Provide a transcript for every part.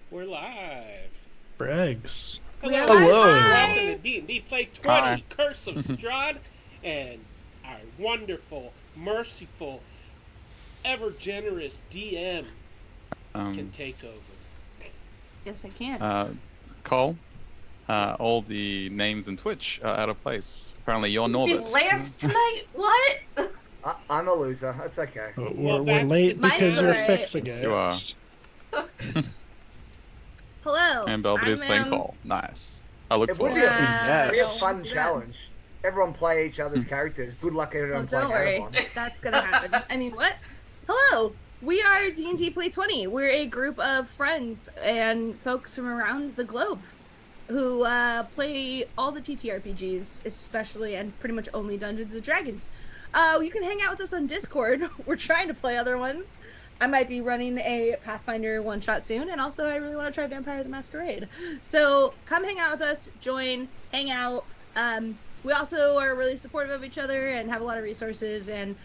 We're live. Briggs. We are Hello, Hello. live. welcome to D&D Play 20, Hi. Curse of Strahd, and our wonderful, merciful, ever-generous DM can take over. Yes, I can. Cole, all the names in Twitch are out of place. Apparently you're Be Norbert. Lance tonight? What? I'm a loser. That's okay. Well, We're that's late the because Mine's you're alright. fixing Yes, it. you are. Hello. And Belvedere's I'm, playing Cole. Nice. I look It would forward be to a, it. Yes. be a don't fun see that. challenge. Everyone play each other's characters. Good luck everyone Oh, playing don't worry. Avalon. That's gonna happen. I mean, what? Hello. We are D&D Play 20. We're a group of friends and folks from around the globe who play all the TTRPGs, especially and pretty much only Dungeons and Dragons. You can hang out with us on Discord. We're trying to play other ones. I might be running a Pathfinder one-shot soon, and also I really want to try Vampire the Masquerade. So come hang out with us, join, hang out. We also are really supportive of each other and have a lot of resources, and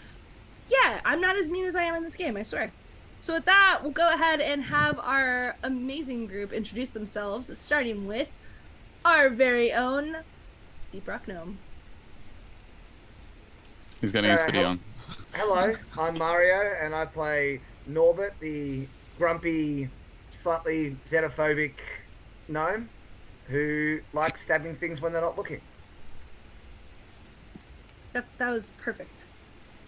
yeah, I'm not as mean as I am in this game, I swear. So with that, we'll go ahead and have our amazing group introduce themselves, starting with our very own Deep Rock Gnome. He's getting his video on. Hello, I'm Mario, and I play Norbert, the grumpy, slightly xenophobic gnome who likes stabbing things when they're not looking. That was perfect.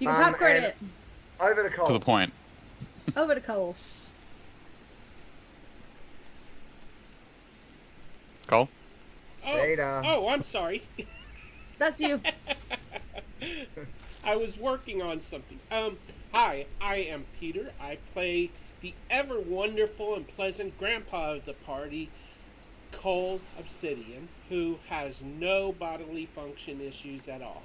You can popcorn and it. Over to Cole. To the point. Over to Cole. Cole? Later. Oh, I'm sorry. That's you. I was working on something. Hi, I am Peter. I play the ever wonderful and pleasant grandpa of the party, Cole Obsidian, who has no bodily function issues at all.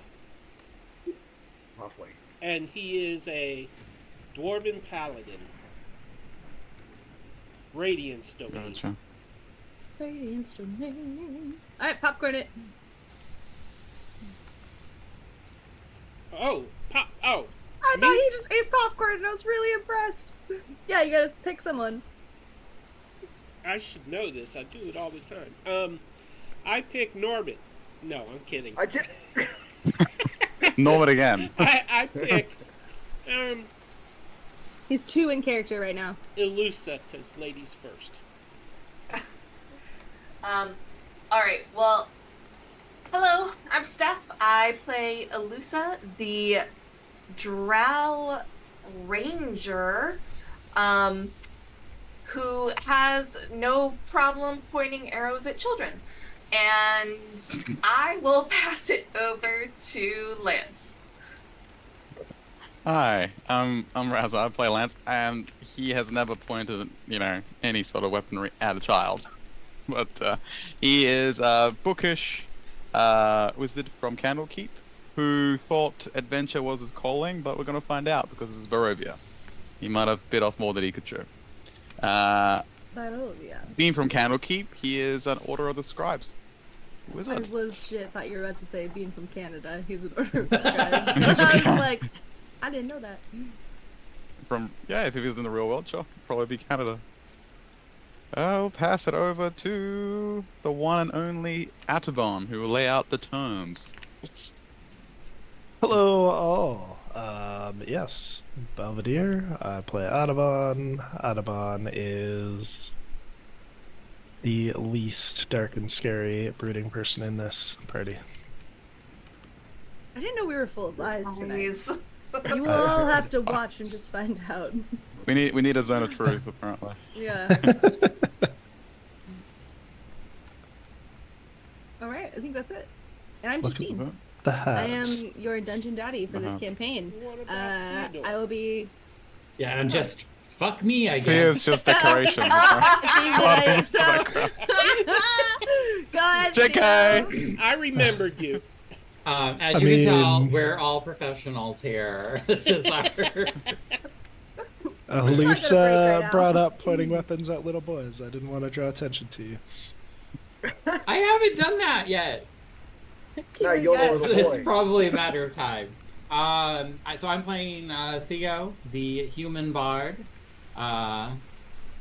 Lovely. And he is a dwarven paladin. Radiance domain. Gotcha. Radiance domain. Alright, popcorn it. Oh, I Me? thought he just ate popcorn and I was really impressed. Yeah, you gotta pick someone. I should know this. I do it all the time. I pick Norbit. No, I'm kidding. I just... Norbert again. I pick He's 2 in character right now. Elusa, because ladies first. Alright, well, hello, I'm Steph. I play Elusa, the Drow Ranger, who has no problem pointing arrows at children. And I will pass it over to Lance. Hi, I'm Raza. I play Lance, and he has never pointed, any sort of weaponry at a child. But he is a bookish wizard from Candlekeep who thought adventure was his calling, but we're going to find out because this is Barovia. He might have bit off more than he could chew. Barovia. Being from Candlekeep, he is an Order of the Scribes I wizard. legit thought you were about to say being from Canada. He's an order of scribes. I was like, I didn't know that. If he was in the real world, sure, probably be Canada. I'll pass it over to the one and only Atavon, who will lay out the terms. Hello, all. Yes, Belvedere. I play Audubon. Audubon is the least dark and scary brooding person in this party. I didn't know we were full of lies tonight. Please. You will all have to watch and just find out. We need a zone of truth, apparently. Yeah. Alright, I think that's it. And I'm Look at Justine. that. The hat. I am your dungeon daddy for this campaign. What about Theodore? I will be. Yeah, and just fuck me, I He guess. is just decoration. Tonight, so... Go ahead, Theo. JK! I remembered you. As I you can tell, mean- we're all professionals here. This is our. Lisa right now. brought up pointing weapons at little boys. I didn't want to draw attention to you. I haven't done that yet. No, you're the Yes. little It's boy. probably a matter of time. So I'm playing Theo, the human bard.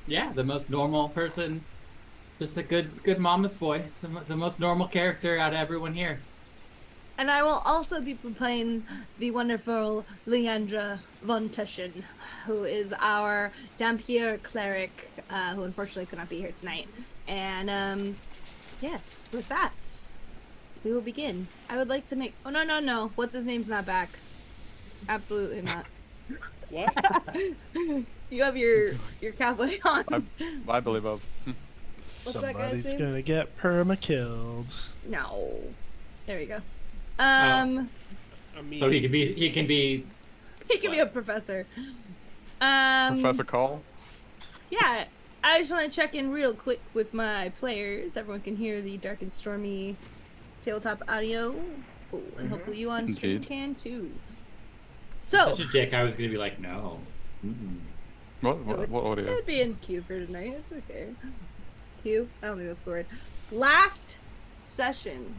Yeah, the most normal person. Just a good mama's boy. The most normal character out of everyone here. And I will also be playing the wonderful Leandra von Teschen, who is our Dampier cleric, who unfortunately could not be here tonight. And yes, with that, we will begin. I would like to make. Oh no! What's his name's not back. Absolutely not. What? You have your cowboy on. I believe of. What's that guy's Somebody's name? gonna get perma-killed. No. There we go. I mean, So he can be He can be a professor. Professor Cole. Yeah, I just want to check in real quick with my players. Everyone can hear the dark and stormy tabletop audio. Oh, and hopefully you on stream Indeed. can too. So, such a dick. I was gonna be like, no. What audio? it'd be in queue for tonight. It's okay. Queue? I don't think that's the word. Last session.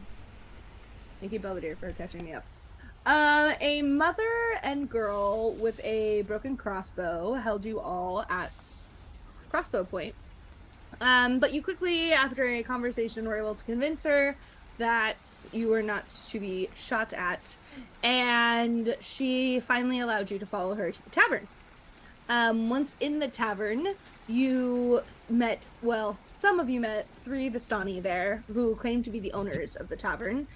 Thank you, Belvedere, for catching me up. A mother and girl with a broken crossbow held you all at crossbow point. But you quickly, after a conversation, were able to convince her that you were not to be shot at, and she finally allowed you to follow her to the tavern. Once in the tavern, you met, well, some of you met 3 Vistani there who claimed to be the owners of the tavern.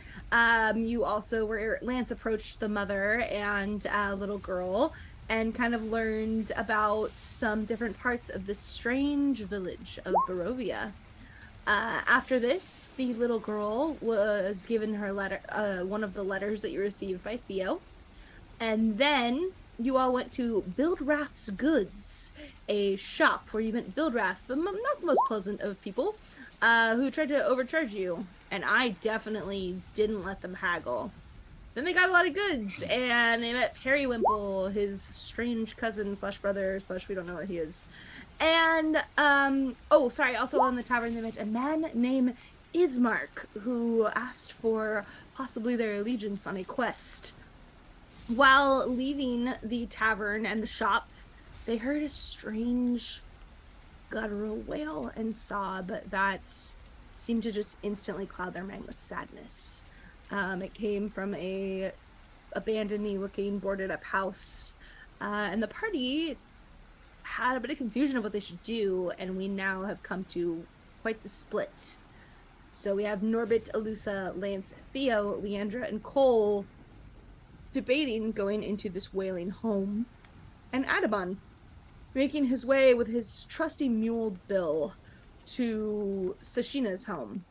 You also Lance approached the mother and a little girl and kind of learned about some different parts of this strange village of Barovia. After this, the little girl was given her letter, one of the letters that you received by Theo. And then you all went to Bildrath's Goods, a shop where you met Bildrath, not the most pleasant of people, who tried to overcharge you. And I definitely didn't let them haggle. Then they got a lot of goods, and they met Periwimple, his strange cousin slash brother slash we don't know what he is. And, also in the tavern they met a man named Ismark, who asked for possibly their allegiance on a quest. While leaving the tavern and the shop, they heard a strange guttural wail and sob that seemed to just instantly cloud their mind with sadness. It came from a abandoned-looking, boarded-up house, and the party had a bit of confusion of what they should do, and we now have come to quite the split. So we have Norbit, Alusa, Lance, Theo, Leandra, and Cole debating going into this wailing home, and Adabon making his way with his trusty mule Bill to Sashina's home.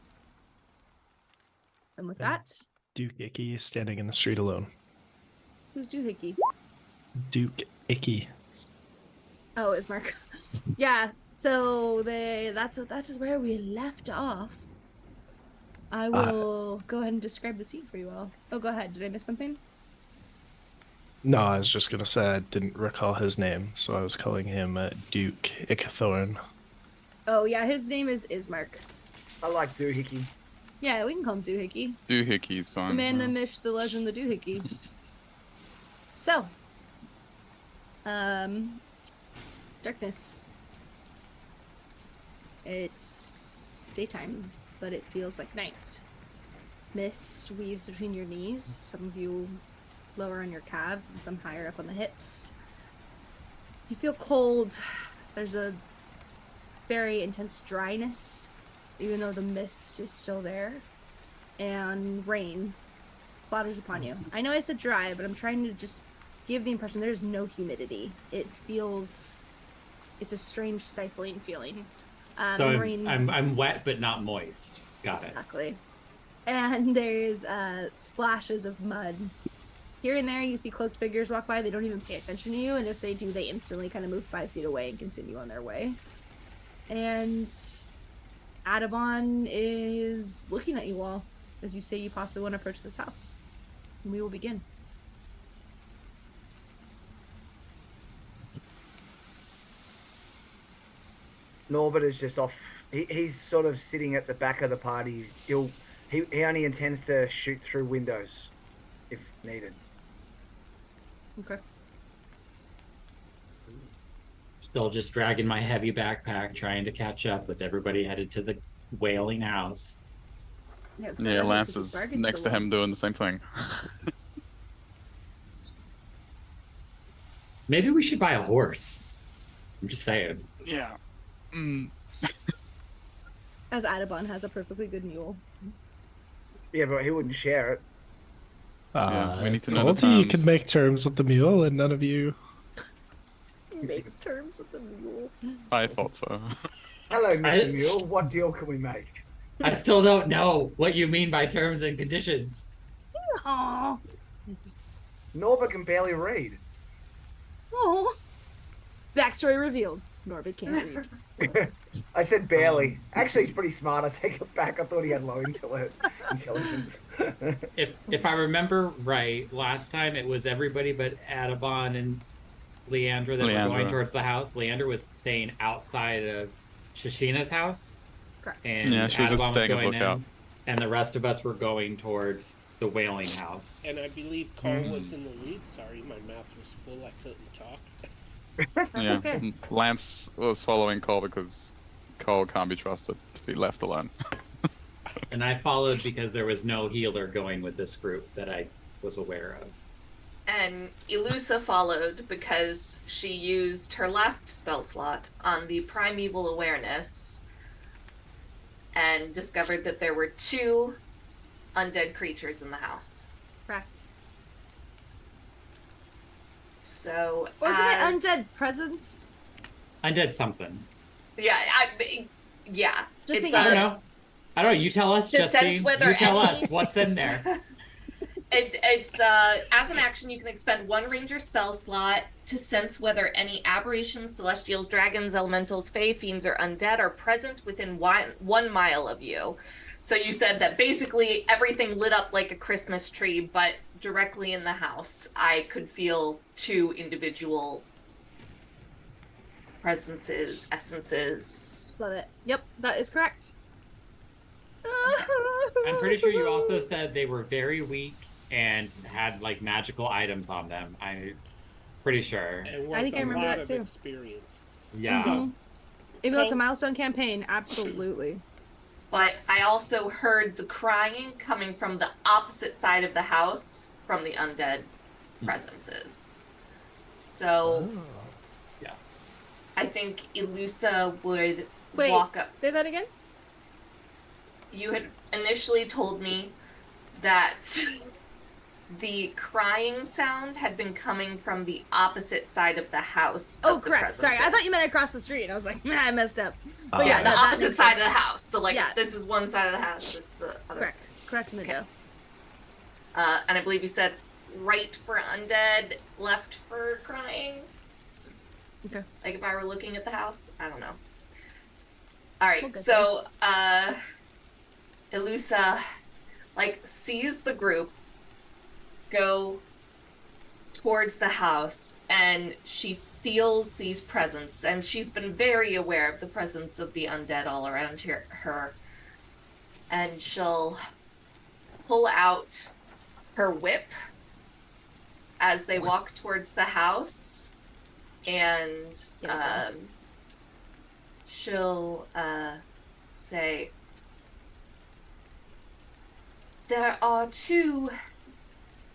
And with that, Duke Icky standing in the street alone. who's Doohickey? Duke Icky. Oh, Ismark. Yeah, so that is where we left off. I will go ahead and describe the scene for you all. Oh, go ahead. Did I miss something? No, I was just gonna say I didn't recall his name, so I was calling him Duke Ickthorn. Oh, yeah, his name is Ismark. I like Doohickey. Yeah, we can call him Doohickey. Doohickey's The fine. man, the myth, the legend, the Doohickey. So, darkness. It's daytime, but it feels like night. Mist weaves between your knees, some of you lower on your calves and some higher up on the hips. You feel cold. There's a very intense dryness, even though the mist is still there. And rain splatters upon you. I know I said dry, but I'm trying to just give the impression there's no humidity. It's a strange stifling feeling. So rain... I'm wet but not moist. Got it. Exactly. And there's splashes of mud. Here and there you see cloaked figures walk by. They don't even pay attention to you, and if they do, they instantly kind of move 5 feet away and continue on their way. And Adabon is looking at you all as you say you possibly want to approach this house. And we will begin. Norbert is just off. He's sort of sitting at the back of the party. He only intends to shoot through windows if needed. Okay. Still just dragging my heavy backpack, trying to catch up with everybody headed to the wailing house. Yeah, it's Yeah, not Lance 'cause he's is bargaining next so to well. him doing the same thing. Maybe we should buy a horse. I'm just saying. Yeah. Mm. As Adabon has a perfectly good mule. Yeah, but he wouldn't share it. Yeah, we need to know the Told you you could terms. make terms with the mule, and none of you. Make terms with the mule. I thought so. Hello, Mr. I- Mule. What deal can we make? I still don't know what you mean by terms and conditions. Aww. Norbert can barely read. Oh. Backstory revealed. Norbit can't read. I said barely. Actually, he's pretty smart. I take it back. I thought he had low intelligence. If I remember right, last time it was everybody but Adabon and Leandra that were going Leandra. towards the house. Leandra was staying outside of Shashina's house, Correct. and Yeah, she was just Adabon was staying as going lookout. in, and the rest of us were going towards the wailing house. And I believe Cole was in the lead. Sorry, my mouth was full. I couldn't talk. Yeah, okay. and Lance was following Cole because Cole can't be trusted to be left alone. And I followed because there was no healer going with this group that I was aware of. And Elusa followed because she used her last spell slot on the Primeval Awareness and discovered that there were 2 undead creatures in the house. Correct. So, Wasn't as- it undead presence? I did something. Yeah, yeah. Just It's thinking- I don't know. I don't know. You tell us, To sense Justine. whether You tell any- us what's in there. It's as an action, you can expend 1 ranger spell slot to sense whether any aberrations, celestials, dragons, elementals, fae, fiends, or undead are present within 1 mile of you. So you said that basically everything lit up like a Christmas tree, but directly in the house, I could feel 2 individual presences, essences. Love it. Yep, that is correct. I'm pretty sure you also said they were very weak and had like magical items on them. I'm pretty sure. And I think worth I a remember lot that of too. experience. Yeah. Mhm. Even though it's a Cole- milestone campaign, absolutely. But I also heard the crying coming from the opposite side of the house from the undead presences. So Yes. I think Elusa would Wait, walk up. say that again? You had initially told me that the crying sound had been coming from the opposite side of the house. Oh, of the correct. Sorry, I thought presences. you meant across the street. I was like, I messed up. Oh, Yeah, no, the that opposite makes side sense. of the house. So like, Yeah. this is one side of the house. This is the other. Correct. Correct, Okay. Mingo. And I believe you said right for undead, left for crying. Okay. Like if I were looking at the house, I don't know. All right, We'll get so Elusa like sees the group go towards the house, and she feels these presence, and she's been very aware of the presence of the undead all around her. And she'll pull out her whip as they walk towards the house, and she'll say, "There are 2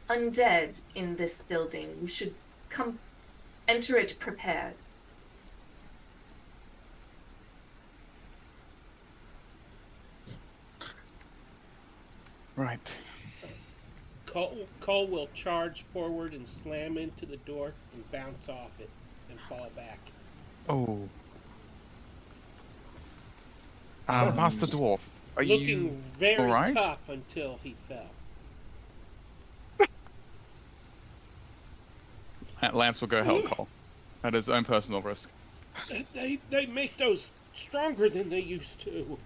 undead in this building. We should come enter it prepared." Right. Cole will charge forward and slam into the door and bounce off it and fall back. Oh. Master Dwarf, are Looking you very alright? tough until he fell. Lance will go help Cole at his own personal risk. They make those stronger than they used to.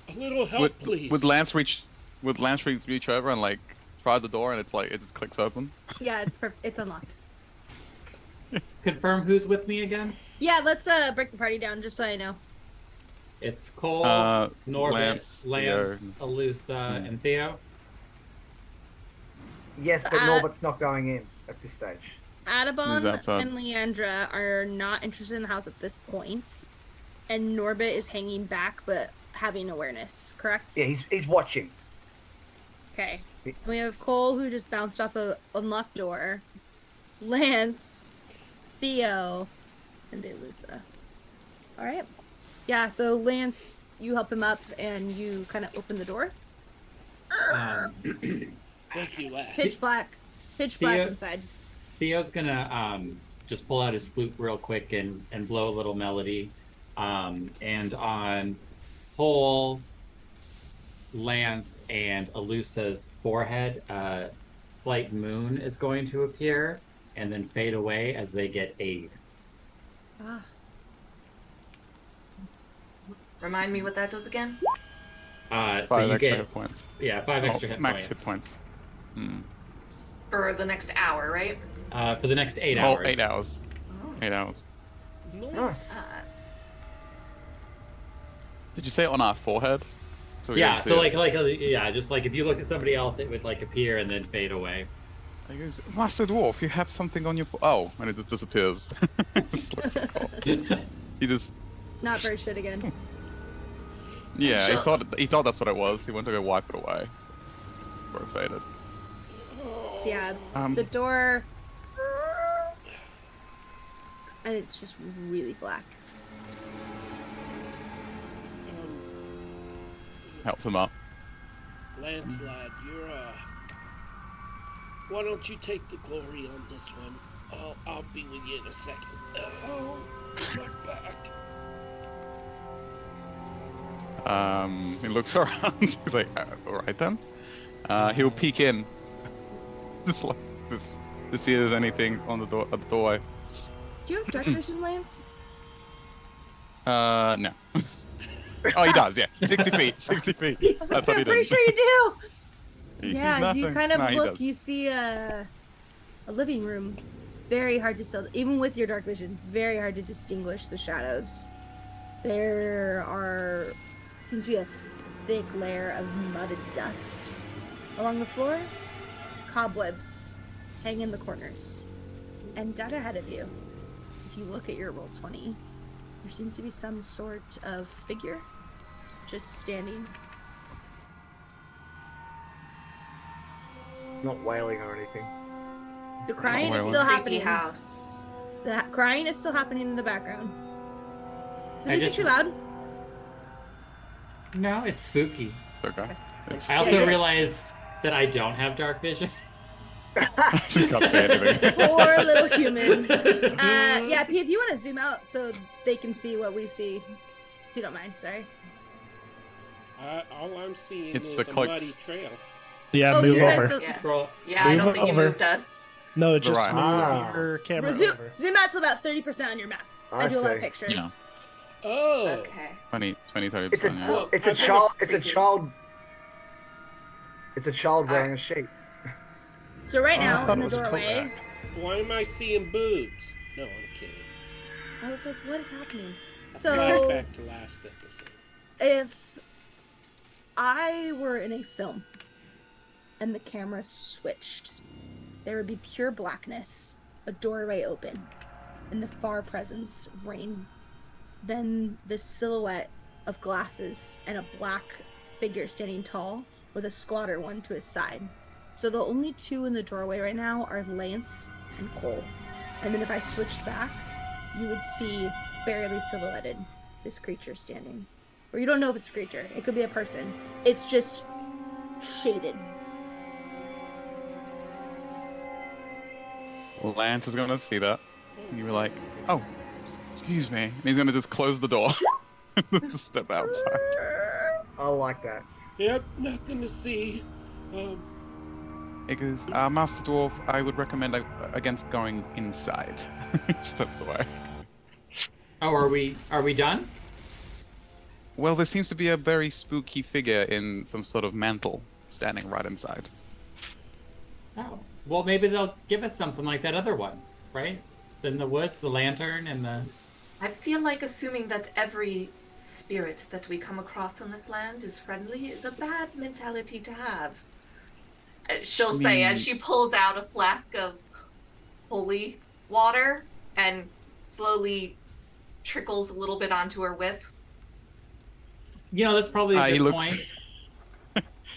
A little help, please. Would Lance reach over and like try the door and it's like it just clicks open? Yeah, it's unlocked. Confirm who's with me again. Yeah, let's break the party down just so I know. It's Cole, Norbit, Lance, Theo. Elusa, and Theo. Yes, but Norbert's not going in at this stage. Adabon outside. and Leandra are not interested in the house at this point, and Norbit is hanging back but having awareness. Correct? Yeah, he's watching. Okay. And we have Cole, who just bounced off a unlocked door. Lance, Theo, and Delusa. All right. Yeah, so Lance, you help him up and you kind of open the door. Thank you, lad. Pitch black. Pitch black Theo- inside. Theo's gonna just pull out his flute real quick and blow a little melody. And on Cole, Lance, and Alusa's forehead, a slight moon is going to appear and then fade away as they get aid. Ah. Remind me what that does again? So 5 you extra get hit points. 5 extra hit max points. hit points. Hmm. For the next hour, right? For the next 8 Oh, hours. 8 hours. Oh. 8 hours. Nice. Did you say it on our forehead? So we Yeah, can so see it? yeah, just like if you looked at somebody else, it would like appear and then fade away. He goes, Master Dwarf, you have something on your oh, and it just disappears. Just looks so cool. He just Not very shit again. yeah, Sure. he thought that's what it was. He went to go wipe it away. Before it faded. So yeah, Um, the door, and it's just really black. Helps him up. Lance, lad, you're why don't you take the glory on this one? I'll be with you in a second. Oh, my back. He looks around. He's like, all right then. He'll peek in, just like this, to see if there's anything on the door at the doorway. Do you have dark vision, Lance? No. Oh, he does. Yeah, 60 feet. 60 feet. I was That's like, what he I'm pretty does. sure you do. He sees Yeah, as you nothing. kind of No, he look, does. you see a living room. Very hard to still, even with your dark vision, very hard to distinguish the shadows. There seems to be a thick layer of mud and dust along the floor. Cobwebs hang in the corners. And dead ahead of you, if you look at your roll 20, there seems to be some sort of figure just standing. Not wailing or anything. The crying wailing. is still Creepy happening. house. The crying is still happening in the background. Is the I music just- too loud? No, it's spooky. Okay. It's, I also Yes. realized that I don't have dark vision. you can't say anything. Poor little human. Yeah, P, if you want to zoom out so they can see what we see, if you don't mind, sorry. All I'm seeing It's is the a cloak. muddy trail. Yeah, Oh, move you guys over. still- Yeah. Roll. Yeah, I don't Move think over. you moved us. No, just right. move Ah. your camera Zoom, over. zoom out to about 30% on your map. I do a lot of see. pictures. Yeah. Oh. Okay. 20, 30%. It's a yeah. Well, it's a I've child. been It's a freaking- child. It's a child wearing Alright. a sheet. So right Oh, I now thought in it the was a coat doorway, rack. Why am I seeing boobs? No, I'm kidding. I was like, what is happening? So Flashback to last episode. if I were in a film and the camera switched, there would be pure blackness, a doorway open, in the far presence rain. Then the silhouette of glasses and a black figure standing tall with a squatter one to his side. So the only two in the doorway right now are Lance and Cole. And then if I switched back, you would see barely silhouetted this creature standing. Or you don't know if it's a creature. It could be a person. It's just shaded. Lance is gonna see that. And you were like, oh, excuse me. And he's gonna just close the door. Just step outside. I like that. Yep, nothing to see. He goes, Master Dwarf, I would recommend against going inside. He steps away. Oh, are we done? Well, there seems to be a very spooky figure in some sort of mantle standing right inside. Oh, well, maybe they'll give us something like that other one, right? In the woods, the lantern, and the. I feel like assuming that every spirit that we come across on this land is friendly is a bad mentality to have. She'll say as she pulls out a flask of holy water and slowly trickles a little bit onto her whip. You know, that's probably a He good looks- point.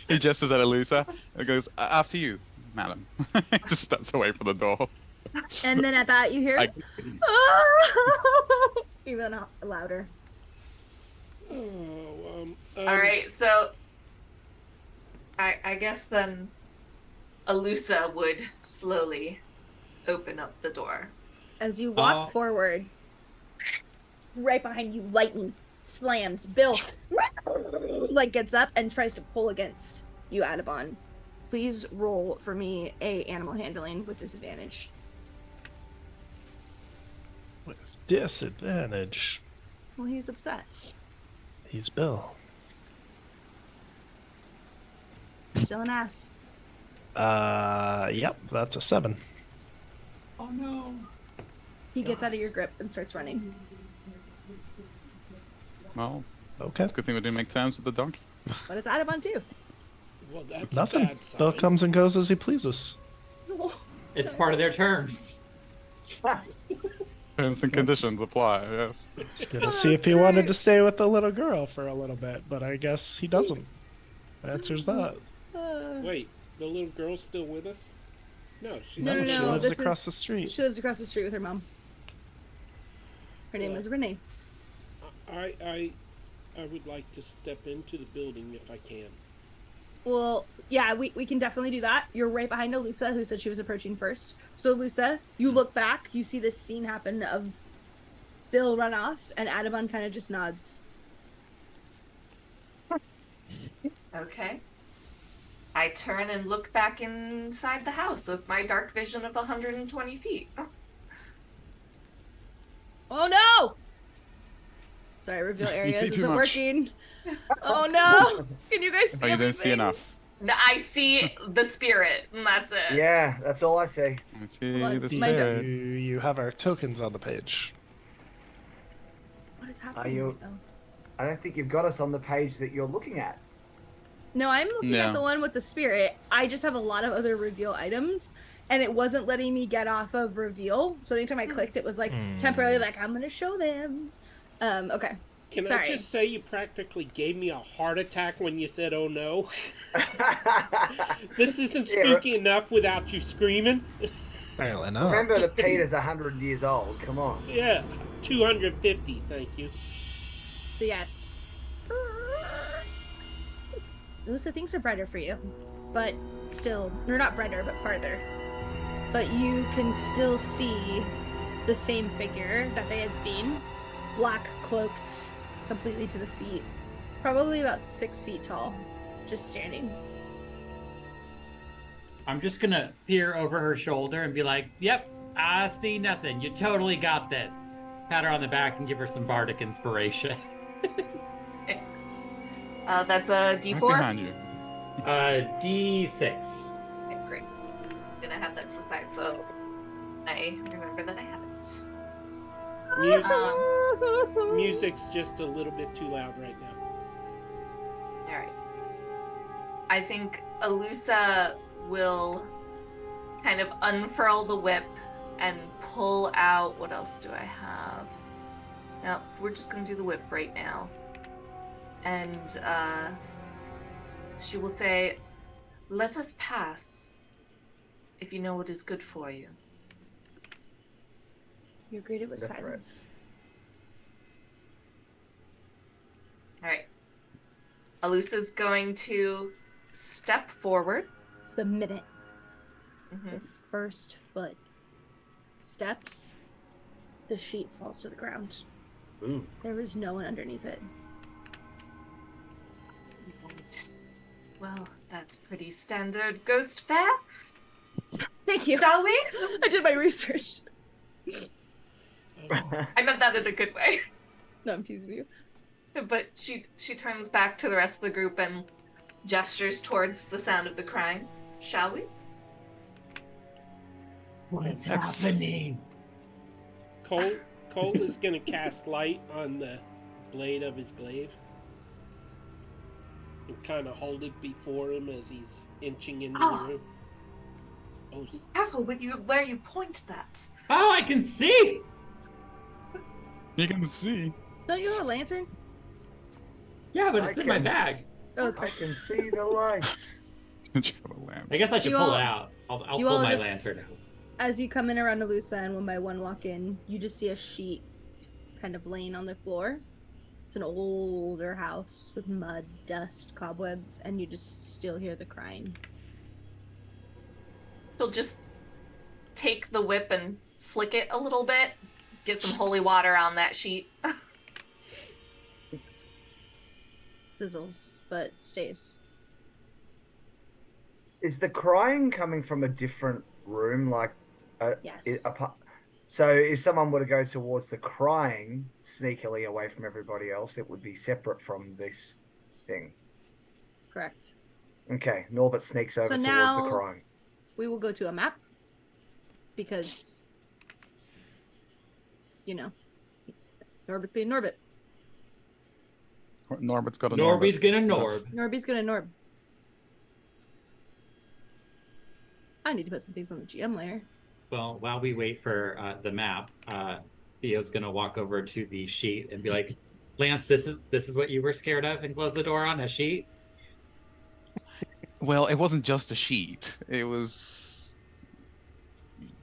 He gestures at Elusa and goes, After you, madam." Just steps away from the door. And then at that, you hear I- even louder. Oh, All right, so I guess then Alusa would slowly open up the door. As you walk Oh. forward, right behind you, lightning slams. Bill like gets up and tries to pull against you, Adabon. Please roll for me a animal handling with disadvantage. With disadvantage. Well, he's upset. He's Bill. Still an ass. Yep, that's a 7. Oh no. He gets out of your grip and starts running. Well, Okay. it's a good thing we didn't make terms with the donkey. What does Adabon do? well, that's Nothing. a bad sign. Bill comes and goes as he pleases. It's part of their terms. Terms and conditions apply, yes. Just gonna Oh, see that's if he wanted great. to stay with the little girl for a little bit, but I guess he doesn't. Answers that. Wait, the little girl's still with us? No, she's No, not. She no, lives this across is- the street. She lives across the street with her mom. Her name Yeah. is Renee. I would like to step into the building if I can. Well, yeah, we can definitely do that. You're right behind Alusa, who said she was approaching first. So, Alusa, you look back, you see this scene happen of Bill run off, and Adabon kind of just nods. Okay. I turn and look back inside the house with my dark vision of 120 feet. Oh no! Sorry, reveal areas see too isn't much. working. Oh no! Can you guys see Oh, you didn't see everything? enough. I see the spirit, and that's it. Yeah, that's all I see. I see Hold on, the my spirit. You have our tokens on the page. What is happening? you- Oh. I don't think you've got us on the page that you're looking at. No, I'm looking at No. the one with the spirit. I just have a lot of other reveal items, and it wasn't letting me get off of reveal. So anytime I clicked, it was like temporarily like, I'm gonna show them. Okay. Can Sorry. I just say you practically gave me a heart attack when you said, "Oh no"? This isn't Yeah, spooky enough without you screaming. Apparently not. Remember that Peter's 100 years old. Come on. Yeah, 250. Thank you. So yes. Lusa, things are brighter for you, but still, they're not brighter, but farther. But you can still see the same figure that they had seen, black cloaked, completely to the feet, probably about 6 feet tall, just standing. I'm just gonna peer over her shoulder and be like, "Yep, I see nothing. You totally got this." Pat her on the back and give her some bardic inspiration. Thanks. That's a Right D4. behind you. D6. Okay, great. And I have that to the side, so I remember that I have it. Music's just a little bit too loud right now. All right. I think Alusa will kind of unfurl the whip and pull out. What else do I have? No, we're just gonna do the whip right now. And she will say, "Let us pass, if you know what is good for you." You're greeted with That's right. silence. All right. Alusa's going to step forward. The minute Mhm. the first foot steps, the sheet falls to the ground. Ooh. There is no one underneath it. Well, that's pretty standard ghost fare, Thank you. shall we? I did my research. I meant that in a good way. No, I'm teasing you. But she turns back to the rest of the group and gestures towards the sound of the crying. Shall we? What's happening? Cole is gonna cast light on the blade of his glaive and kind of hold it before him as he's inching into the room. Oh, Careful with you where you point that. Oh, I can see. You can see. Don't you have a lantern? Yeah, but I it's in my can- bag. Oh, it's I fine. can see the lights. I guess I should You pull all- it out. I'll you pull all my just- lantern out. As you come in around Alusa and one by one walk in, you just see a sheet kind of laying on the floor. It's an older house with mud, dust, cobwebs, and you just still hear the crying. She'll just take the whip and flick it a little bit. Get some holy water on that sheet. Fizzles, but stays. Is the crying coming from a different room? Like, Yes. so if someone were to go towards the crying sneakily away from everybody else, it would be separate from this thing. Correct. Okay, Norbert sneaks over So towards now- the crying. We will go to a map because, you know, Norbert's being Norbert. Norbert's got a Norby's Norbert. gonna Norb. Norby's gonna Norb. I need to put some things on the GM layer. Well, while we wait for the map, Theo's gonna walk over to the sheet and be like, "Lance, this is what you were scared of," and close the door on a sheet. Well, it wasn't just a sheet. It was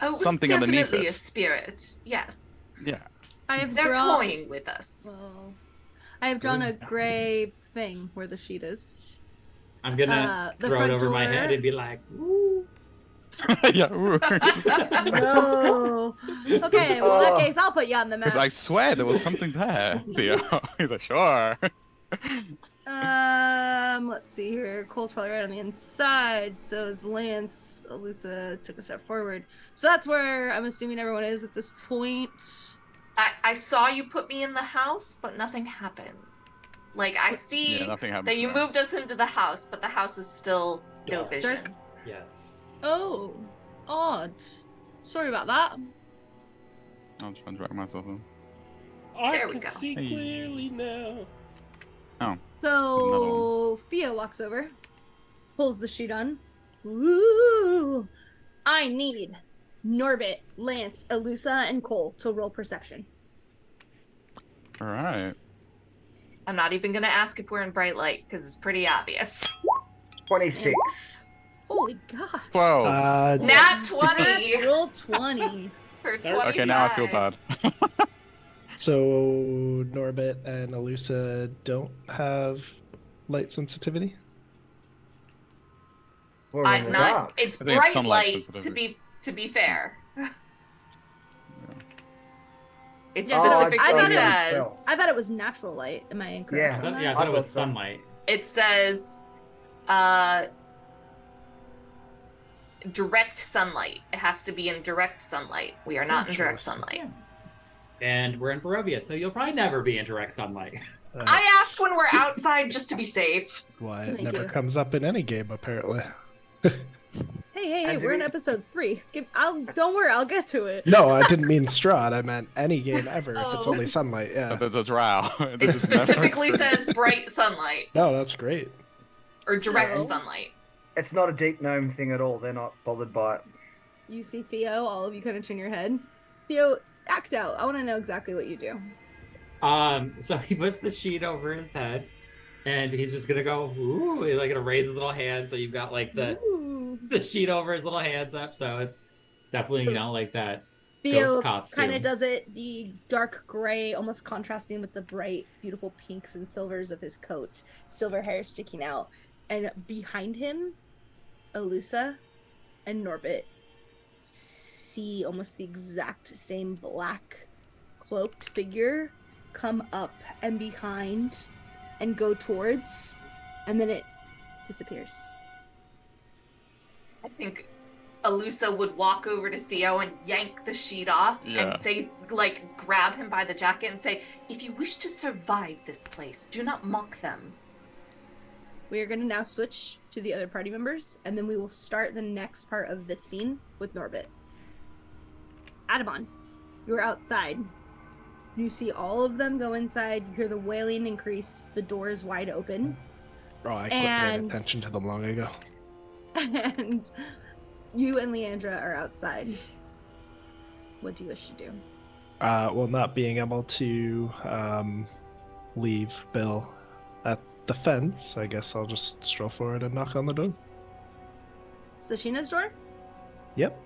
Oh, it was something underneath definitely it. a spirit. Yes. Yeah. I have They're drawn. toying with us. Well, I have drawn a gray thing where the sheet is. I'm gonna The throw it front over my door- head and be like, "Ooh." Yeah. Ooh. No. Okay, well in that Oh. case, I'll put you on the map. 'Cause I swear there was something there, Theo. He's like, sure. Let's see here. Cole's probably right on the inside. So is Lance. Alusa took a step forward. So that's where I'm assuming everyone is at this point. I saw you put me in the house, but nothing happened. Like, I see Yeah, nothing happened. that you moved us into the house, but the house is still no Dark. vision. Dark. Yes. Oh, odd. Sorry about that. I'll try and drag myself in. I There we can go. see Hey. clearly now. So Theo walks over, pulls the sheet on. Ooh, I need Norbit, Lance, Alusa, and Cole to roll perception. All right. I'm not even gonna ask if we're in bright light because it's pretty obvious. 26. Holy god. 12. Nat 20 Natural 20. for 25. Okay, now I feel bad. So Norbit and Alusa don't have light sensitivity? We're in the dark. It's I think it's bright sunlight light sensitivity. to be fair. It Yeah, 'cause specifically I thought it was- says I thought it was natural light. Am I incorrect? Yeah. on that? Yeah, I thought it was thought so. sunlight. it says direct sunlight. It has to be in direct sunlight. We are not in direct sunlight. Yeah. And we're in Barovia, so you'll probably never be in direct sunlight. I ask when we're outside just to be safe. Why it Thank never you. comes up in any game, apparently. Hey, And to we're in be- episode 3. Don't worry, I'll get to it. No, I didn't mean Strahd. I meant any game ever if it's Oh. only sunlight. Yeah. The drow. It specifically says bright sunlight No, that's great. or direct So- sunlight. It's not a deep gnome thing at all. They're not bothered by it. You see Theo, all of you kind of turn your head. Theo, act out. I want to know exactly what you do. So he puts the sheet over his head, and he's just gonna go, ooh, he's like gonna raise his little hand, so you've got like the Ooh. sheet over his little hands up, so it's definitely, So- you know, like that Theo ghost costume. kind of does it the dark gray, almost contrasting with the bright, beautiful pinks and silvers of his coat, silver hair sticking out. And behind him, Alusa and Norbit see almost the exact same black cloaked figure come up and behind and go towards, and then it disappears. I think Alusa would walk over to Theo and yank the sheet off Yeah. and say, like, grab him by the jacket and say, if you wish to survive this place, do not mock them. We are going to now switch to the other party members, and then we will start the next part of this scene with Norbit. Adamon, you're outside. You see all of them go inside. You hear the wailing increase. The door is wide open. Oh, I quit paying And- attention to them long ago. And You and Leandra are outside. What do you wish to do? Well, not being able to leave Bill at the fence, I guess I'll just stroll forward and knock on the door. Sashina's door? Yep.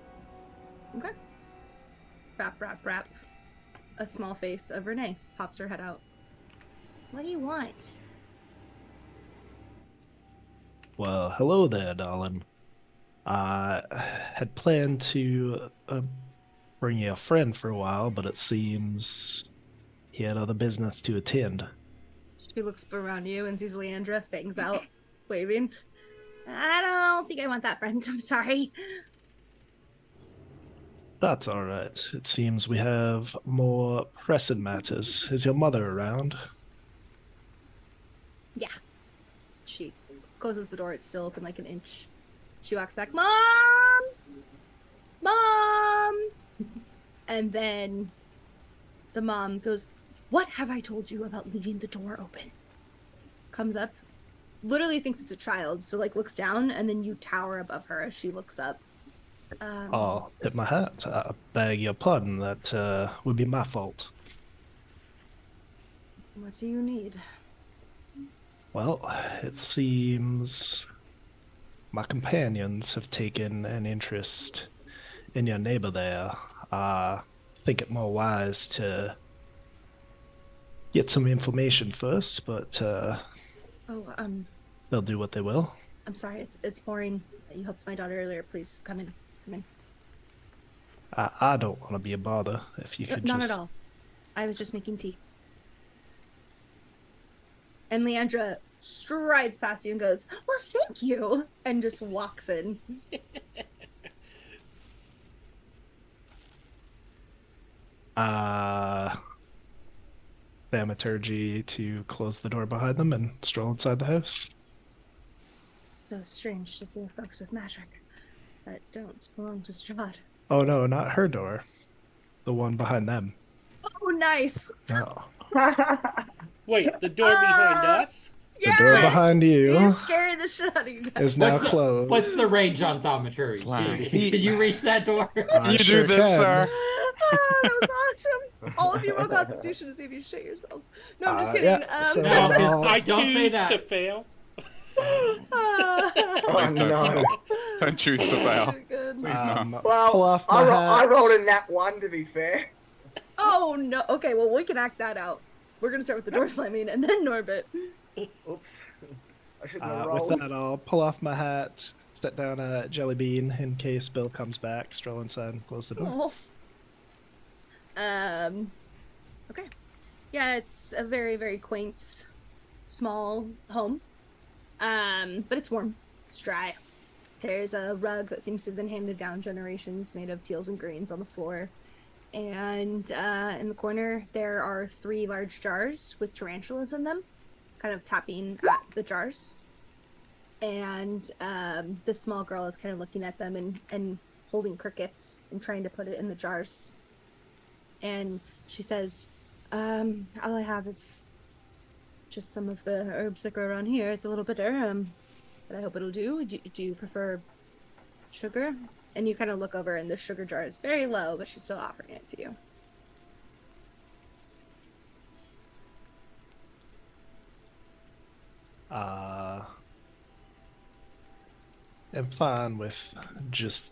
Okay. Rap, rap, rap. A small face of Renee pops her head out. What do you want? Well, hello there, darling. I had planned to bring you a friend for a while, but it seems he had other business to attend. She looks around you and sees Leandra, fangs out, waving. I don't think I want that friend. I'm sorry. That's all right. It seems we have more pressing matters. Is your mother around? Yeah. She closes the door. It's still open like an inch. She walks back. Mom! Mom! And then the mom goes, what have I told you about leaving the door open? Comes up, literally thinks it's a child, so like looks down, and then you tower above her as she looks up. I'll tip my hat. I beg your pardon. That would be my fault. What do you need? Well, it seems my companions have taken an interest in your neighbor there. I think it more wise to get some information first, but Oh, they'll do what they will. I'm sorry. It's boring. You helped my daughter earlier. Please come in. Come in. I don't want to be a bother. If you could Not just... at all. I was just making tea. And Leandra strides past you and goes, well, thank you, and just walks in. Thaumaturgy to close the door behind them and stroll inside the house. It's so strange to see folks with magic that don't belong to Strahd. Oh no, not her door. The one behind them. Oh, nice. No. Wait, the door behind us? The door behind you He's scaring the shit out of you guys. is now closed. What's the range on thaumaturgy? Flag. Can you reach that door? I You sure do this, can. sir. That was awesome. All of you roll Constitution to see if you shit yourselves. No, I'm just kidding. Yeah, so No, I'll- I Don't say choose that. to fail. Oh Please don't. no. Don't choose to fail. Good. Please no. pull Well, off I, my I hat. rolled a nat 1 to be fair. Oh no. Okay, well we can act that out. We're gonna start with the door slamming and then Norbit. Oops. I shouldn't have rolled. With that, I'll pull off my hat, set down a jelly bean in case Bill comes back, stroll inside, and close the door. Oh. Okay. Yeah, it's a very, very quaint, small home. But it's warm. It's dry. There's a rug that seems to have been handed down generations, made of teals and greens on the floor. And in the corner, there are 3 large jars with tarantulas in them, kind of tapping at the jars. And the small girl is kind of looking at them and holding crickets and trying to put it in the jars. And she says, all I have is just some of the herbs that grow around here. It's a little bitter, but I hope it'll do. Do you prefer sugar? And you kind of look over, and the sugar jar is very low, but she's still offering it to you. I'm fine with just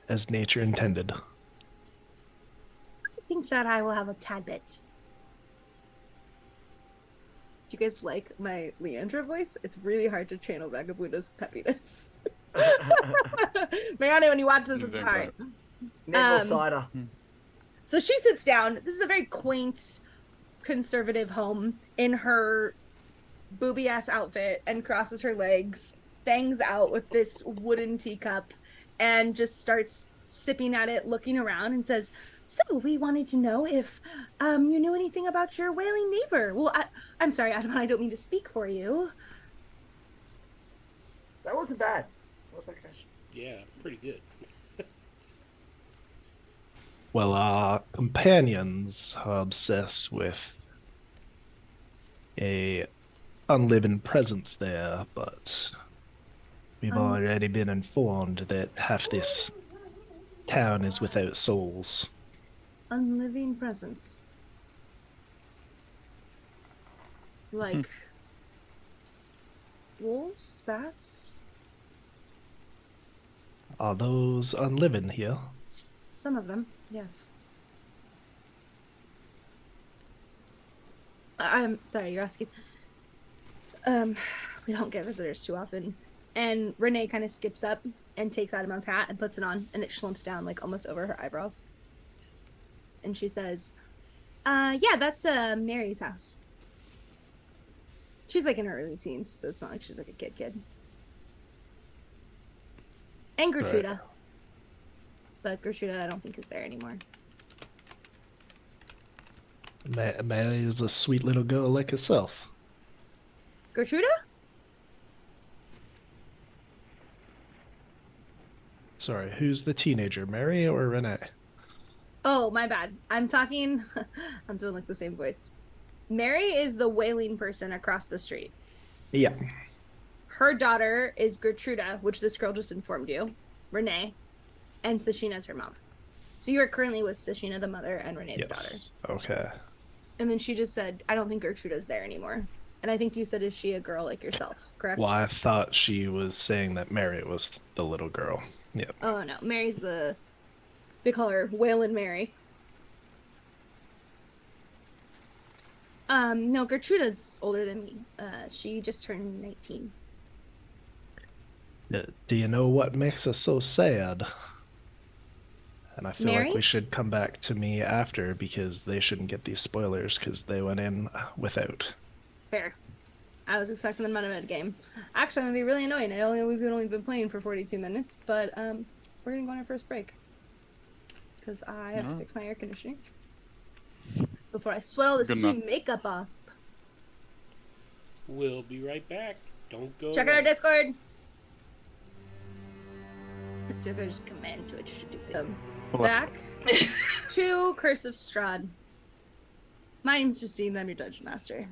as nature intended. I think that I will have a tad bit. Do you guys like my Leandra voice? It's really hard to channel Vagabunda's peppiness. Mariano, when you watch this, it's hard. Neville cider. So she sits down. This is a very quaint, conservative home in her booby ass outfit and crosses her legs, bangs out with this wooden teacup, and just starts sipping at it, looking around, and says, so we wanted to know if you knew anything about your wailing neighbor. Well, I'm sorry, Adam, I don't mean to speak for you. That wasn't bad. That was okay. Yeah, pretty good. Well, our companions are obsessed with a unliving presence there, but We've already been informed that half this town is without souls. Unliving presence. Like wolves, bats, Are those unliving here? some of them, yes. I'm sorry, you're asking. We don't get visitors too often. And Renee kind of skips up and takes Adamon's hat and puts it on, and it slumps down like almost over her eyebrows. And she says, yeah, that's Mary's house. She's like in her early teens, so it's not like she's like a kid. And Gertruda. Right. But Gertruda I don't think is there anymore. Mary is a sweet little girl like herself. Gertruda? Sorry, who's the teenager, Mary or Renee? Oh, my bad. I'm talking I'm doing like the same voice. Mary is the wailing person across the street. Yeah. Her daughter is Gertruda, which this girl just informed you, Renee, and Sashina's her mom. So you are currently with Sashina, the mother, and Renee, the daughter. Okay. And then she just said, I don't think Gertruda's there anymore. And I think you said, is she a girl like yourself, correct? Well, I thought she was saying that Mary was the little girl. Yep. Oh, no. Mary's they call her Waylon Mary. No, Gertruda's older than me. She just turned 19. Do you know what makes us so sad? And I feel Mary? like we should come back to me after because they shouldn't get these spoilers because they went in without. Fair. I was expecting them out of a game. Actually, I'm gonna be really annoying. I know we've only been playing for 42 minutes, but we're gonna go on our first break because I have to fix my air conditioning before I sweat all this Good sweet enough. makeup off. We'll be right back. Don't go. Check out our away. Discord. There's command Twitch to do things. Back to Curse of Strahd. My name's Justine. I'm your dungeon master.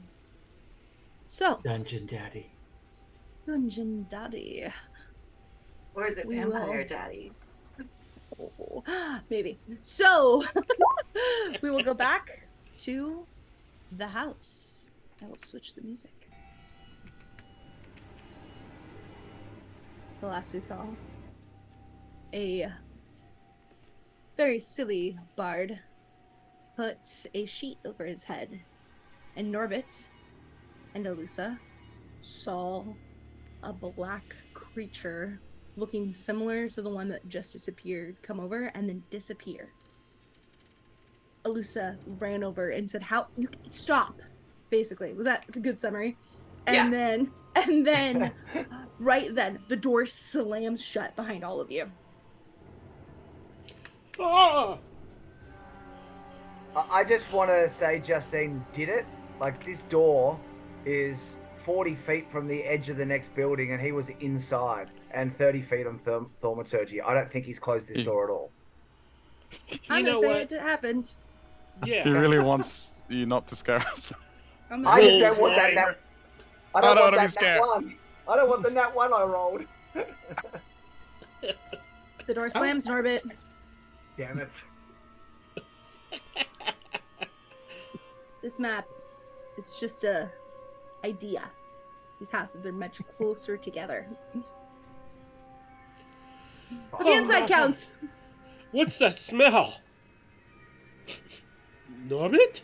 So, Dungeon Daddy. Dungeon Daddy. Or is it We Vampire will. Daddy? Oh, maybe. So, we will go back to the house. I will switch the music. The last we saw, a very silly bard put a sheet over his head, and Norbit and Alusa saw a black creature looking similar to the one that just disappeared come over and then disappear. Alusa ran over and said, "How you stop?" Basically, it's a good summary. And then right then the door slams shut behind all of you. Ah! I just want to say Justine did it. Like, this door is 40 feet from the edge of the next building, and he was inside, and 30 feet on thaumaturgy. I don't think he's closed this door at all. I'm know gonna say what? it happened. He Yeah. really wants you not to scare us. I'm I gonna just don't want that. Roll I don't I don't want wanna that be scared. nat one. I don't want the nat one I rolled. The door slams, Norbit. Damn it. This map, it's just a idea. These houses are much closer together. But the inside counts. What's that smell? Norbit?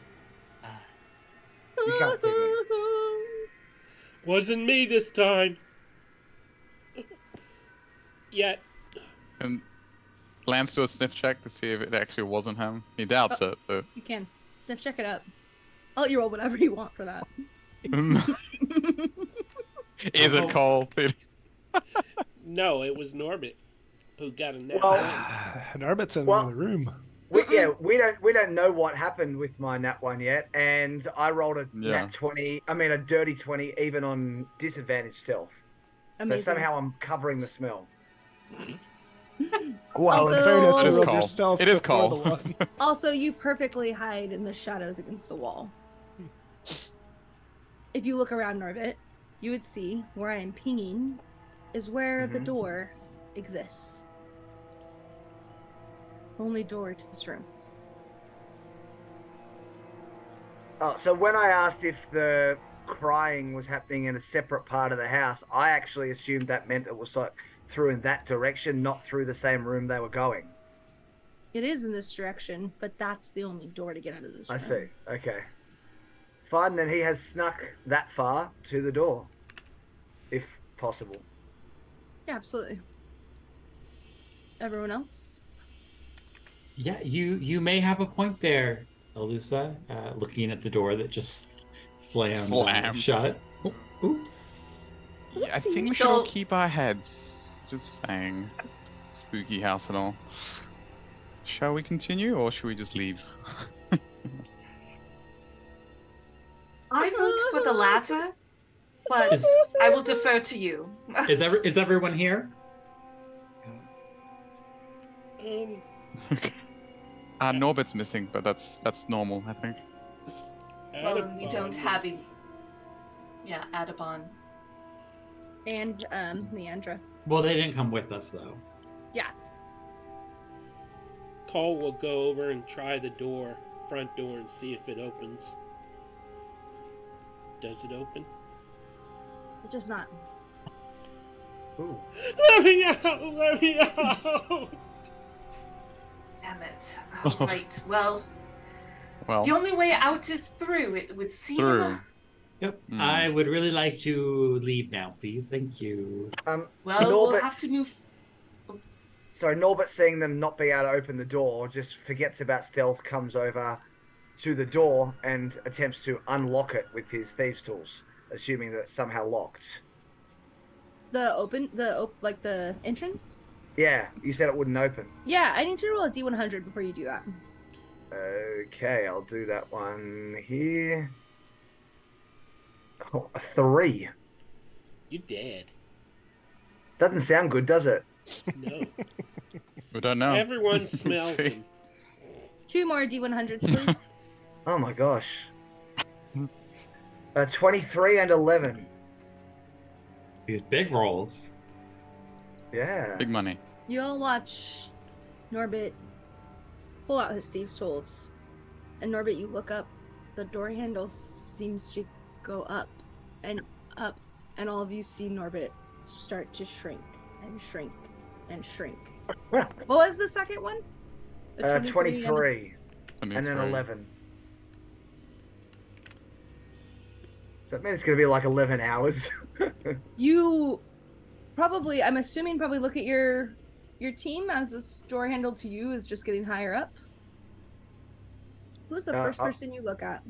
You can't see me. Wasn't me this time. Yet. And Lance do a sniff check to see if it actually wasn't him. He doubts it, but You can. Sniff check it up. I'll let you roll whatever you want for that. is it Cole? No, it was Norbit who got a net Well- one. Norbit's in Well- the room. We don't know what happened with my nat one yet, and I rolled a nat 20. I mean, a dirty 20, even on disadvantage stealth. Amazing. So somehow I'm covering the smell. Well, Also- in fairness, It you is rolled Cole. your stealth It is before Cole. the one. Also, you perfectly hide in the shadows against the wall. If you look around Norbit, you would see where I am pinging is where the Mhm. door exists. Only door to this room. Oh, so when I asked if the crying was happening in a separate part of the house, I actually assumed that meant it was like through in that direction, not through the same room they were going. It is in this direction, but that's the only door to get out of this I room. see. Okay. Fine, then he has snuck that far to the door, if possible. Yeah, absolutely. Everyone else? Yeah, you may have a point there, Alusa, looking at the door that just slammed Slammed. shut. Oh, oops. Yeah, I Oopsie. think we should all So- keep our heads. Just saying. Spooky house and all. Shall we continue or should we just leave? I vote for the latter, but Is I will defer to you. is everyone here? Um, Norbert's missing, but that's normal, I think. Well, we don't have is- Yeah, Adabon. And Leandra. Well, they didn't come with us though. Yeah. Cole will go over and try the front door, and see if it opens. Does it open? It does not. Ooh. Let me out! Let me out! Damn it. All right. Well, Well, the only way out is through, it would seem. through. Yep. Hmm. I would really like to leave now, please. Thank you. Well, we'll Norbert's- have to move. So Norbert, seeing them not be able to open the door, just forgets about stealth, comes over to the door and attempts to unlock it with his thieves' tools, assuming that it's somehow locked. Like the entrance? Yeah, you said it wouldn't open. Yeah, I need you to roll a D100 before you do that. Okay, I'll do that one here. Oh, a 3. You're dead. Doesn't sound good, does it? No. We don't know. Everyone smells See. him. 2 more D100s, please. Oh my gosh. 23 and 11. These big rolls. Yeah. Big money. You'll watch Norbit pull out his thieves' tools. And Norbit, you look up. The door handle seems to go up, and all of you see Norbit start to shrink and shrink and shrink. What was the second one? A 23 and then 23. 11. So that means it's going to be like 11 hours. You probably, I'm assuming, probably look at your team as this door handle to you is just getting higher up. Who's the first person you look at?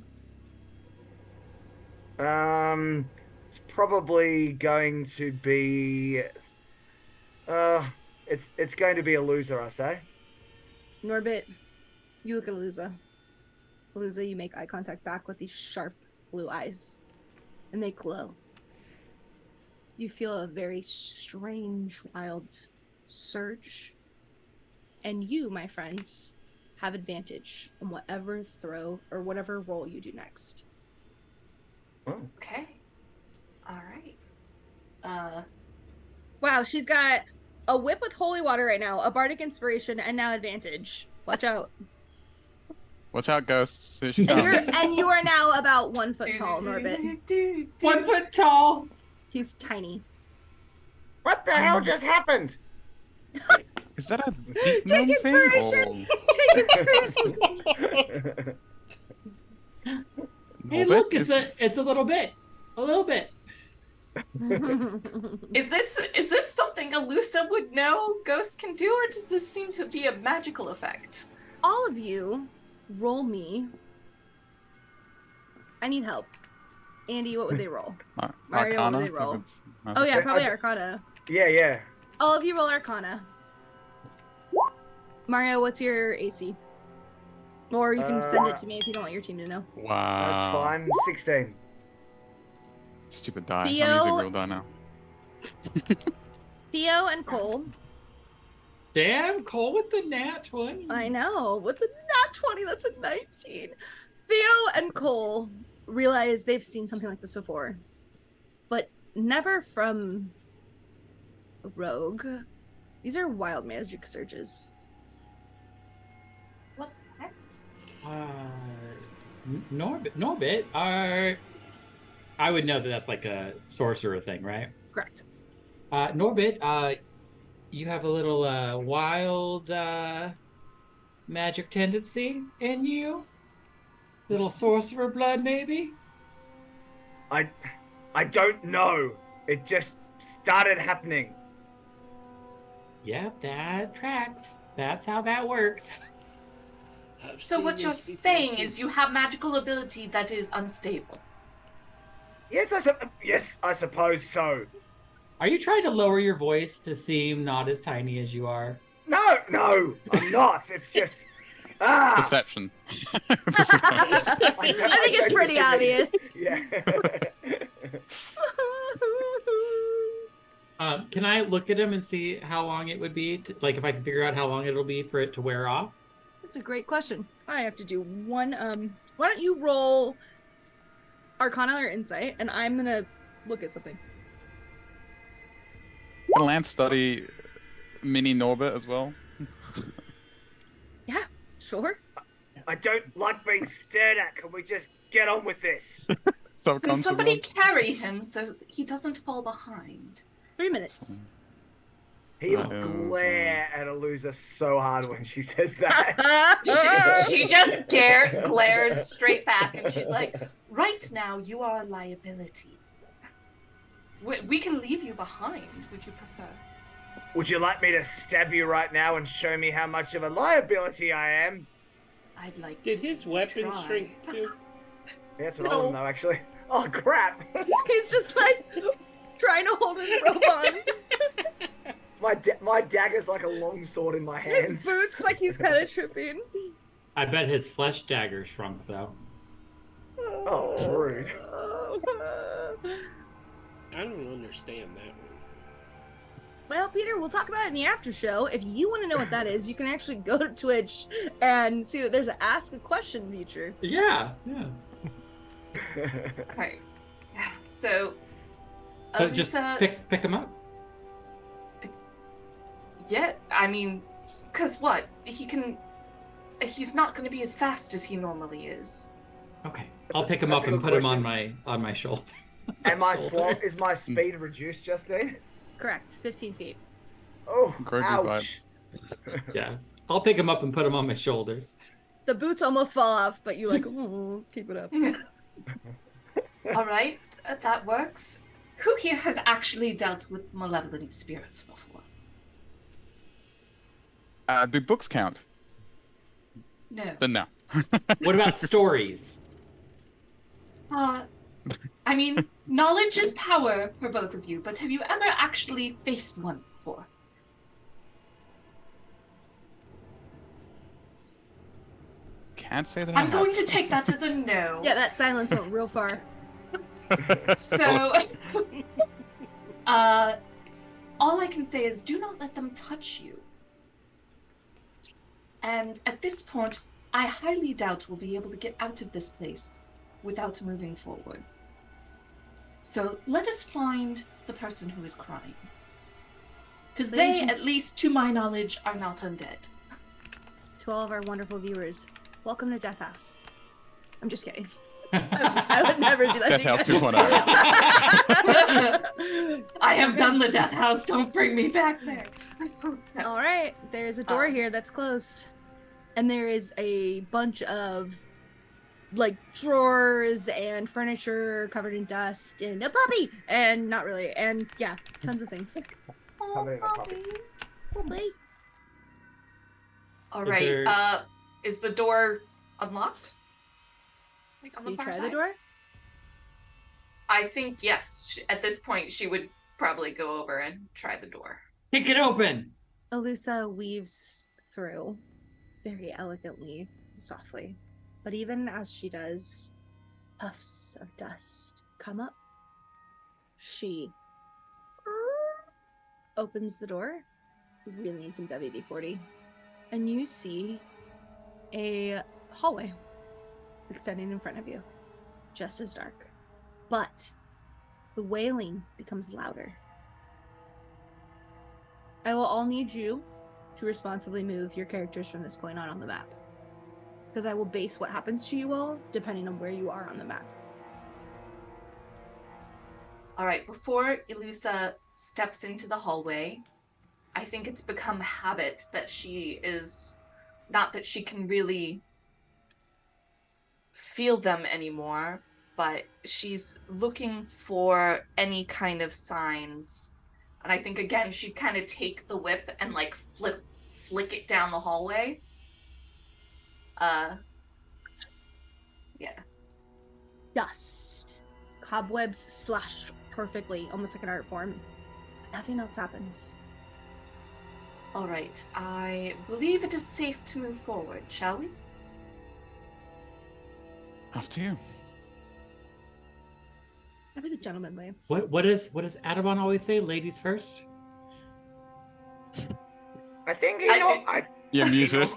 It's probably going to be it's going to be a loser, I say. Norbit, you look at Aluza. Aluza, you make eye contact back with these sharp blue eyes, and they glow. You feel a very strange, wild surge, and you, my friends, have advantage on whatever throw or whatever roll you do next. Oh. Okay. All right. Wow, she's got a whip with holy water right now, a bardic inspiration, and now advantage. Watch out. Watch out, ghosts. Here she And comes. you are now about 1 foot tall, Norbit. 1 foot tall. He's tiny. What the hell just happened? Is that a deep Take gnome thing? inspiration! Or... Take inspiration! Hey, Norbit look, is- it's a little bit. A little bit. Is this something Alusa would know ghosts can do, or does this seem to be a magical effect? All of you, roll me. I need help. Andy, what would they roll? Mario, what would Arcana? they roll? If it's- Oh yeah, probably I- Arcana. Yeah. All of you roll Arcana. Mario, what's your AC? Or you can send it to me if you don't want your team to know. Wow. That's fine. 16. Stupid die. Theo- I'm using real die now. Theo and Cole. Damn, Cole with the nat 20. I know. With the nat 20, that's a 19. Theo and Cole realize they've seen something like this before, but never from a rogue. These are wild magic surges. What the heck? Norbit, I would know that that's like a sorcerer thing, right? Correct. Norbit, you have a little wild magic tendency in you? Little sorcerer blood, maybe? I don't know. It just started happening. Yep, that tracks. That's how that works. I've So seen what you're this before, saying too. is you have magical ability that is unstable. Yes, I suppose so. Are you trying to lower your voice to seem not as tiny as you are? No, I'm not. It's just Perception. I think it's pretty obvious. Yeah. Can I look at him and see how long it would be? Like, if I can figure out how long it'll be for it to wear off? That's a great question. I have to do one. Why don't you roll Arcana or Insight, and I'm gonna look at something. Can Lance study mini Norbit as well? Yeah, sure. I don't like being stared at. Can we just get on with this? Can Subconscious. somebody carry him so he doesn't fall behind? 3 minutes. He'll Right, glare at Aluza so hard when she says that. She just glares straight back and she's like, right now you are a liability. We can leave you behind. Would you prefer? Would you like me to stab you right now and show me how much of a liability I am? I'd like Did to his see you weapon try. shrink too? That's what I want to know, actually. Oh, crap. He's just like trying to hold his rope on. My dagger's like a long sword in my His hands. boots, like he's kind of tripping. I bet his flesh dagger shrunk, though. Oh, rude. I don't understand that one. Well, Peter, we'll talk about it in the after show. If you want to know what that is, you can actually go to Twitch and see that there's an Ask a Question feature. Yeah. Right. So, So Alisa, just pick him up. yeah, I mean, because what? He's not going to be as fast as he normally is. Okay, I'll pick him That's up a and good put him question. on my shoulder. And my Shoulder. is my speed reduced, Justine? Correct, 15 feet. Oh, Grogu ouch. Yeah, I'll pick him up and put him on my shoulders. The boots almost fall off, but you like, oh, keep it up. All right, that works. Who here has actually dealt with malevolent spirits before? Do books count? No. Then no. What about stories? I mean, knowledge is power for both of you, but have you ever actually faced one before? Can't say that I'm going to take that as a no. Yeah, that silence went real far. So, all I can say is do not let them touch you. And at this point, I highly doubt we'll be able to get out of this place without moving forward. So let us find the person who is crying. Because they, at least to my knowledge, are not undead. To all of our wonderful viewers, welcome to Death House. I'm just kidding. I would never do that Death to House you 2.0. guys. I have done the death house. Don't bring me back there. All right, there's a door here that's closed. And there is a bunch of like drawers and furniture covered in dust and a puppy and not really and yeah, tons of things. Covered in a puppy. Puppy. All Is right. there- Is the door unlocked? Like on Did the you far try side? the door? I think yes. At this point, she would probably go over and try the door. Kick it open. Alusa weaves through very elegantly, softly. But even as she does, puffs of dust come up. She opens the door. We really need some WD-40. And you see a hallway extending in front of you, just as dark. But the wailing becomes louder. I will all need you to responsibly move your characters from this point on the map. Because I will base what happens to you all depending on where you are on the map. All right, before Ilusa steps into the hallway, I think it's become habit that she is, not that she can really feel them anymore, but she's looking for any kind of signs. And I think again she'd kind of take the whip and like flick it down the hallway. Yeah. Dust. Cobwebs slashed perfectly, almost like an art form. Nothing else happens. All right, I believe it is safe to move forward, shall we? After you. I'll be the gentleman, Lance. What does Adabon always say? Ladies first? I think he You're muted.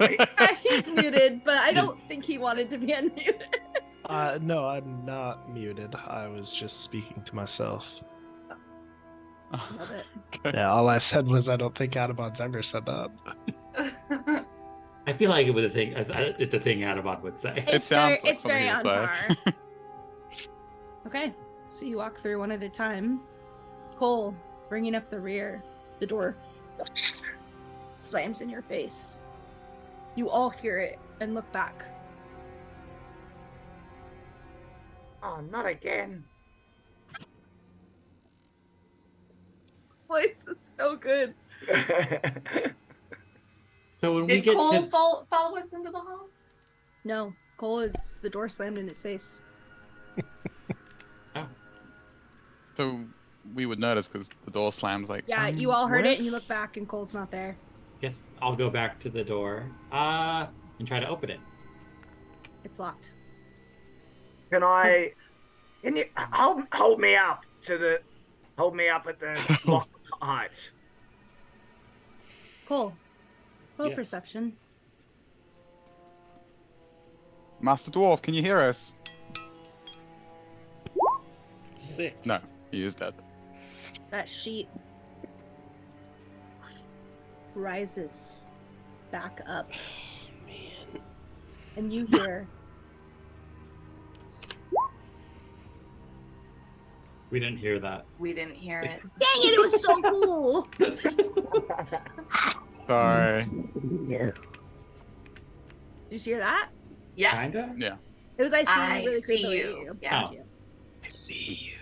He's muted, but I don't think he wanted to be unmuted. No, I'm not muted. I was just speaking to myself. Love it. Yeah, all I said was I don't think Adabon's ever said that. I feel like it was a thing. It's a thing Adabon would say. It sounds like it's something very you on would par. say. Okay, so you walk through one at a time. Cole, bringing up the rear. The door slams in your face. You all hear it and look back. Oh, not again. Voice is so good. So when we Did get Cole to follow us into the hall? No, Cole is the door slammed in his face. oh, So we would notice because the door slams like. Yeah, you all heard it and you look where's- back and Cole's not there. guess I'll go back to the door and try to open it. It's locked. Can you hold me up at the lock height? Cole, roll Yes. perception. Master Dwarf, can you hear us? 6. No, he is dead. That sheet rises back up, Man. and you hear We didn't hear that. We didn't hear it. dang it, it was so cool. Sorry. Did you hear that? Yes. Kinda? Yeah. It was I see I you really see creepily. you. Yeah. Oh. Thank you. I see you.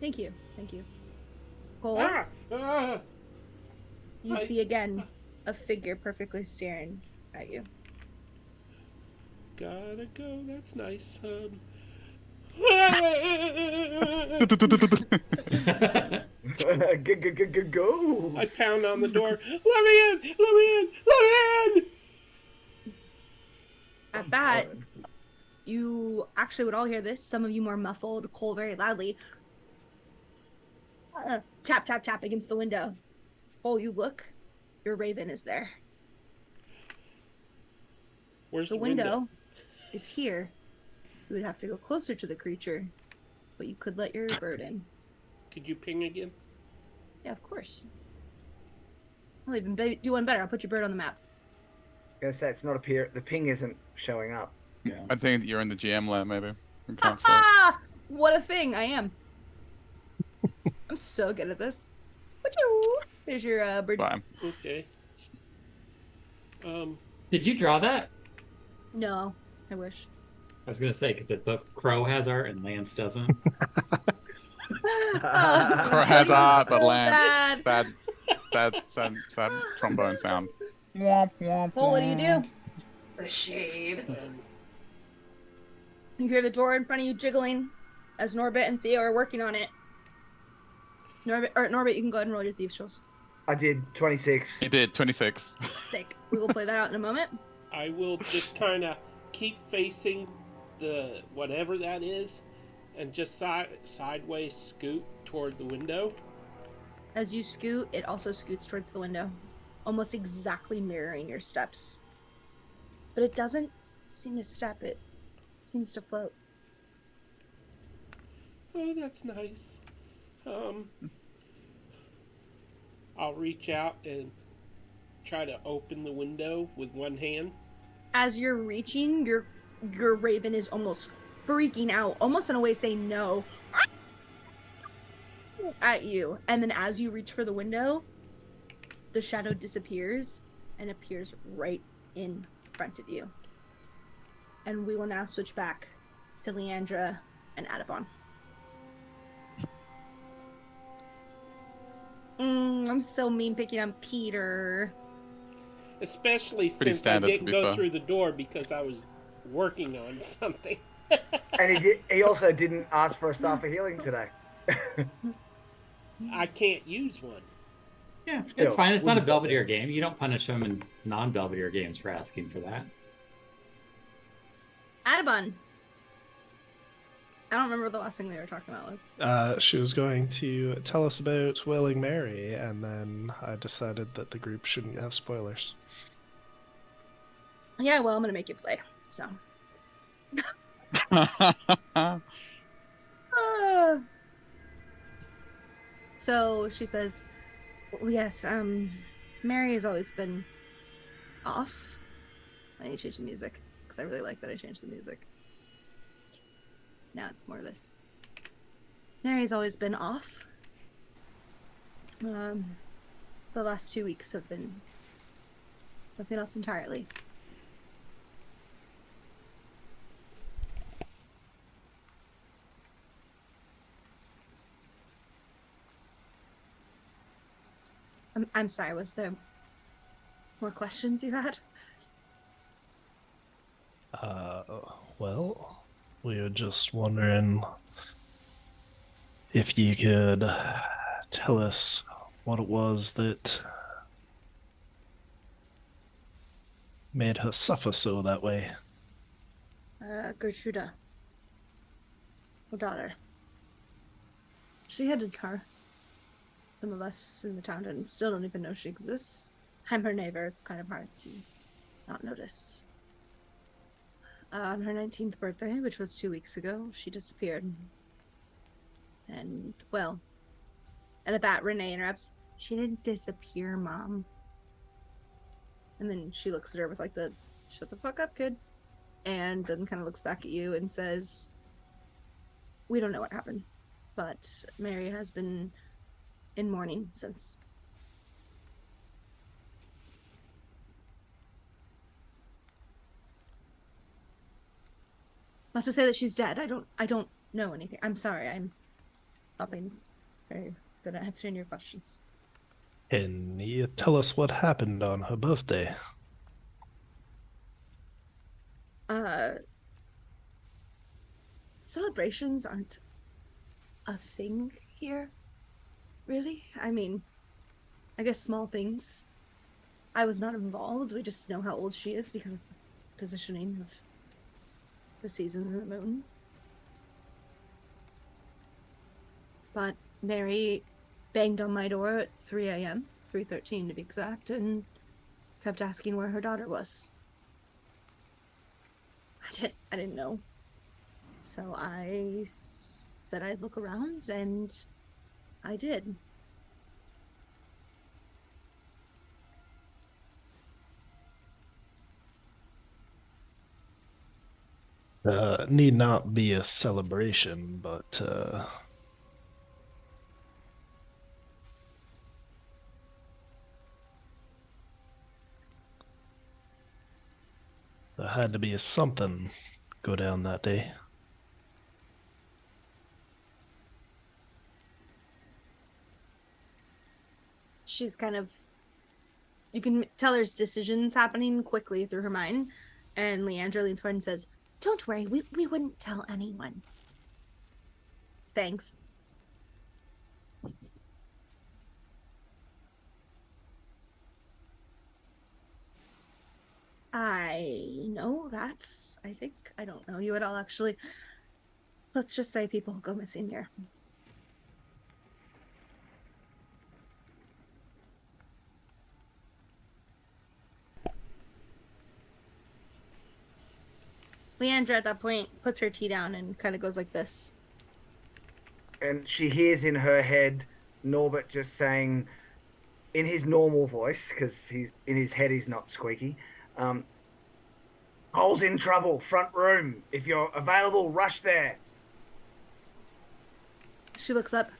Thank you. Thank you. Cole, Ah! you I see s- again a figure perfectly staring at you. Gotta go. That's nice. Go. I pound on the door. Let me in! Let me in! Let me in! At that, you actually would all hear this. Some of you more muffled. Cole very loudly. Tap, tap, tap against the window. Cole, you look. Your raven is there. Where's The window is here. You would have to go closer to the creature, but you could let your bird in. Could you ping again? Yeah, of course. I'll even do one better. I'll put your bird on the map. I was gonna say it's not appear. The ping isn't showing up. Yeah. I think you're in the GM layer, maybe. We can't see it. Ah! What a thing! I am. I'm so good at this. Wachoo! There's your bird. Fine. Okay. Did you draw that? No, I wish. I was gonna say because if the crow has art and Lance doesn't. Crow has art, but so Lance. bad. Sad trombone sound. Womp, womp, Cole, what do you do? The shade. You hear the door in front of you jiggling as Norbit and Theo are working on it. Norbit, you can go ahead and roll your thieves' tools. I did 26. He did 26. Sick. We will play that out in a moment. I will just kind of keep facing the whatever that is and just sideways scoot toward the window. As you scoot, it also scoots towards the window, almost exactly mirroring your steps. But it doesn't seem to step, it seems to float. Oh, that's nice. I'll reach out and try to open the window with one hand. As you're reaching, your raven is almost freaking out, almost in a way saying no at you. And then as you reach for the window, the shadow disappears and appears right in front of you. And we will now switch back to Leandra and Adavon. I'm so mean picking on Peter. Especially Pretty since I standard, to didn't be go fair. through the door because I was working on something. And he also didn't ask for a star for healing today. I can't use one. Yeah, Still, it's fine. It's not a wouldn't stop Belvedere it. game. You don't punish them in non-Belvedere games for asking for that. Adabon. I don't remember what the last thing they were talking about was. She was going to tell us about Wailing Mary, and then I decided that the group shouldn't have spoilers. Yeah, well, I'm gonna make you play. So. So she says, yes, Mary has always been off. I need to change the music because I really like that I changed the music. Now it's more of this. Mary's always been off. The last 2 weeks have been something else entirely. I'm sorry, was there more questions you had? Well, we were just wondering if you could tell us what it was that made her suffer so that way. Gertruda, her daughter. She hid her. Some of us in the town still don't even know she exists. I'm her neighbor. It's kind of hard to not notice. On her 19th birthday, which was 2 weeks ago, she disappeared. And, well, and at that, Renee interrupts. She didn't disappear, Mom. And then she looks at her with like the, shut the fuck up, kid. And then kind of looks back at you and says, we don't know what happened, but Mary has been in mourning since. Not to say that she's dead. I don't know anything. I'm sorry. I'm not being very good at answering your questions. Can you tell us what happened on her birthday? Celebrations aren't a thing here, really. I mean, I guess small things. I was not involved. We just know how old she is because of the positioning of the seasons and the moon. But Mary banged on my door at 3 a.m., 3:13 to be exact, and kept asking where her daughter was. I didn't know. So I said I'd look around, and I did. Need not be a celebration, but there had to be something go down that day. She's kind of, you can tell there's decisions happening quickly through her mind. And Leandra leans forward and says, don't worry, we wouldn't tell anyone. Thanks. I know that's, I think, I don't know you at all, actually. Let's just say people go missing here. Leandra at that point puts her tea down and kind of goes like this. And she hears in her head Norbert just saying, in his normal voice, because in his head he's not squeaky. Cole's in trouble, front room. If you're available, rush there. She looks up.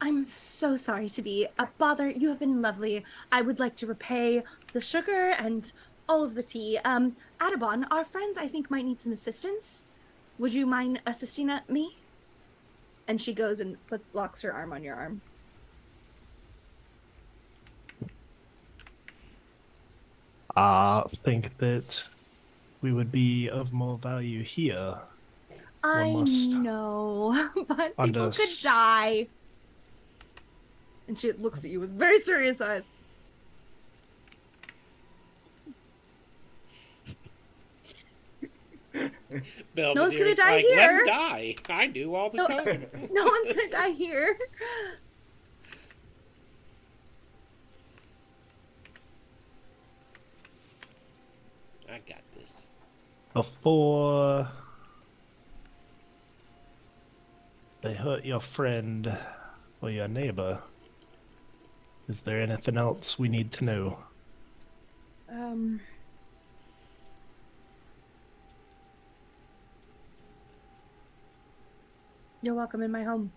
I'm so sorry to be a bother. You have been lovely. I would like to repay the sugar and all of the tea. Adabon, our friends I think might need some assistance. Would you mind assisting me? And she goes and locks her arm on your arm. I think that we would be of more value here. I must know, but people could unders- die. And she looks at you with very serious eyes. Belvedere's No one's gonna die like, let him here. die. I do all the time. No one's gonna die here. I got this. Before they hurt your friend or your neighbor, is there anything else we need to know? You're welcome in my home.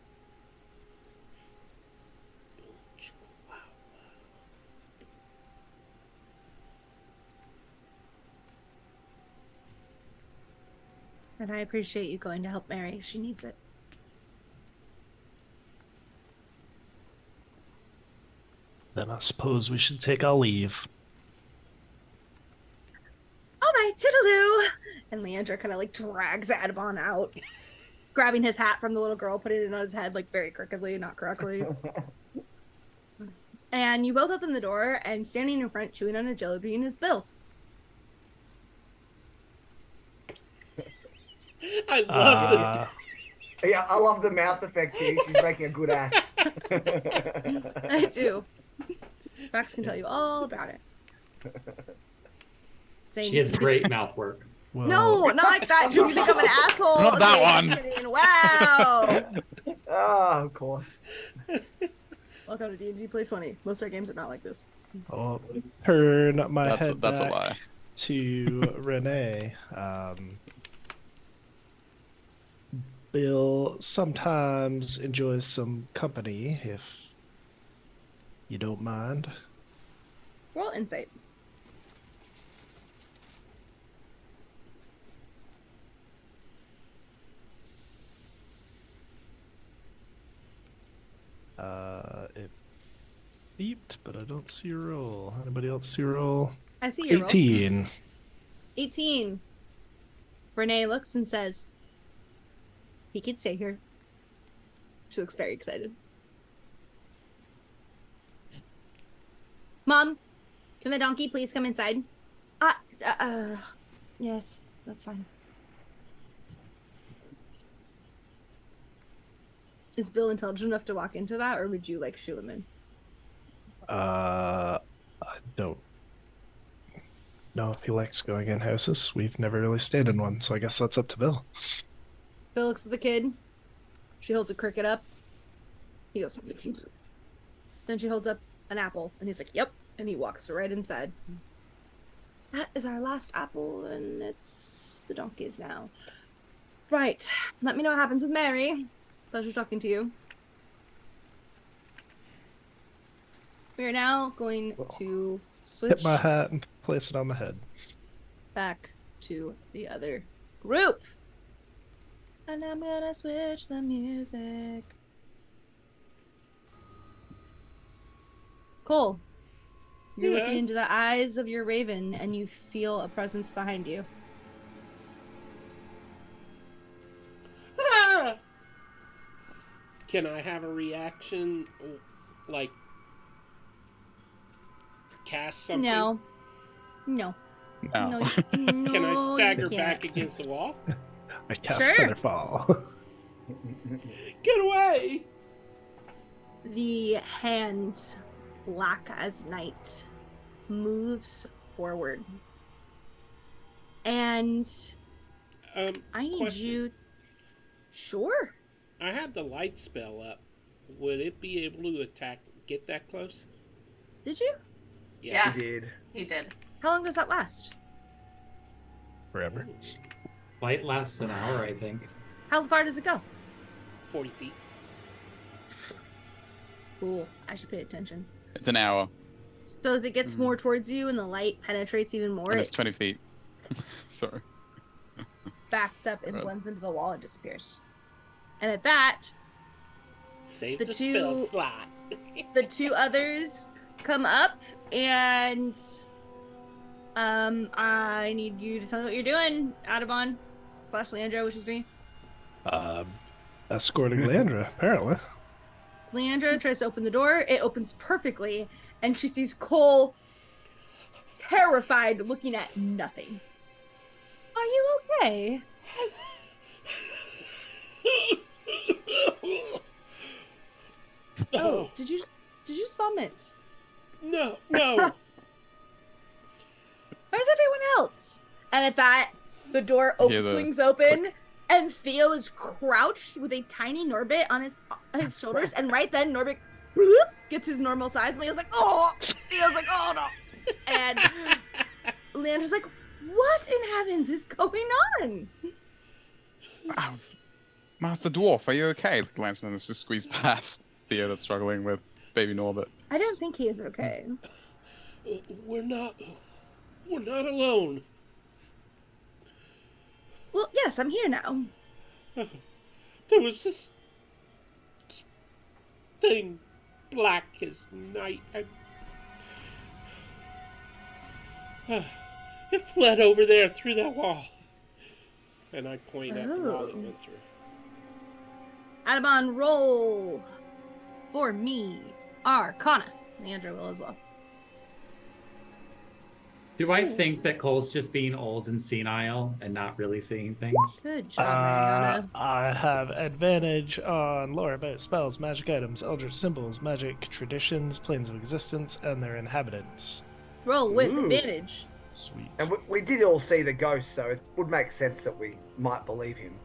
And I appreciate you going to help Mary. She needs it. Then I suppose we should take our leave. All right, toodaloo. And Leandra kind of like drags Adabon out, grabbing his hat from the little girl, putting it on his head like very crookedly, not correctly. And you both open the door, and standing in front, chewing on a jelly bean, is Bill. I love Yeah, I love the mouth effects here. She's making a good ass. I do. Max can tell you all about it. Saying She has great mouth work. Well, no, not like that, because you think I'm an asshole. Not that Okay, one. just kidding. Wow. Oh, of course. Welcome to D&D Play 20. Most of our games are not like this. I'll turn my That's head a back lie. to Renee. Bill sometimes enjoys some company, if you don't mind. Roll insight. It beeped, but I don't see a roll. Anybody else see a roll? I see your roll. 18. 18. Renee looks and says, he can stay here. She looks very excited. Mom, can the donkey please come inside? Yes, that's fine. Is Bill intelligent enough to walk into that, or would you like shoo him in? I don't know if he likes going in houses. We've never really stayed in one, so I guess that's up to Bill. Bill looks at the kid. She holds a cricket up. He goes. Then she holds up an apple, and he's like, "Yep." And he walks right inside. That is our last apple, and it's the donkey's now. Right. Let me know what happens with Mary. Pleasure talking to you. We are now going to switch Hit my hat and place it on my head. back to the other group. And I'm gonna switch the music. Cole, you're looking Yes? into the eyes of your raven and you feel a presence behind you. Ah! Can I have a reaction, like cast something? No. No. No. No. Can I no, stagger you can't. back against the wall? I cast Sure. Featherfall. Get away! The hand, black as night, moves forward. And I need question. you. Sure. I have the light spell up. Would it be able to attack? Get that close? Did you? Yeah. He did. He did. How long does that last? Forever. Flight lasts an hour, I think. How far does it go? 40 feet. Cool. I should pay attention. It's an hour, So as it gets more towards you and the light penetrates even more, and it it's 20 feet. Sorry. backs up and Right. blends into the wall and disappears. And at that, Save The the spell two- slot. the two others come up and I need you to tell me what you're doing, Adabon / Leandro, which is me. Escorting Leandra, apparently. Leandra tries to open the door. It opens perfectly, and she sees Cole terrified, looking at nothing. Are you okay? Oh, did you just vomit? No. Where's everyone else? And at that, the door Hear the swings open, and Theo is crouched with a tiny Norbit on his shoulders. And right then, Norbit whoop, gets his normal size, and Leo's like, "Oh!" Theo's like, "Oh no!" And Leandra's like, "What in heavens is going on?" Ow. Master Dwarf, are you okay? The Lanceman has just squeezed past Theo that's struggling with baby Norbert. I don't think he is okay. We're not alone. Well, yes, I'm here now. There was this thing, black as night. It fled over there through that wall. And I point at the wall it went through. Adamon, roll for me. Arcana. Leandra will as well. Do I think that Cole's just being old and senile and not really seeing things? Good job, Mariana. I have advantage on lore about spells, magic items, eldritch symbols, magic traditions, planes of existence, and their inhabitants. Roll with Ooh. advantage. Sweet. And we did all see the ghost, so it would make sense that we might believe him.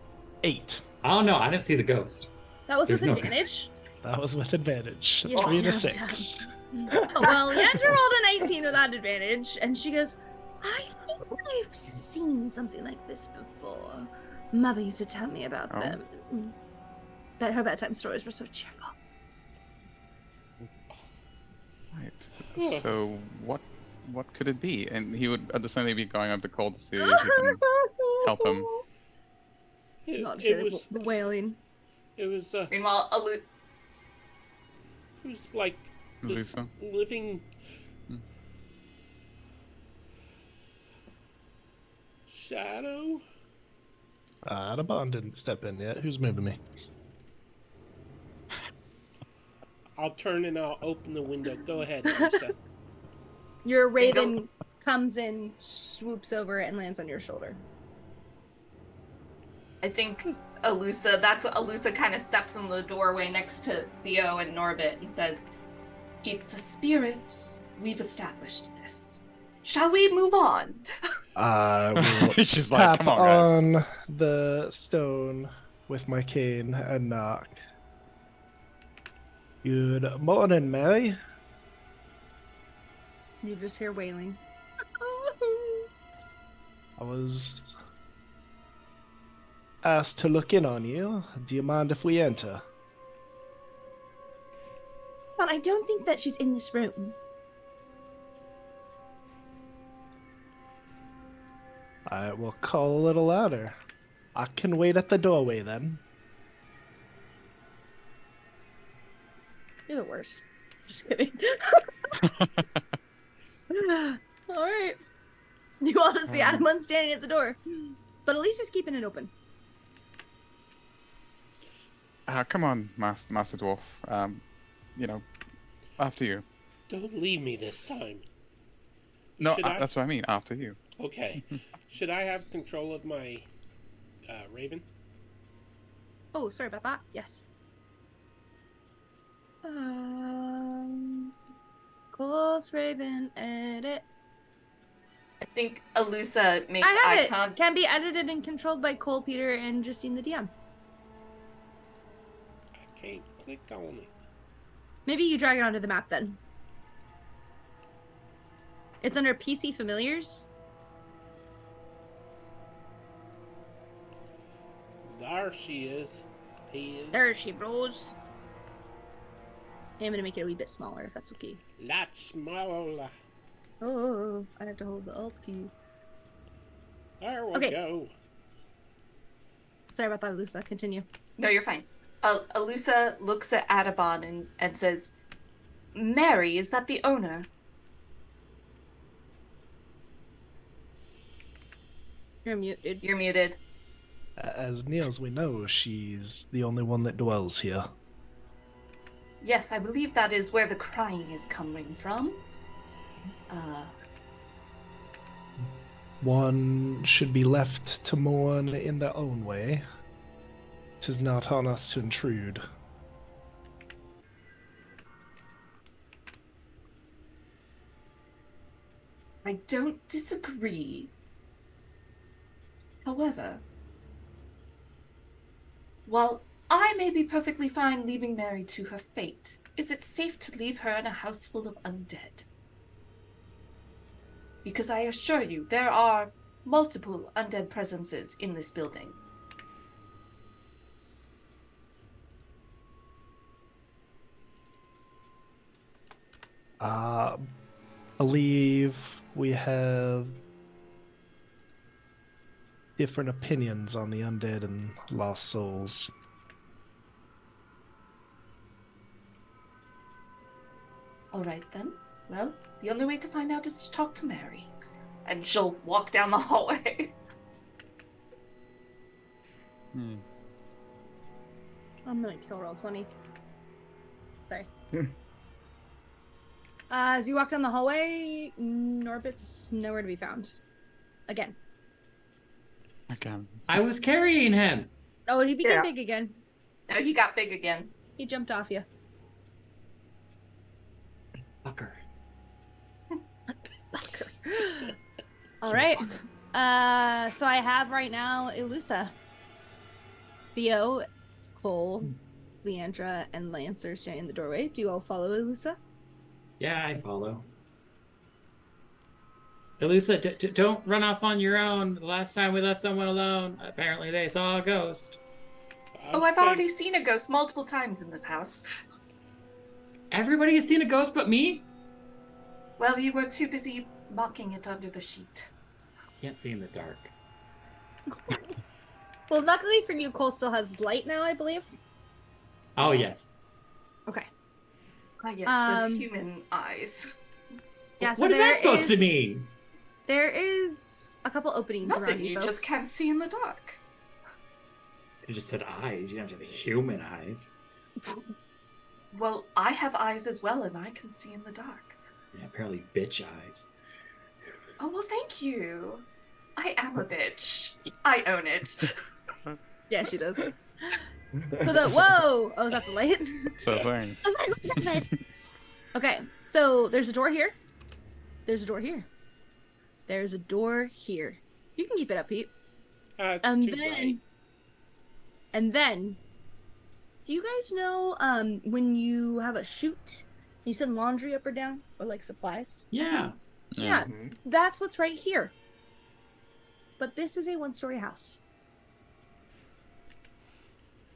8. I don't know. I didn't see the ghost. That was There's with no- advantage. That was with advantage. You 3 to dumb 6. Oh, well, Leandra rolled a 19 without advantage, and she goes, I think I've seen something like this before. Mother used to tell me about Oh. them. But her bedtime stories were so cheerful. Right. So what could it be? And he would understandably be going up to Cole to see if he can help him. Not to It say was the wailing. it was Meanwhile, it was like this Lisa? living shadow. Adabon didn't step in yet. Who's moving me? I'll turn and I'll open the window. Go ahead, Lisa. Your raven comes in, swoops over, and lands on your shoulder. I think Alusa kind of steps in the doorway next to Theo and Norbit and says, "It's a spirit. We've established this. Shall we move on?" I will She's like, tap come on, guys. on the stone with my cane and knock. Good morning, Mary. You just hear wailing. I was asked to look in on you. Do you mind if we enter? But I don't think that she's in this room. I will call a little louder. I can wait at the doorway then. You're the worst. Just kidding. All right. You all just see Adamon standing at the door, but at least he's keeping it open. Come on, Master Dwarf. After you. Don't leave me this time. No, Should I? that's what I mean. After you. Okay. Should I have control of my raven? Oh, sorry about that. Yes. Cole's Raven, edit. I think Alusa makes I have eye it. contact. Can be edited and controlled by Cole, Peter, and Justine the DM. I can't click on it. Maybe you drag it onto the map then. It's under PC Familiars. There she is. He is. There she blows. Okay, I'm gonna make it a wee bit smaller if that's okay. Lot smaller. Oh, I have to hold the Alt key. There we Okay. go. Sorry about that, Alusa. Continue. No, you're fine. Alusa looks at Adabon and says, Mary, is that the owner? You're muted. You're muted. As near as we know, she's the only one that dwells here. Yes, I believe that is where the crying is coming from. One should be left to mourn in their own way. 'Tis not on us to intrude. I don't disagree. However, while I may be perfectly fine leaving Mary to her fate, is it safe to leave her in a house full of undead? Because I assure you, there are multiple undead presences in this building. Believe we have different opinions on the undead and lost souls. All right, then. Well, the only way to find out is to talk to Mary. And she'll walk down the hallway. I'm gonna kill roll 20. Sorry. As you walk down the hallway, Norbit's nowhere to be found. Again. Again. I was carrying him. Oh, he became Yeah. big again. No, he got big again. He jumped off you. Fucker. All right. So I have right now Elusa, Theo, Cole, Leandra, and Lance are standing in the doorway. Do you all follow Elusa? Yeah, I follow. Elusa, don't run off on your own. The last time we left someone alone, apparently they saw a ghost. Oh, I've already seen a ghost multiple times in this house. Everybody has seen a ghost but me? Well, you were too busy mocking it under the sheet. Can't see in the dark. Well, luckily for you, Cole still has light now, I believe. Oh, yes. Okay. I guess the human eyes. Yeah. So What is there that supposed to is- mean? There is a couple openings around Nothing, you, you folks. just can't see in the dark. You just said eyes. You don't have to have human eyes. Well, I have eyes as well, and I can see in the dark. Yeah, apparently bitch eyes. Oh, well, thank you. I am a bitch. I own it. Yeah, she does. So the whoa! Oh, is that the light? So thing. Okay, so there's a door here. There's a door here. There's a door here. You can keep it up, Pete. It's And too bright. then, do you guys know when you have a chute, you send laundry up or down, or like supplies? Yeah. Yeah, that's what's right here. But this is a one-story house.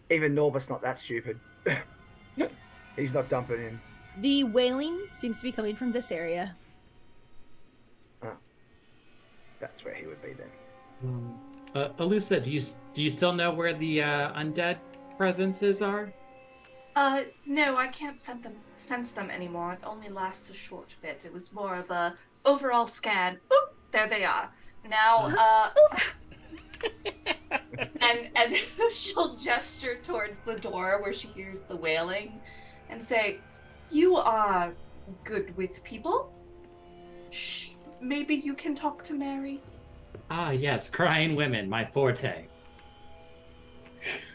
Even Norbit's not that stupid. He's not dumping in. The wailing seems to be coming from this area. That's where he would be then. Alusa, do you still know where the undead presences are? No, I can't sense them anymore. It only lasts a short bit. It was more of a overall scan. Oop, there they are. Now, and she'll gesture towards the door where she hears the wailing and say, "You are good with people. Shh, maybe you can talk to Mary." Ah, yes, crying women, my forte.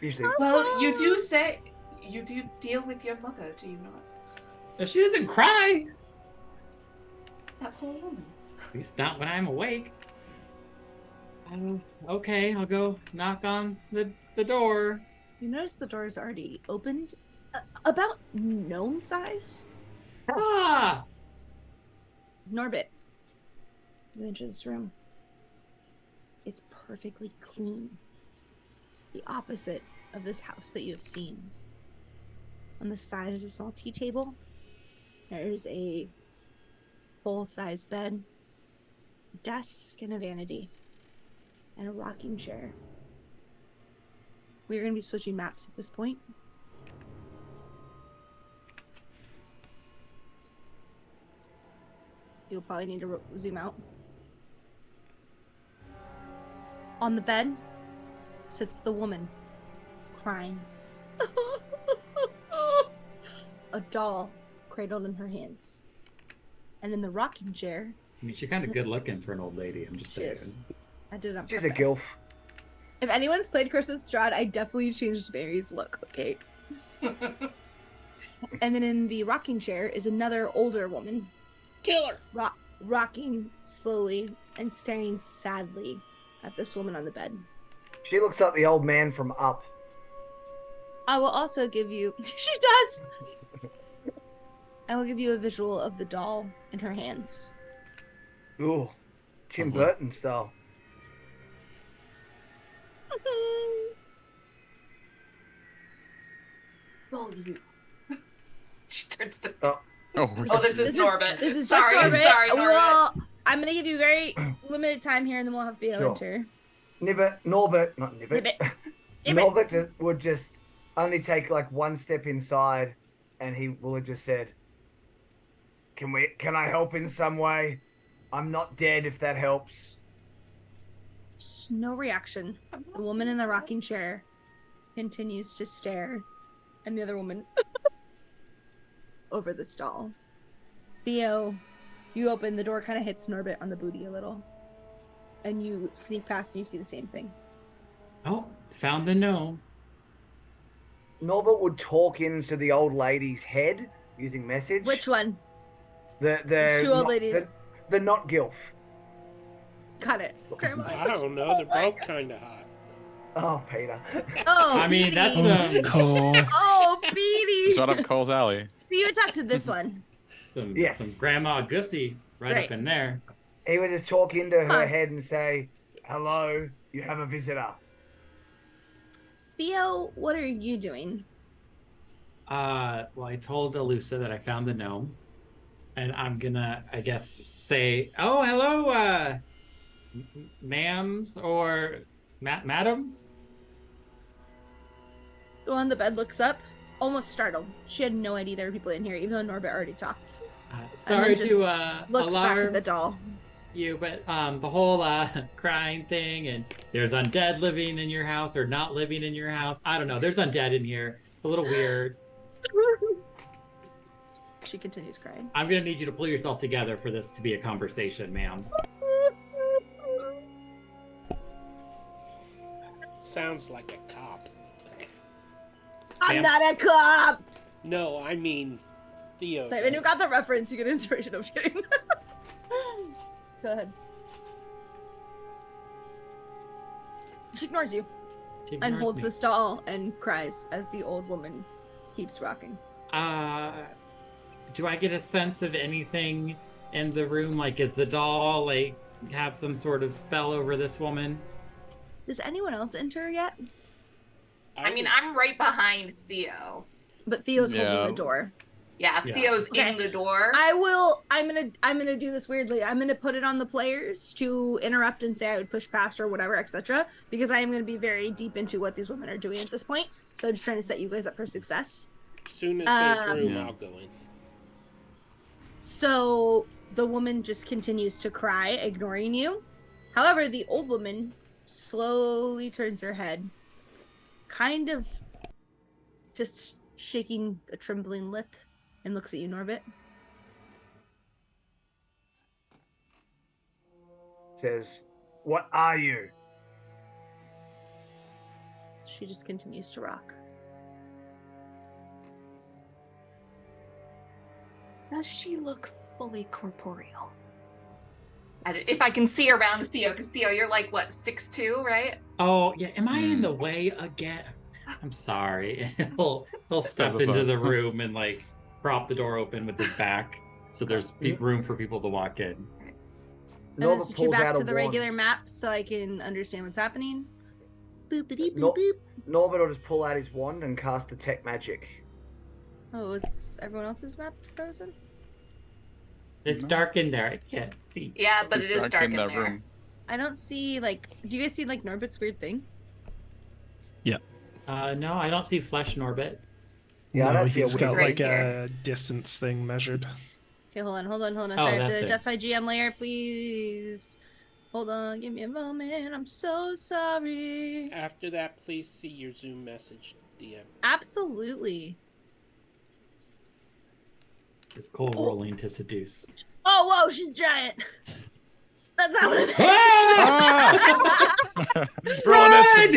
Usually, Well, you do deal with your mother, do you not? She doesn't cry. That poor woman. At least not when I'm awake. Okay, I'll go knock on the door. You notice the door is already opened, about gnome size. Ah! Norbit, You enter this room. It's perfectly clean. The opposite of this house that you have seen. On the side is a small tea table. There is a full-size bed, a desk and a vanity, and a rocking chair. We're going to be switching maps at this point. You'll probably need to zoom out. On the bed sits the woman, crying. A doll cradled in her hands. And in the rocking chair... I mean, she's kind of good looking for an old lady, I'm just saying. I did it on She's a purpose. gilf. If anyone's played Curse of Strahd, I definitely changed Mary's look, okay? And then in the rocking chair is another older woman. Killer! Rocking slowly and staring sadly at this woman on the bed. She looks like the old man from Up. I will also give you... She does! I will give you a visual of the doll in her hands. Ooh, Tim Burton style. Oh, you. She turns to. Oh, This is Norbit. This is sorry, just Norbit. sorry, Norbit. Well, I'm going to give you very limited time here, and then we'll have Theo enter. Norbit, not Nibbit. Norbit would just only take like one step inside, and he will have just said, Can I help in some way? I'm not dead if that helps. No reaction. The woman in the rocking chair continues to stare, and the other woman over the stall. Theo, you open the door, kind of hits Norbit on the booty a little, and you sneak past and you see the same thing. Oh, found the gnome. Norbert would talk into the old lady's head using message. Which one? The two old ladies. The not gilf. Got it. Grandma. I don't know. They're both kind of hot. Oh, Peter. Oh, I mean, Petey. that's Cole. Oh, Petey. It's right up Cole's alley. So you would talk to this one. some Yes. Grandma Gussie right Great. up in there. He would just talk into her Huh. head and say, "Hello, you have a visitor." Theo, what are you doing? Well, I told Alusa that I found the gnome, and I'm gonna, I guess, say, "Oh, hello, ma'ams or madams." The one on the bed looks up, almost startled. She had no idea there were people in here, even though Norbert already talked. Sorry just to Looks back at alarm the doll. you, but the whole crying thing, and there's undead living in your house or not living in your house. I don't know. There's undead in here. It's a little weird. She continues crying. I'm gonna need you to pull yourself together for this to be a conversation, ma'am. Sounds like a cop. I'm Ma'am? not a cop! No, I mean Theo. Sorry, when you got the reference, you get inspiration. I'm just kidding. Go ahead. She ignores you She and ignores holds me. this doll and cries as the old woman keeps rocking. Do I get a sense of anything in the room? Like, is the doll, like, have some sort of spell over this woman? Does anyone else enter yet? I mean, I'm right behind Theo. But Theo's holding Yeah. the door. Yeah, if Yeah. Theo's Okay. in the door. I'm gonna do this weirdly. I'm gonna put it on the players to interrupt and say I would push past or whatever, etc. Because I am gonna be very deep into what these women are doing at this point. So I'm just trying to set you guys up for success. As soon as there's room, Yeah. I'll go in. So the woman just continues to cry, ignoring you. However, the old woman slowly turns her head, kind of just shaking a trembling lip, and looks at you, Norbit. Says, "What are you?" She just continues to rock. Does she look fully corporeal? If I can see around Theo, because Theo, you're like, what, 6'2", right? Oh, yeah. Am I in the way again? I'm sorry. He'll step into the room and, like, prop the door open with his back so there's room for people to walk in. I'm gonna Norbert switch you pulls back out to a the wand. regular map so I can understand what's happening. Boopity boop Nor- boop. Norbert will just pull out his wand and cast detect magic. Oh, is everyone else's map frozen? It's No. dark in there. I can't see. Yeah, but It's it is dark in that there. room. I don't see like. Do you guys see like Norbert's weird thing? No, I don't see flesh in orbit. Yeah, I no, don't see a he's got He's right like here. a distance thing measured. Okay, hold on. Oh, Sorry, I have that to thing. adjust my GM layer, please. Hold on, give me a moment. I'm so sorry. After that, please see your Zoom message, DM. Absolutely. Is Cole rolling to seduce? Oh, whoa, she's giant. That's not what I meant. Ah! Ah! Run!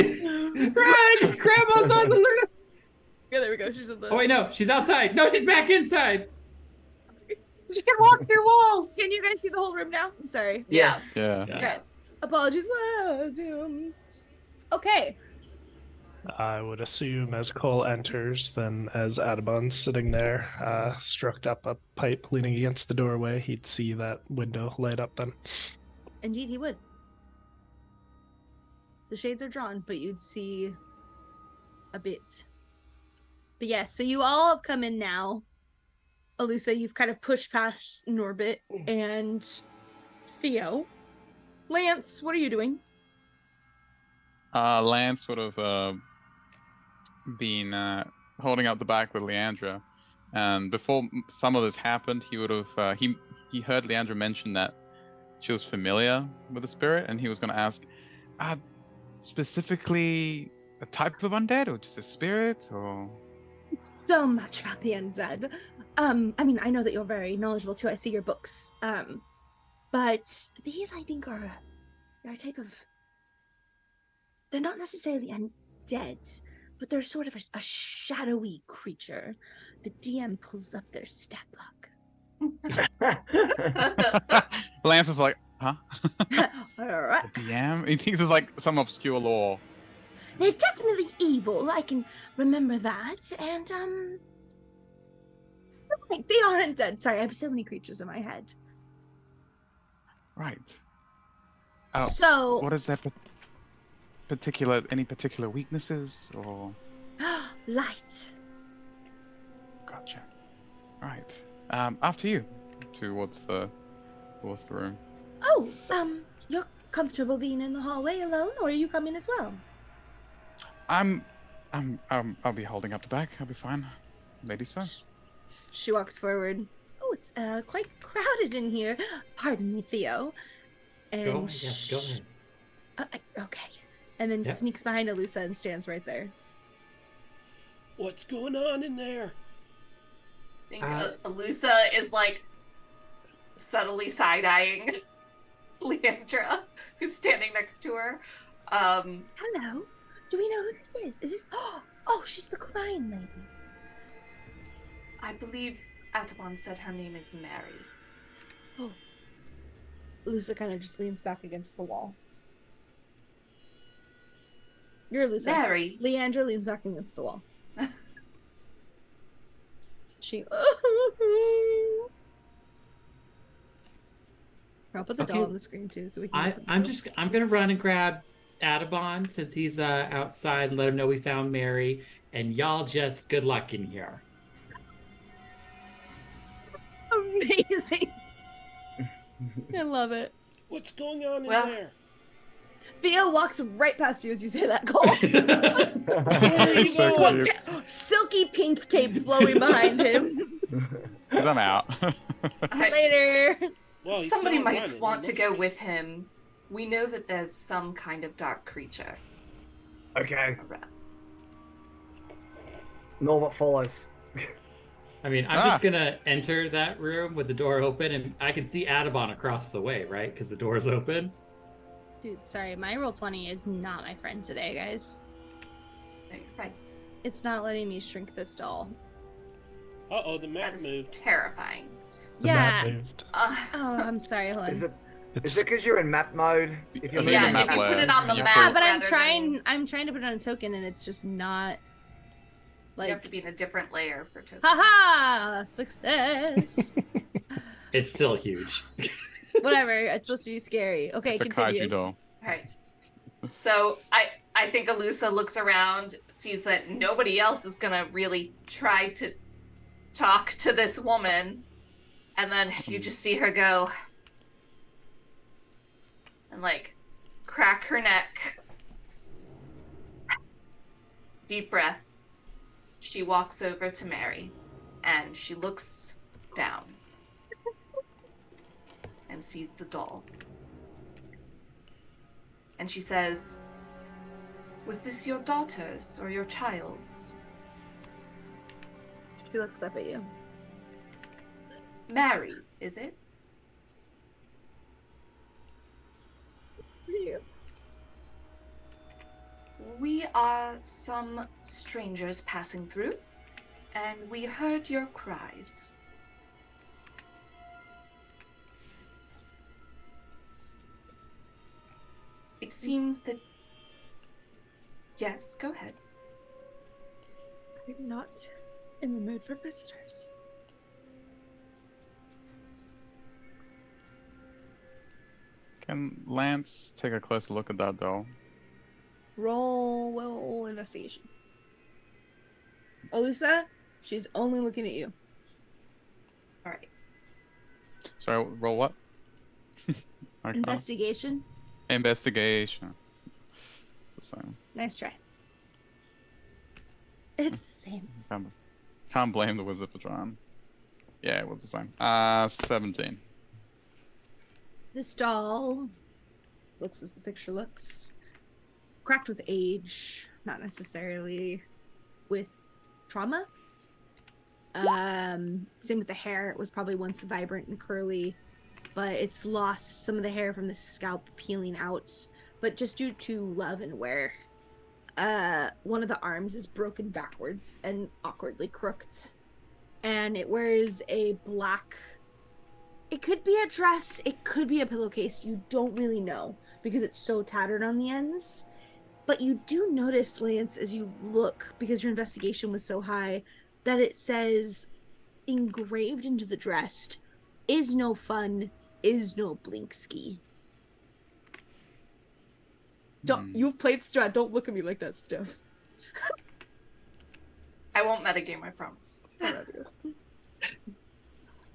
Run! Grandma's on the loose! Yeah, there we go. She's in the. Oh, wait, no. She's outside. No, she's back inside. She can walk through walls. Can you guys see the whole room now? I'm sorry. Yes. Yeah. Okay. Apologies. Wow, Zoom. Okay. I would assume as Cole enters, then as Adabon's sitting there, struck up a pipe leaning against the doorway, he'd see that window light up then. Indeed, he would. The shades are drawn, but you'd see a bit. But yes, so you all have come in now. Alusa, you've kind of pushed past Norbit and Theo. Lance, what are you doing? Lance would have been holding up the back with Leandra, and before some of this happened, he would have he heard Leandra mention that she was familiar with the spirit, and he was going to ask, specifically a type of undead, or just a spirit, or So much about the undead. I mean, I know that you're very knowledgeable too. I see your books. But these, I think, are a type of. They're not necessarily undead, but they're sort of a shadowy creature. The DM pulls up their stat book. Lance is like, huh? All right. The DM? He thinks it's like some obscure lore. They're definitely evil. I can remember that. And they aren't dead. Sorry, I have so many creatures in my head. Right. Oh, So what is that any particular weaknesses, or? light. Gotcha. Right. After you. Towards the room. Oh, you're comfortable being in the hallway alone, or are you coming as well? I'll be holding up the back. I'll be fine. Ladies first. She walks forward. Oh, it's quite crowded in here. Pardon me, Theo. And Go ahead. Yes, go ahead. okay. And then Yep. sneaks behind Alusa and stands right there. What's going on in there? I think Alusa is like subtly side-eyeing Leandra, who's standing next to her. Hello. Do we know who this is? Is this? Oh, she's the crying lady. I believe Atabon said her name is Mary. Oh. Alusa kind of just leans back against the wall. You're Alusa. Mary. Leandra leans back against the wall. She. I'll put the doll Okay. on the screen too, so we can. get some I'm gonna run and grab Atabon since he's outside and let him know we found Mary, and y'all just good luck in here. Amazing. I love it. What's going on in Well- there? Theo walks right past you as you say that, Cole. It's so going? cute. Silky pink cape flowing behind him. 'Cause I'm out. Later. Well, he's Somebody not might running. want He to go looks with him. We know that there's some kind of dark creature Okay. around. Norbert follows. I mean, I'm just gonna enter that room with the door open, and I can see Atabon across the way, right? Because the door's open. Dude, sorry, my roll 20 is not my friend today, guys. No, you're fine. It's not letting me shrink this doll. Uh-oh, the That map is moved. terrifying. The Yeah. map moved. Oh, I'm sorry, hold Is on. it It's because you're in map mode? If you're Moving Yeah, moving map if you put layer. it on the You map, have Yeah, to- but I'm rather trying. than- I'm trying to put it on a token, and it's just not. you have Like, to be in a different layer for tokens. haha, success. It's still huge. Whatever. It's supposed to be scary. Okay, It's a continue. kaiju doll. All right. So I think Alusa looks around, sees that nobody else is gonna really try to talk to this woman, and then you just see her go and like crack her neck. Deep breath. She walks over to Mary and she looks down and sees the doll. And she says, "Was this your daughter's or your child's?" She looks up at you. "Mary, is it?" "We are some strangers passing through, and we heard your cries." "It seems that..." "Yes, go ahead." I'm not in the mood for visitors. Can Lance take a closer look at that doll? Roll investigation. Alusa, she's only looking at you. All right. Sorry, roll what? Okay. Investigation. Investigation. It's the same. Nice try. It's the same. Can't blame the wizard for trying. Yeah, it was the same. 17. This doll looks as the picture looks. Cracked with age, not necessarily with trauma. Same with the hair. It was probably once vibrant and curly, but it's lost some of the hair from the scalp peeling out. But just due to love and wear, one of the arms is broken backwards and awkwardly crooked. And it wears a black... It could be a dress, it could be a pillowcase. You don't really know because it's so tattered on the ends. But you do notice, Lance, as you look, because your investigation was so high, that it says, engraved into the dress, "Is no fun, is no blinkski." Don't, you've played Strahd, don't look at me like that, Steph. I won't metagame, I promise. I love you.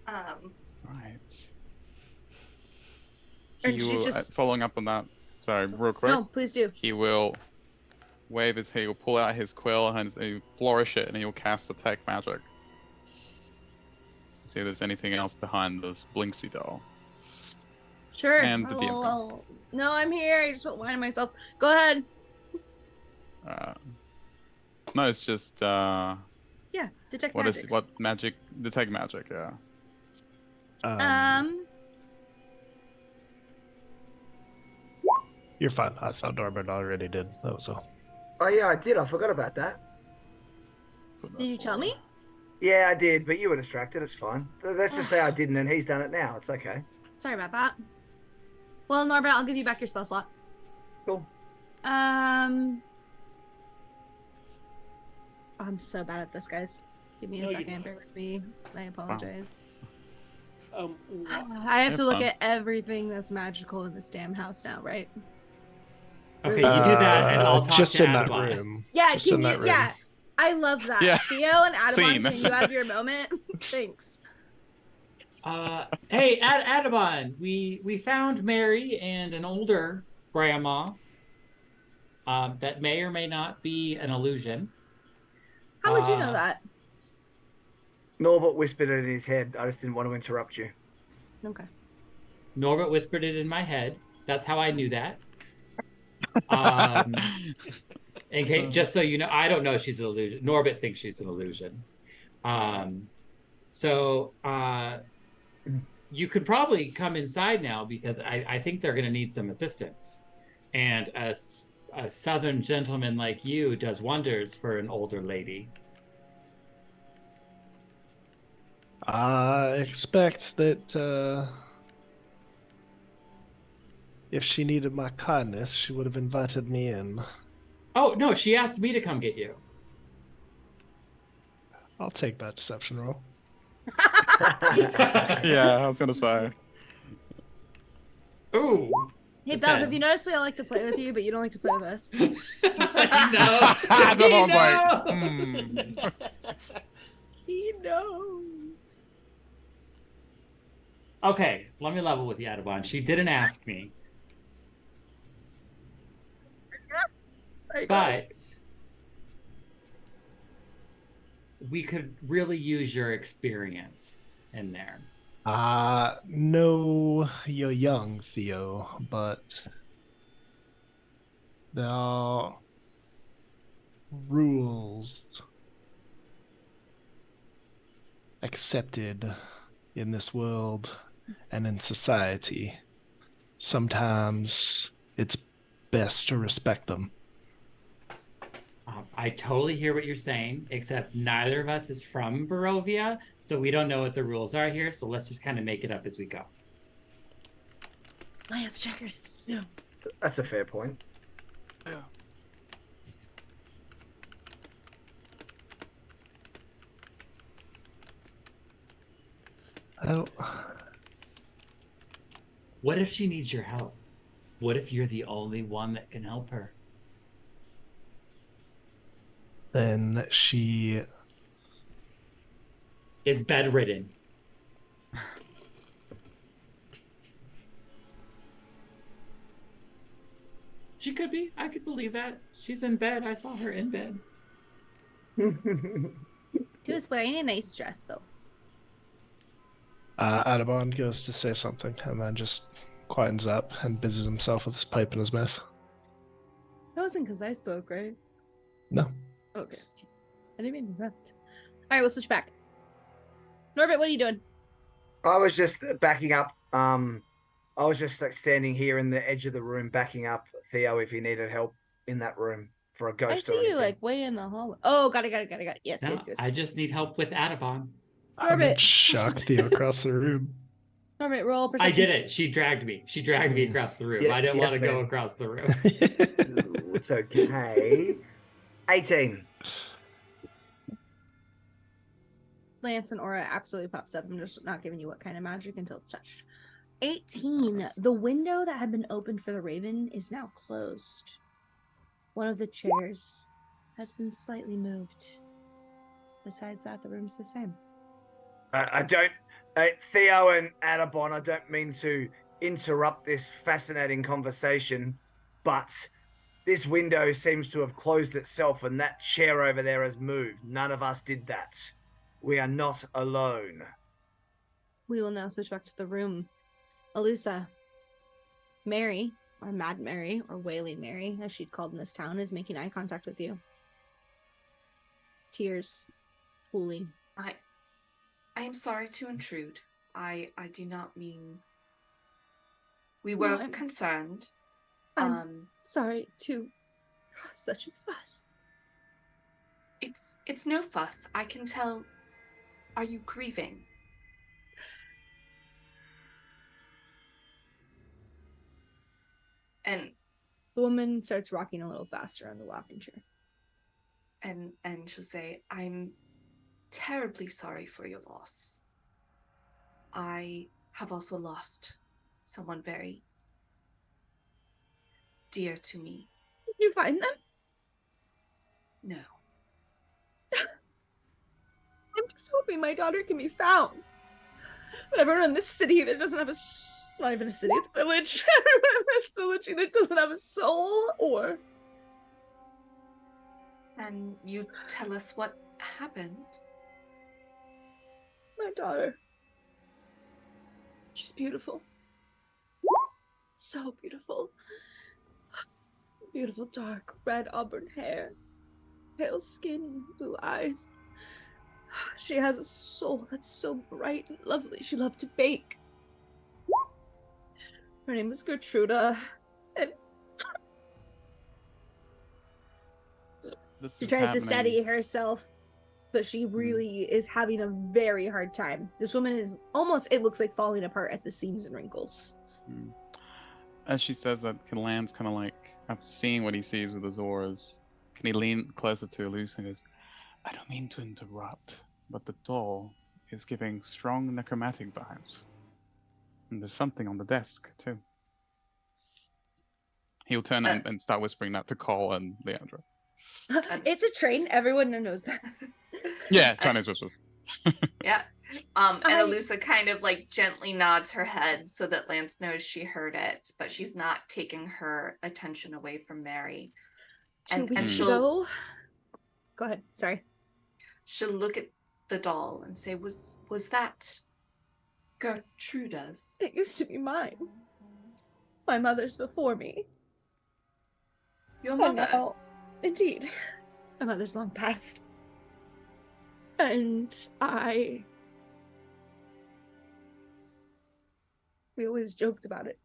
Right. And He she's will, just... following up on that, sorry, real quick. No, please do. He will wave his, he will pull out his quill and he'll flourish it and he'll cast Detect Magic. See if there's anything else behind this Blinksy doll. Sure. And the DM Oh, no, I'm here. I just went whining myself. Go ahead. No, it's just Yeah, detect what magic. is what magic? Detect magic, yeah. You're fine. I thought Norbert already did. That was all. Oh yeah, I did. I forgot about that. Did you tell me? Yeah, I did, but you were distracted. It's fine. Let's just say I didn't, and he's done it now. It's okay. Sorry about that. Well, Norbert, I'll give you back your spell slot. Cool. I'm so bad at this, guys. Give me a No, you're second. not. Bear with me. I apologize. Wha- I have You're to look fine. at everything that's magical in this damn house now, right? Okay, you do that, and I'll talk just to in that Adabon. room. Yeah, Just can in you? that room. Yeah, I love that. Yeah. Theo and Adamon, Scene. can you have your moment? Thanks. Hey, Adabon, we found Mary and an older grandma. That may or may not be an illusion. How would you know that? Norbert whispered it in his head. I just didn't want to interrupt you. Okay. Norbert whispered it in my head. That's how I knew that. In case, just so you know, I don't know she's an illusion. Norbert thinks she's an illusion. So you could probably come inside now because I think they're going to need some assistance. And a southern gentleman like you does wonders for an older lady. I expect that if she needed my kindness, she would have invited me in. Oh, no, she asked me to come get you. I'll take that deception roll. Yeah, I was gonna say. Ooh. Hey, a Belle, 10. have you noticed we all like to play with you, but you don't like to play with us? He knows. The He one's like, knows. He knows. Okay, let me level with you, Adabon. She didn't ask me, I know. but we could really use your experience in there. No, you're young, Theo, but there are rules accepted in this world and in society. Sometimes it's best to respect them. I totally hear what you're saying, except neither of us is from Barovia, so we don't know what the rules are here. So let's just kind of make it up as we go. Lance, checkers. Zoom. That's a fair point. I don't. What if she needs your help? What if you're the only one that can help her? Then she. Is bedridden. She could be. I could believe that. She's in bed. I saw her in bed. She was wearing a nice dress, though. Adabon goes to say something and then just quietens up and busies himself with his pipe in his mouth. That wasn't because I spoke, right? No. Okay. I didn't mean to interrupt. All right, we'll switch back. Norbert, what are you doing? I was just backing up. I was just like standing here in the edge of the room, backing up Theo if he needed help in that room for a ghost. I see you like way in the hallway. Oh, got it. Yes, No, yes. I just need help with Adabon. I would Norbert. shock Theo across the room. Norbert, roll I perception. did it. She dragged me. She dragged me across the room. Yeah, I didn't yes, want to go ma'am. across the room. Ooh, it's okay. 18. Lance and Aura absolutely pops up. I'm just not giving you what kind of magic until it's touched. 18. The window that had been opened for the raven is now closed. One of the chairs has been slightly moved. Besides that, the room's the same. I don't, Theo and Adabon, I don't mean to interrupt this fascinating conversation, but this window seems to have closed itself and that chair over there has moved. None of us did that. We are not alone. We will now switch back to the room. Alusa, Mary, or Mad Mary, or Wailing Mary, as she'd called in this town, is making eye contact with you. Tears pooling. I am sorry to intrude. I do not mean. We were concerned. I'm sorry to cause such a fuss. It's no fuss. I can tell. Are you grieving? And the woman starts rocking a little faster on the rocking chair. And she'll say, I'm terribly sorry for your loss. I have also lost someone very dear to me. Did you find them? No. I'm just hoping my daughter can be found. But everyone in this city that doesn't have it's not even a city, it's a village. Everyone in this village that doesn't have a soul or. And you tell us what happened? My daughter. She's beautiful. So beautiful. Beautiful dark red auburn hair. Pale skin, blue eyes. She has a soul that's so bright and lovely. She loved to bake. Her name was Gertruda, and she tries to steady herself, but she really is having a very hard time. This woman is almost, it looks like, falling apart at the seams and wrinkles. As she says that, Lance kind of like, after seeing what he sees with his auras, can he lean closer to Elise and goes, I don't mean to interrupt, but the doll is giving strong necromantic vibes. And there's something on the desk, too. He'll turn and start whispering that to Cole and Leandra. It's a train. Everyone knows that. Yeah, Chinese whispers. Yeah. And Alusa kind of like gently nods her head so that Lance knows she heard it, but she's not taking her attention away from Mary. 2 weeks she'll ago. Go ahead. Sorry. she'll look at the doll and say, Was that Gertruda's? It used to be mine. My mother's before me. Your And mother? now, indeed, my mother's long passed. And we always joked about it.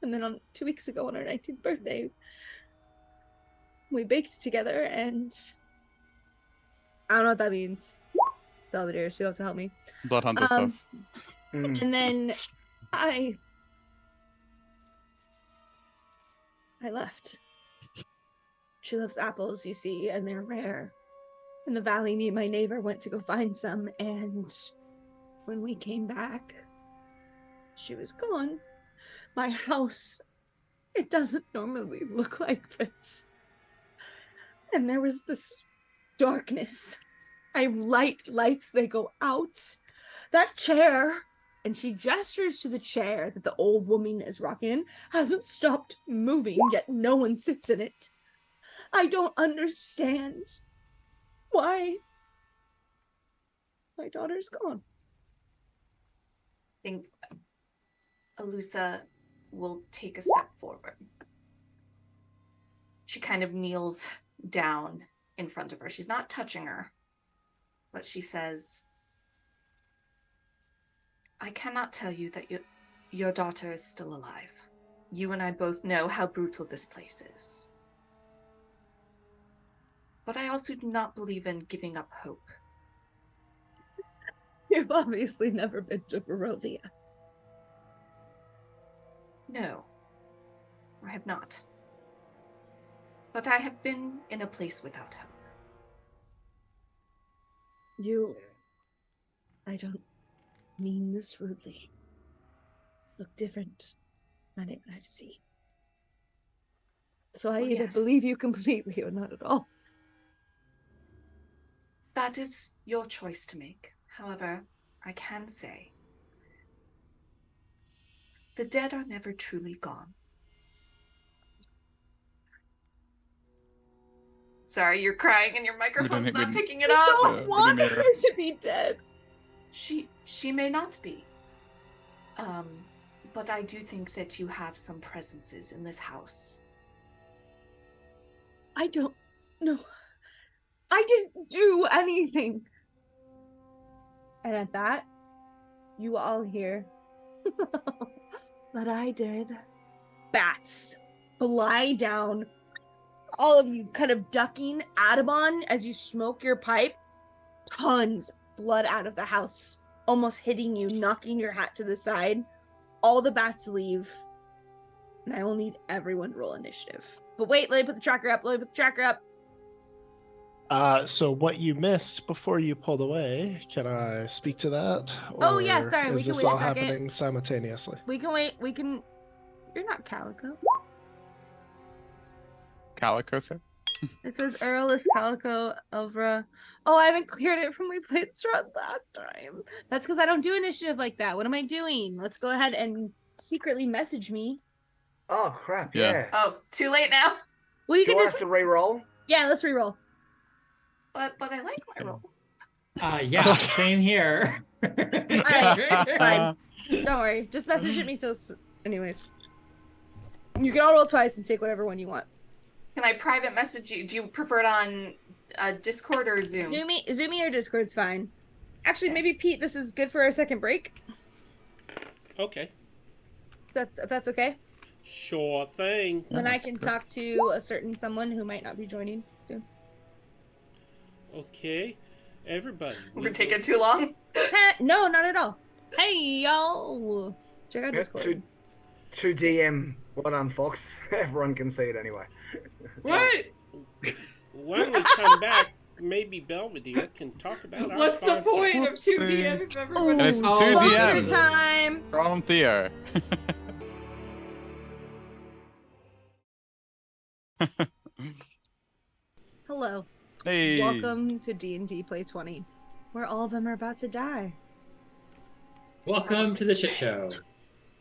And then 2 weeks ago on our 19th birthday, we baked together, and I don't know what that means. Belvedere, so you'll have to help me. Blood hunter stuff. And then I left. She loves apples, you see, and they're rare. In the valley, my neighbor went to go find some, and when we came back, she was gone. My house, it doesn't normally look like this. And there was this darkness. I light lights, they go out. That chair, and she gestures to the chair that the old woman is rocking in, hasn't stopped moving, yet no one sits in it. I don't understand why my daughter's gone. I think Alusa will take a step forward. She kind of kneels down in front of her. She's not touching her, but she says, I cannot tell you that your daughter is still alive. You and I both know how brutal this place is. But I also do not believe in giving up hope. You've obviously never been to Barovia. No, I have not. But I have been in a place without hope. I don't mean this rudely, look different than it I've seen. So I either believe you completely or not at all. That is your choice to make. However, I can say the dead are never truly gone. Sorry, you're crying and your microphone's not picking it up. I don't want her to be dead. She may not be. But I do think that you have some presences in this house. I don't know. I didn't do anything. And at that, you all hear, but I did. Bats fly down. All of you kind of ducking Audubon as you smoke your pipe. Tons blood out of the house, almost hitting you, knocking your hat to the side. All the bats leave. And I will need everyone to roll initiative. But wait, let me put the tracker up. So what you missed before you pulled away, can I speak to that? Oh, yeah, sorry, we is can this wait a all second. happening simultaneously? We can wait, You're not Calico. Calico, sir? It says Earl is Calico, Elvra. Oh, I haven't cleared it from we played Strahd last time. That's because I don't do initiative like that. What am I doing? Let's go ahead and secretly message me. Oh, crap, Yeah. yeah. Oh, too late now? Well, you Do you can want just... us to re-roll? Yeah, let's re-roll. But I like my roll. Yeah, same here. Alright, it's fine. Don't worry. Just message it me till... Anyways. You can all roll twice and take whatever one you want. Can I private message you? Do you prefer it on Discord or Zoom? Zoomy or Discord's fine. Actually, maybe Pete, this is good for our second break. Okay. If that's okay? Sure thing. Then I can talk to a certain someone who might not be joining soon. Okay. Everybody. We're taking too long? No, not at all. Hey, y'all. Check out Discord. To DM. Well done, Fox. Everyone can see it anyway. What? When we come back, maybe Belvedere can talk about our What's the sponsor. point of 2DM if everyone... And it's 2 sponsor DMs. time. From Theo. Hello. Hey. Welcome to D&D Play 20, where all of them are about to die. Welcome to the shit show.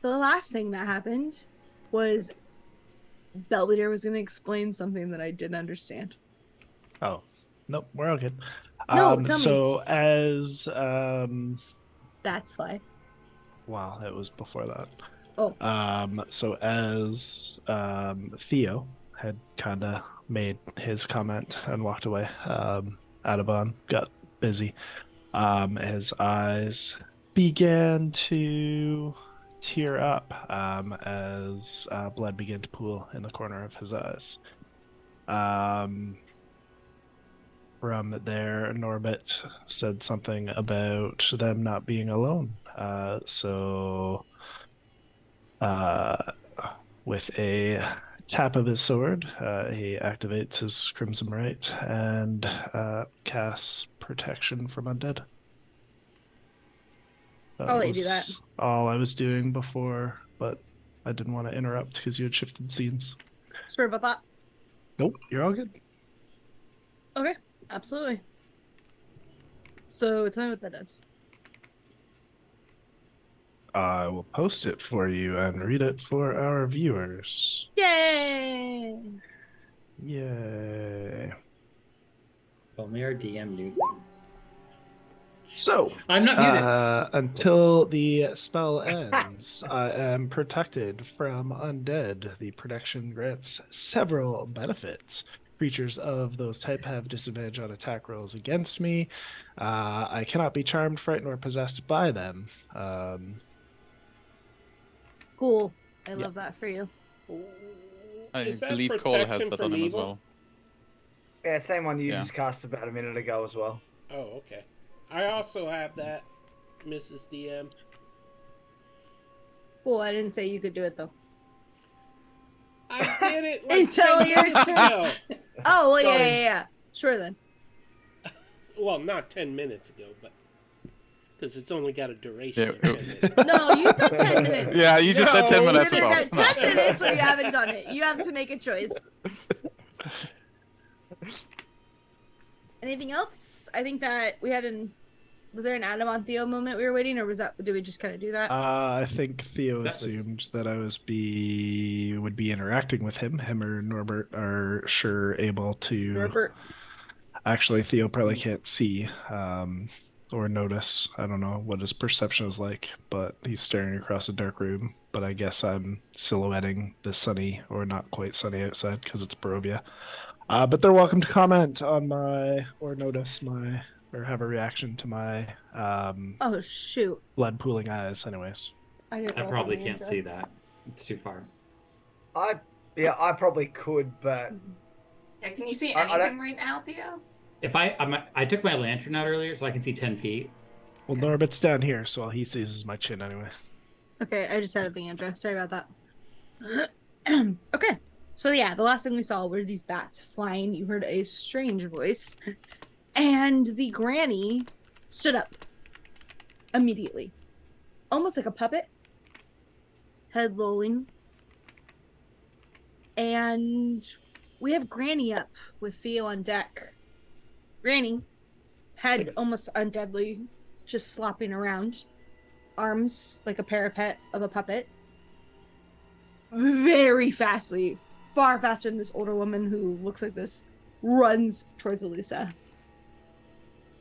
The last thing that happened was Belvedere was going to explain something that I didn't understand. Oh, nope, we're all good. No, tell me. So as That's fine. wow, it was before that. Oh, So as Theo had kind of made his comment and walked away, Audubon got busy. His eyes began to tear up as blood began to pool in the corner of his eyes. Um, from there, Norbit said something about them not being alone. So uh, with a tap of his sword, he activates his Crimson Right and casts protection from undead. That I'll let you do was that. all I was doing before, but I didn't want to interrupt because you had shifted scenes. Sorry about that. Nope, you're all good. Okay, absolutely. So tell me what that does. I will post it for you and read it for our viewers. Yay! Yay. If only our DM knew things. So, I'm not muted. until the spell ends, I am protected from undead. The protection grants several benefits. Creatures of those type have disadvantage on attack rolls against me. I cannot be charmed, frightened, or possessed by them. Cool. I Yeah. love that for you. I Is that believe Cole has protection that on from him as evil? well. Yeah, same one you Yeah. just cast about a minute ago as well. Oh, okay. I also have that, Mrs. DM. Cool. I didn't say you could do it though. I did it like Until 10 your minutes turn. ago. Oh, well, Sorry. yeah. Sure then. Well, not 10 minutes ago, but because it's only got a duration of Yeah, 10 minutes. No, you said 10 minutes. Yeah, you just said 10 No, You minutes either ago. got 10 minutes or you haven't done it. You have to make a choice. Anything else? I think that we had was there an Adam on Theo moment we were waiting, or did we just kind of do that? I think Theo That was- assumed that I would be interacting with him. Him or Norbert are sure able to. Norbert. Actually, Theo probably can't see or notice. I don't know what his perception is like, but he's staring across a dark room. But I guess I'm silhouetting the sunny or not quite sunny outside because it's Barovia. But they're welcome to comment on or notice or have a reaction to my Oh shoot! blood pooling eyes. Anyways, I didn't. I roll probably for can't Ninja. see that. It's too far. I probably could, but Yeah, can you see I don't- anything right now, Theo? If I took my lantern out earlier, so I can see 10 feet. well, Norbit's down here, so all he sees is my chin anyway. Okay, I just had a thing, Andrew. Sorry about that. Okay, so yeah, the last thing we saw were these bats flying. You heard a strange voice, and the granny stood up immediately, almost like a puppet, head lolling. And we have Granny up with Theo on deck. Granny, head almost undeadly, just slopping around, arms like a parapet of a puppet. Very fastly, far faster than this older woman who looks like this, runs towards Alusa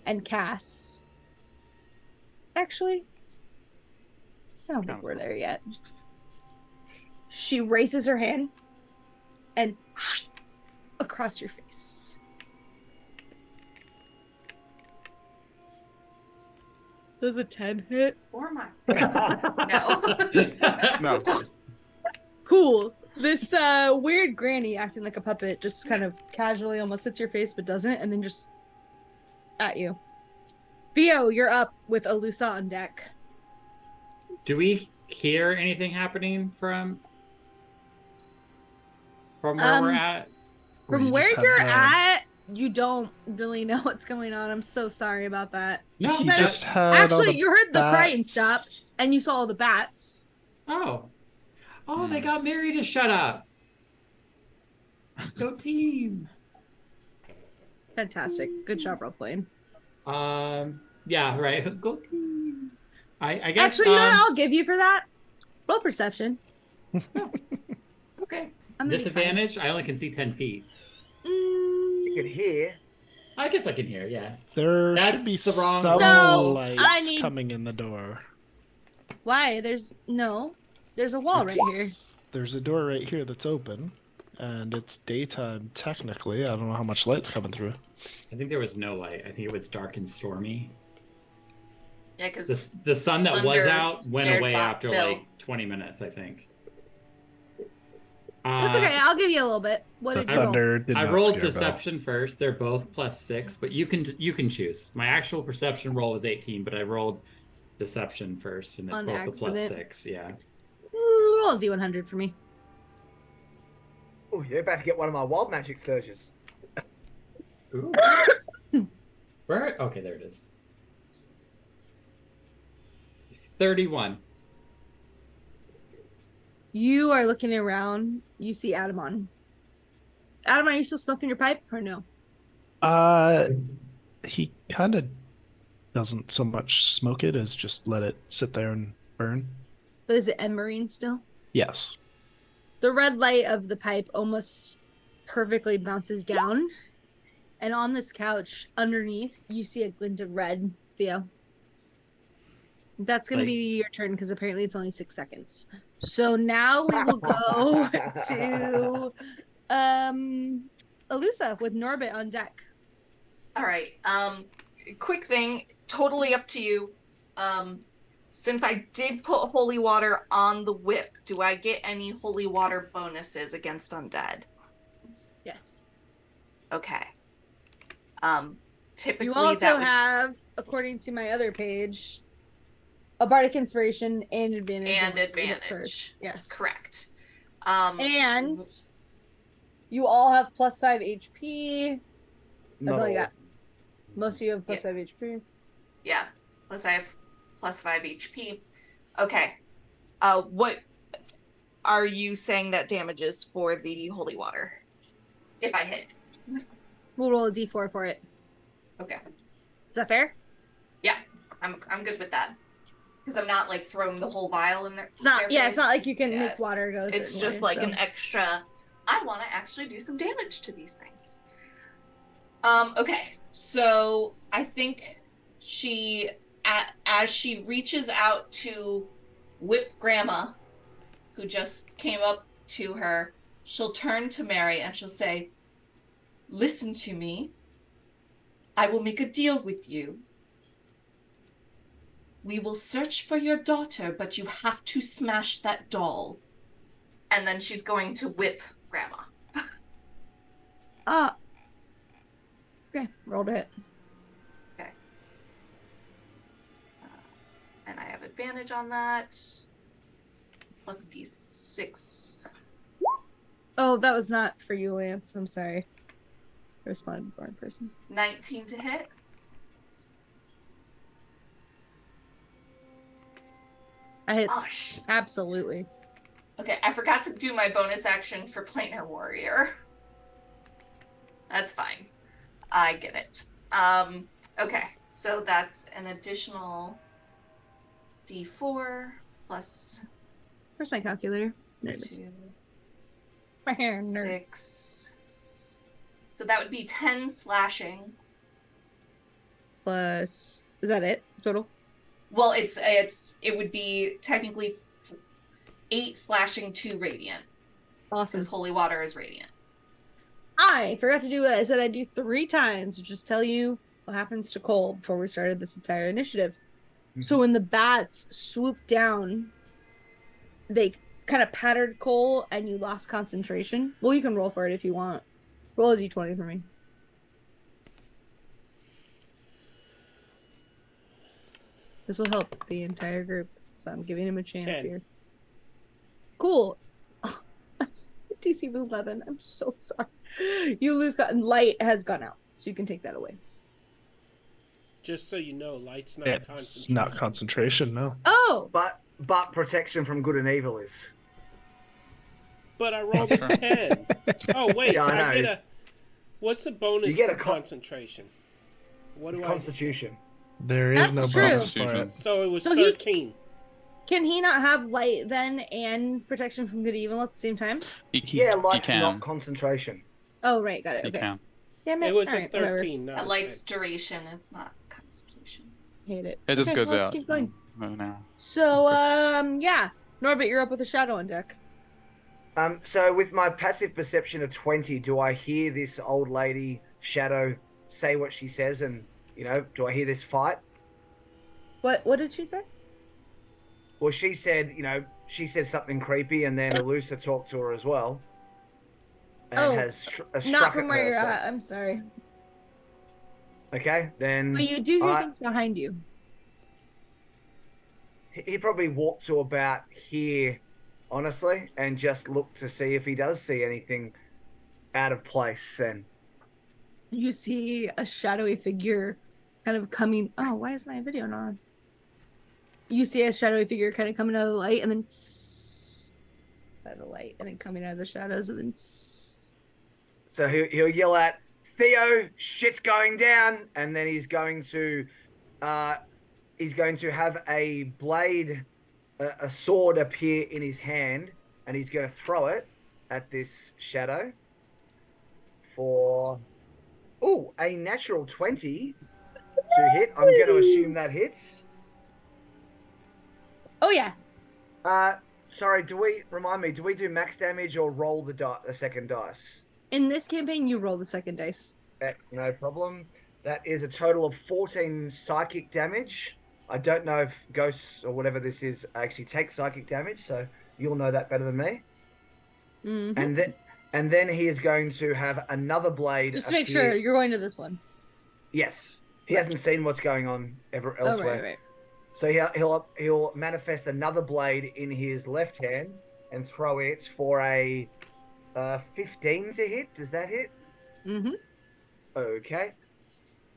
and casts. Actually, I don't think we're there yet. She raises her hand and across your face. Does a 10 hit? Or my face? No. No. Cool. This weird granny acting like a puppet just kind of casually almost hits your face but doesn't, and then just at you. Theo, you're up with Alusa on deck. Do we hear anything happening from where we're at? Or From you where just have you're the- at, you don't really know what's going on. I'm so sorry about that. No, He But just had all actually, the you heard the crying bats. stop, and you saw all the bats. Oh, they got Mary to shut up. Go team. Fantastic. Good job role playing. Yeah, right. Go team. I guess. Actually, you know what I'll give you for that? Roll perception. Oh, okay. I'm gonna be kind. Disadvantage. I only can see 10 feet. You can hear. I guess I can hear. Yeah. There That's should be the wrong some No, light I need- coming in the door. Why? There's a wall right here. There's a door right here that's open, and it's daytime technically. I don't know how much light's coming through. I think there was no light. I think it was dark and stormy. Yeah, because The sun that was Thunder out went scared away Bob after Bill. like 20 minutes, I think. That's okay. I'll give you a little bit. What The did you roll? thunder did I not rolled scare Bill. deception first. They're both +6, but you can choose. My actual perception roll was 18, but I rolled deception first, and it's On both accident. the +6. Yeah. Ooh, roll a D100 for me. Oh, you're about to get one of my wild magic surges. Ooh. Where? Okay, there it is. 31. You are looking around. You see Adamon. Adamon, are you still smoking your pipe or no? He kind of doesn't so much smoke it as just let it sit there and burn. But is it embering still? Yes. The red light of the pipe almost perfectly bounces down. And on this couch underneath, you see a glint of red, Theo. That's going to be your turn because apparently it's only 6 seconds. So now we will go to Alusa with Norbit on deck. All right. Quick thing, totally up to you. Since I did put holy water on the whip, do I get any holy water bonuses against undead? Yes. Okay. Typically You also that would... have, according to my other page, a bardic inspiration and advantage. And on the hit advantage. first. Yes. Correct. And you all have +5 HP. That's all you got. Most of you have +5 HP. Yeah. Plus I have +5 HP. Okay. What are you saying that damages for the holy water? If I hit. We'll roll a d4 for it. Okay. Is that fair? Yeah. I'm good with that. Because I'm not like throwing the whole vial in there. It's not. Yeah, it's not like you can Yeah. make water go. It's certain just ways, like so. an extra. I want to actually do some damage to these things. Okay, so I think she, as she reaches out to whip Grandma, who just came up to her, she'll turn to Mary and she'll say, "Listen to me. I will make a deal with you. We will search for your daughter, but you have to smash that doll." And then she's going to whip Grandma. Okay, roll to hit. Okay. And I have advantage on that. Plus D6. Oh, that was not for you, Lance. I'm sorry. I responded to the wrong person. 19 to hit. I hit. Oh, sh- Absolutely. Okay, I forgot to do my bonus action for Planar Warrior. That's fine. I get it. Okay, so that's an additional D4 plus Where's my calculator? It's nervous. 2, Nerd. 6. So that would be 10 slashing. Plus, is that it total? Well, it would be technically 8 slashing, 2 radiant. Awesome. Because holy water is radiant. I forgot to do what I said I'd do 3 times, which is tell you what happens to Cole before we started this entire initiative. So when the bats swooped down, they kind of pattered Cole and you lost concentration. Well, you can roll for it if you want. Roll a d20 for me. This will help the entire group. So I'm giving him a chance 10. here. Cool. Oh, DC 11. I'm so sorry. You lose light has gone out. So you can take that away. Just so you know, light's not It's concentration. not concentration, no. Oh! But protection from good and evil is. But I rolled a That's true. 10. Oh, wait. Yeah, I I get know. a. What's the bonus You get for a concentration? What It's do I. Constitution. There is That's no true. bonus for it. So it was So he- 13. Can he not have light then and protection from good and evil at the same time? Yeah, He light's can. not concentration. Oh, right, got it. He Okay. can. Damn it. It was All a right, whatever. 13, not That a light's 10. duration. It's not constitution. Hate it. It just Okay, goes let's out. keep going. Now. So, yeah. Norbert, you're up with a shadow on deck. So with my passive perception of 20, do I hear this old lady shadow say what she says, and do I hear this fight? What did she say? Well, she said, she said something creepy, and then Elusa talked to her as well. And Oh, has struck Not from at where her, you're so- at. I'm sorry. Okay, then But you do hear things behind you. he probably walked to about here, honestly, and just look to see if he does see anything out of place. Then You see a shadowy figure kind of coming. Oh, why is my video not on? You see a shadowy figure kind of coming out of the light, and then out of the light, and then coming out of the shadows, and then. so he'll yell at Theo, shit's going down, and then he's going to have a blade, a sword appear in his hand, and he's going to throw it at this shadow for a natural 20 to hit. I'm going to assume that hits. Oh yeah. Sorry, do we do max damage or roll the second dice? In this campaign, you roll the second dice. No problem. That is a total of 14 psychic damage. I don't know if ghosts or whatever this is actually take psychic damage, so you'll know that better than me. Mm-hmm. And then he is going to have another blade. Just to make sure you're going to this one. Yes, he hasn't seen what's going on elsewhere. Oh, right. So he'll manifest another blade in his left hand and throw it for a 15 to hit. Does that hit? Mm-hmm. Okay.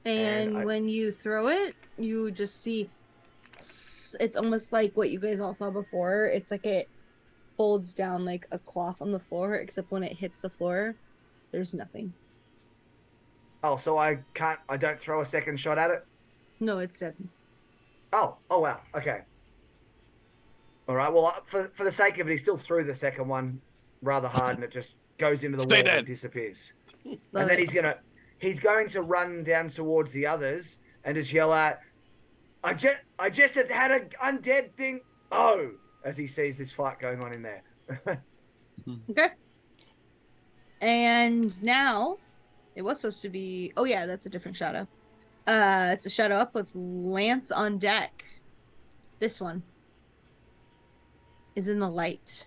And when you throw it, you just see it's almost like what you guys all saw before. It's like it folds down like a cloth on the floor, except when it hits the floor, there's nothing. Oh, so I don't throw a second shot at it? No, it's dead. Oh wow. Okay. All right. Well, for the sake of it, he still threw the second one rather hard, and it just goes into the wall and disappears. And then he's going to run down towards the others and just yell out, I just had an undead thing. Oh, as he sees this fight going on in there. Okay. And now it was supposed to be. Oh yeah, that's a different shadow. It's a shadow up with Lance on deck. This one is in the light,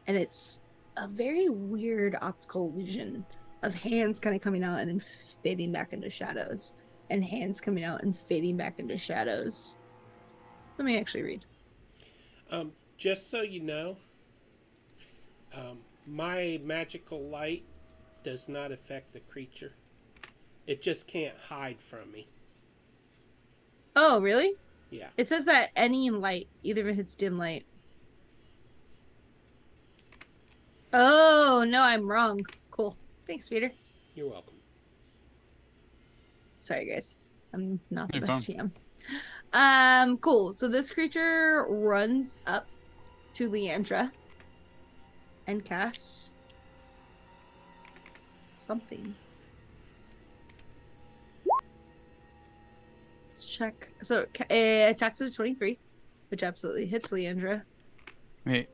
and it's a very weird optical illusion of hands kind of coming out and then fading back into shadows, and hands coming out and fading back into shadows. Let me actually read. Just so you know, my magical light does not affect the creature. It just can't hide from me. Oh, really? Yeah. It says that any light, either if it's dim light. Oh, no, I'm wrong. Cool. Thanks, Peter. You're welcome. Sorry, guys. I'm not the You're best fine. TM. Cool. So this creature runs up to Leandra and casts something. Let's check. So it attacks at a 23, which absolutely hits Leandra. It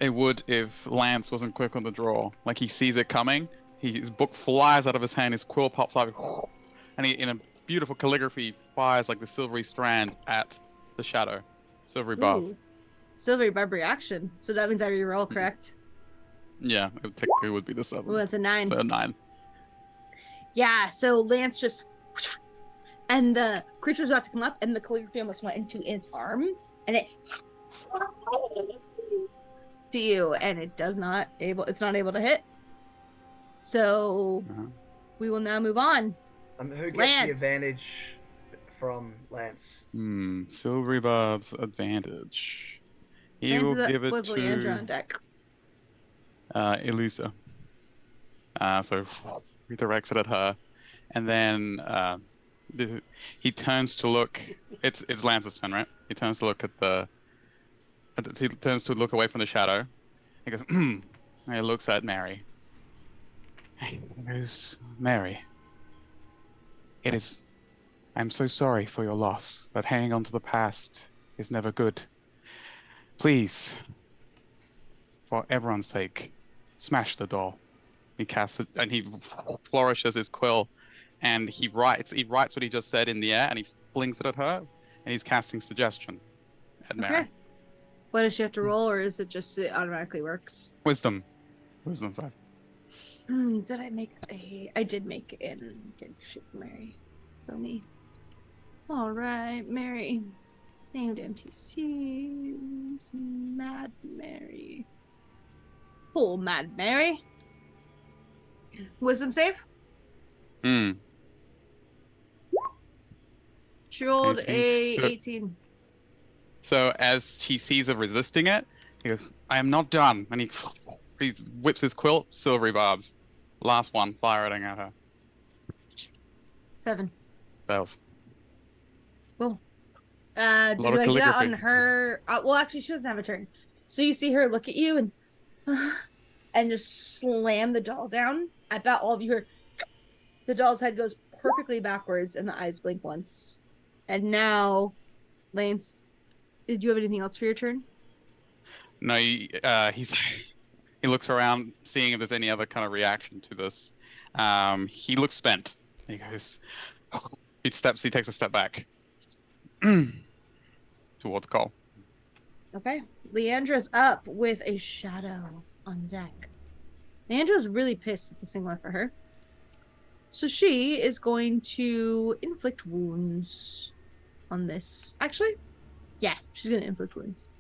would if Lance wasn't quick on the draw. Like he sees it coming, his book flies out of his hand, his quill pops up, and he, in a beautiful calligraphy, fires like the silvery strand at the shadow. Silvery barb. Ooh. Silvery barb reaction. So that means I reroll, correct? Yeah, it technically would be the 7. Oh, that's a 9. So a 9. Yeah, so Lance just... And the creature's about to come up, and the calligraphy almost went into its arm, and it... to you, and it's not able to hit. So we will now move on. Who gets Lance. the advantage from Lance? Silvery barb's advantage. He Lance will is up give it with Leandra on to. deck. Elusa. So redirects it at her, and then he turns to look. It's Lance's turn, right? He turns to look he turns to look away from the shadow. He goes, and he looks at Mary. Hey, there's Mary. It is. I'm so sorry for your loss, but hanging on to the past is never good. Please, for everyone's sake, smash the doll. He casts it, and he flourishes his quill, and he writes what he just said in the air, and he flings it at her, and he's casting suggestion at Mary. Okay. What does she have to roll, or is it just it automatically works? Wisdom, sorry. Did I make I did make it and did ship Mary for me. All right, Mary. Named NPCs. Mad Mary. Oh, Mad Mary. Wisdom save? She rolled 18. So as he sees her resisting it, he goes, I am not done. And he whips his quill, silvery barbs. Last one, firing at her. 7. Fails. Cool. Did you like that on her? Well, actually, she doesn't have a turn. So you see her look at you and just slam the doll down. I bet all of you heard the doll's head goes perfectly backwards and the eyes blink once. And now, Lance, did you have anything else for your turn? No, he looks around, seeing if there's any other kind of reaction to this. He looks spent. He goes, he takes a step back towards Cole. Okay. Leandra's up with a shadow on deck. Leandra's really pissed that this thing went for her. So she is going to inflict wounds on this. Actually, yeah, she's going to inflict wounds.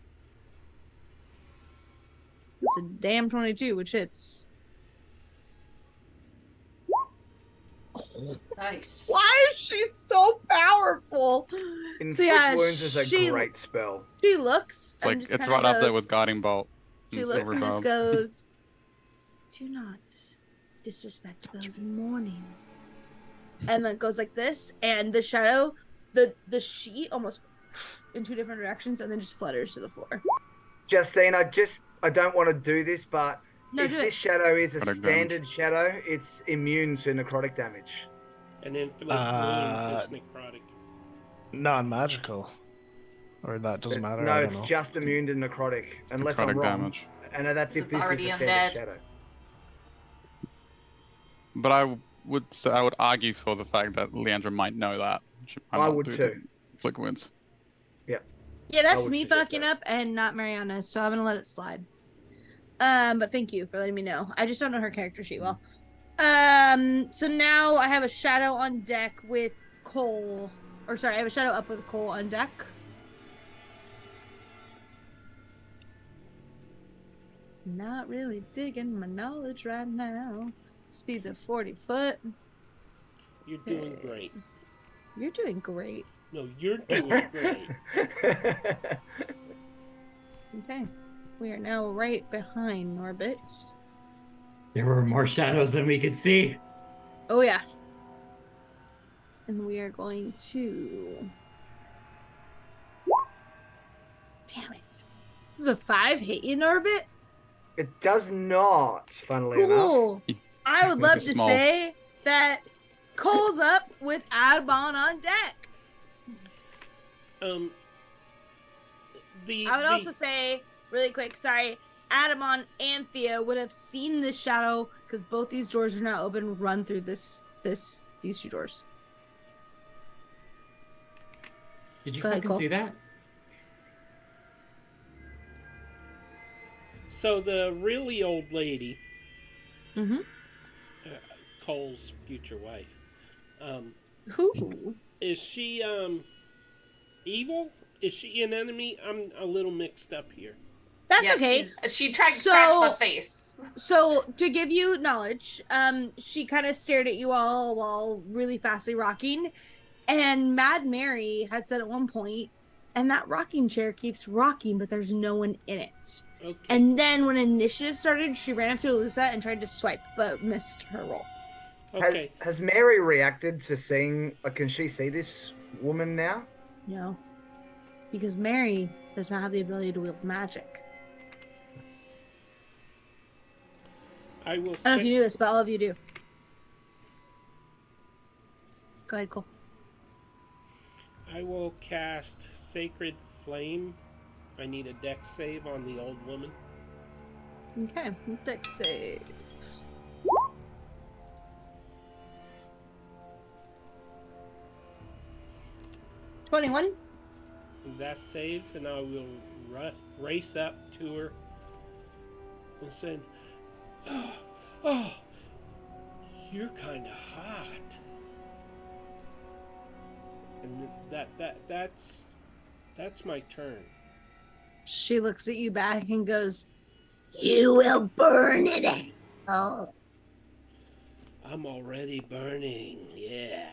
It's a damn 22, which hits. Oh, Nice. why is she so powerful? Inflict wounds is a great spell. She looks. It's right up there with Guarding Bolt. She looks and just goes, do not disrespect those in mourning. And then goes like this, and the shadow, the sheet almost in 2 different directions, and then just flutters to the floor. Justine, I don't want to do this, but if this shadow is a standard shadow, it's immune to necrotic damage. And inflict wounds is necrotic. Non-magical. Or that doesn't matter. No, it's just immune to necrotic, unless I'm wrong. Damage. And that's if this is a standard shadow. But I would argue for the fact that Leandra might know that. I would too. Inflict wounds. Yeah, that's me fucking up and not Mariana, so I'm gonna let it slide. But thank you for letting me know. I just don't know her character sheet well. So now I have a shadow on deck with Cole. Or sorry, I have a shadow up with Cole on deck. Not really digging my knowledge right now. Speed's at 40 foot. You're doing great. You're doing great. No, you're doing great. Okay. We are now right behind Norbit. There were more shadows than we could see. Oh, yeah. And we are going to... Damn it. This is a 5 hit you, Norbit? It does not, funnily enough. I would love to say that Cole's up with Adbon on deck. I would also say, really quick, sorry, Adamon and Thea would have seen this shadow because both these doors are now open. Run through these 2 doors. Did you fucking see that? So the really old lady, Cole's future wife, is she evil? Is she an enemy? I'm a little mixed up here. That's okay. She tried to scratch my face. So to give you knowledge, she kind of stared at you all while really fastly rocking, and Mad Mary had said at one point and that rocking chair keeps rocking, but there's no one in it. Okay. And then when initiative started, she ran up to Alusa and tried to swipe, but missed her roll. Okay. Has Mary reacted to seeing? Can she see this woman now? No, because Mary does not have the ability to wield magic. I will I don't know if say, you knew this, but all of you do. Go ahead, Cole. I will cast Sacred Flame. I need a dex save on the old woman. Okay, dex save. $21. That saves, and I will race up to her and say, "Oh, you're kind of hot." And that's my turn. She looks at you back and goes, "You will burn it out." I'm already burning. Yeah.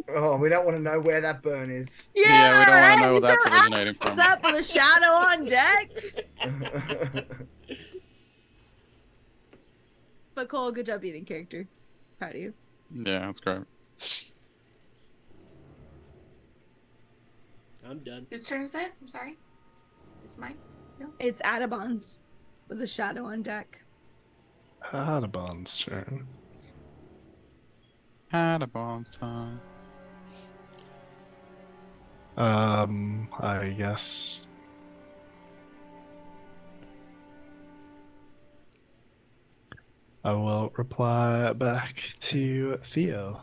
Oh, we don't want to know where that burn is. Yeah, we don't want to know where right? that's So originating What's from. up with a shadow on deck? But Cole, good job beating character. Proud of you. Yeah, that's great. I'm done. Whose turn is it? I'm sorry. It's mine? No. It's Adabon's with a shadow on deck. Audubon's turn. Audubon's time. I guess. I will reply back to Theo.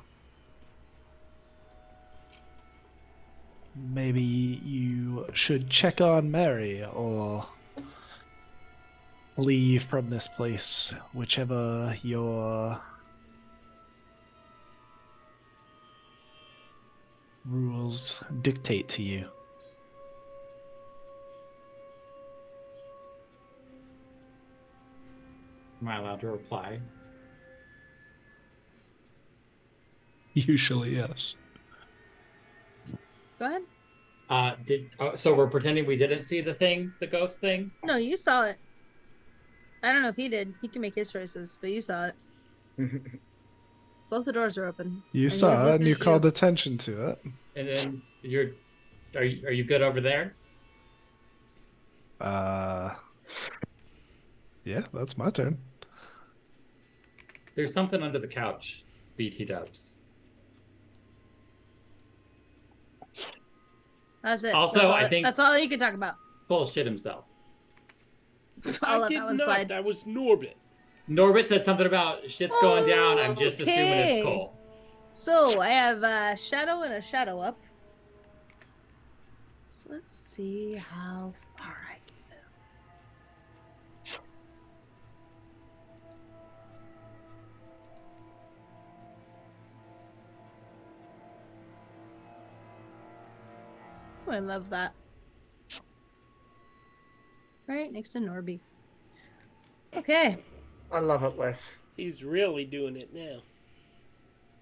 Maybe you should check on Mary or leave from this place, whichever your rules dictate to you. Am I allowed to reply? Usually, yes. Go ahead. So we're pretending we didn't see the thing, the ghost thing? No, you saw it. I don't know if he did. He can make his choices, but you saw it. Both the doors are open. You and he was saw it looking and you at called attention to it. And then are you good over there? Yeah, that's my turn. There's something under the couch, BT dubs. That's it. Also, I think- that's all you can talk about. Full shit himself. I'll I let did that one not. slide. That was Norbit. Norbit said something about shit's going down. I'm just assuming Okay. it's Cole. So I have a shadow and a shadow up. So let's see how far I can move. Oh, I love that. Right next to Norby. Okay. I love it, Wes. He's really doing it now.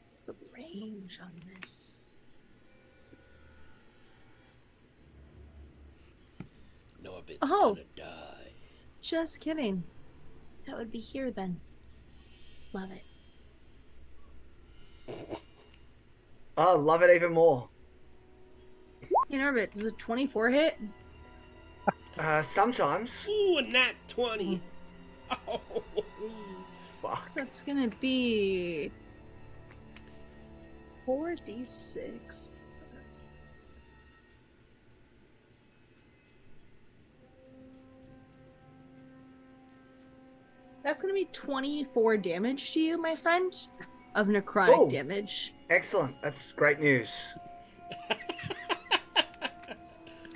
What's the range on this? Norbit's Oh. gonna die. Just kidding. That would be here then. Love it. I love it even more. Hey Norbit, does a 24 hit? Sometimes. Ooh, a nat 20. Oh. Fuck. That's gonna be 4d6. That's gonna be 24 damage to you, my friend, of necrotic Oh. damage. Excellent. That's great news.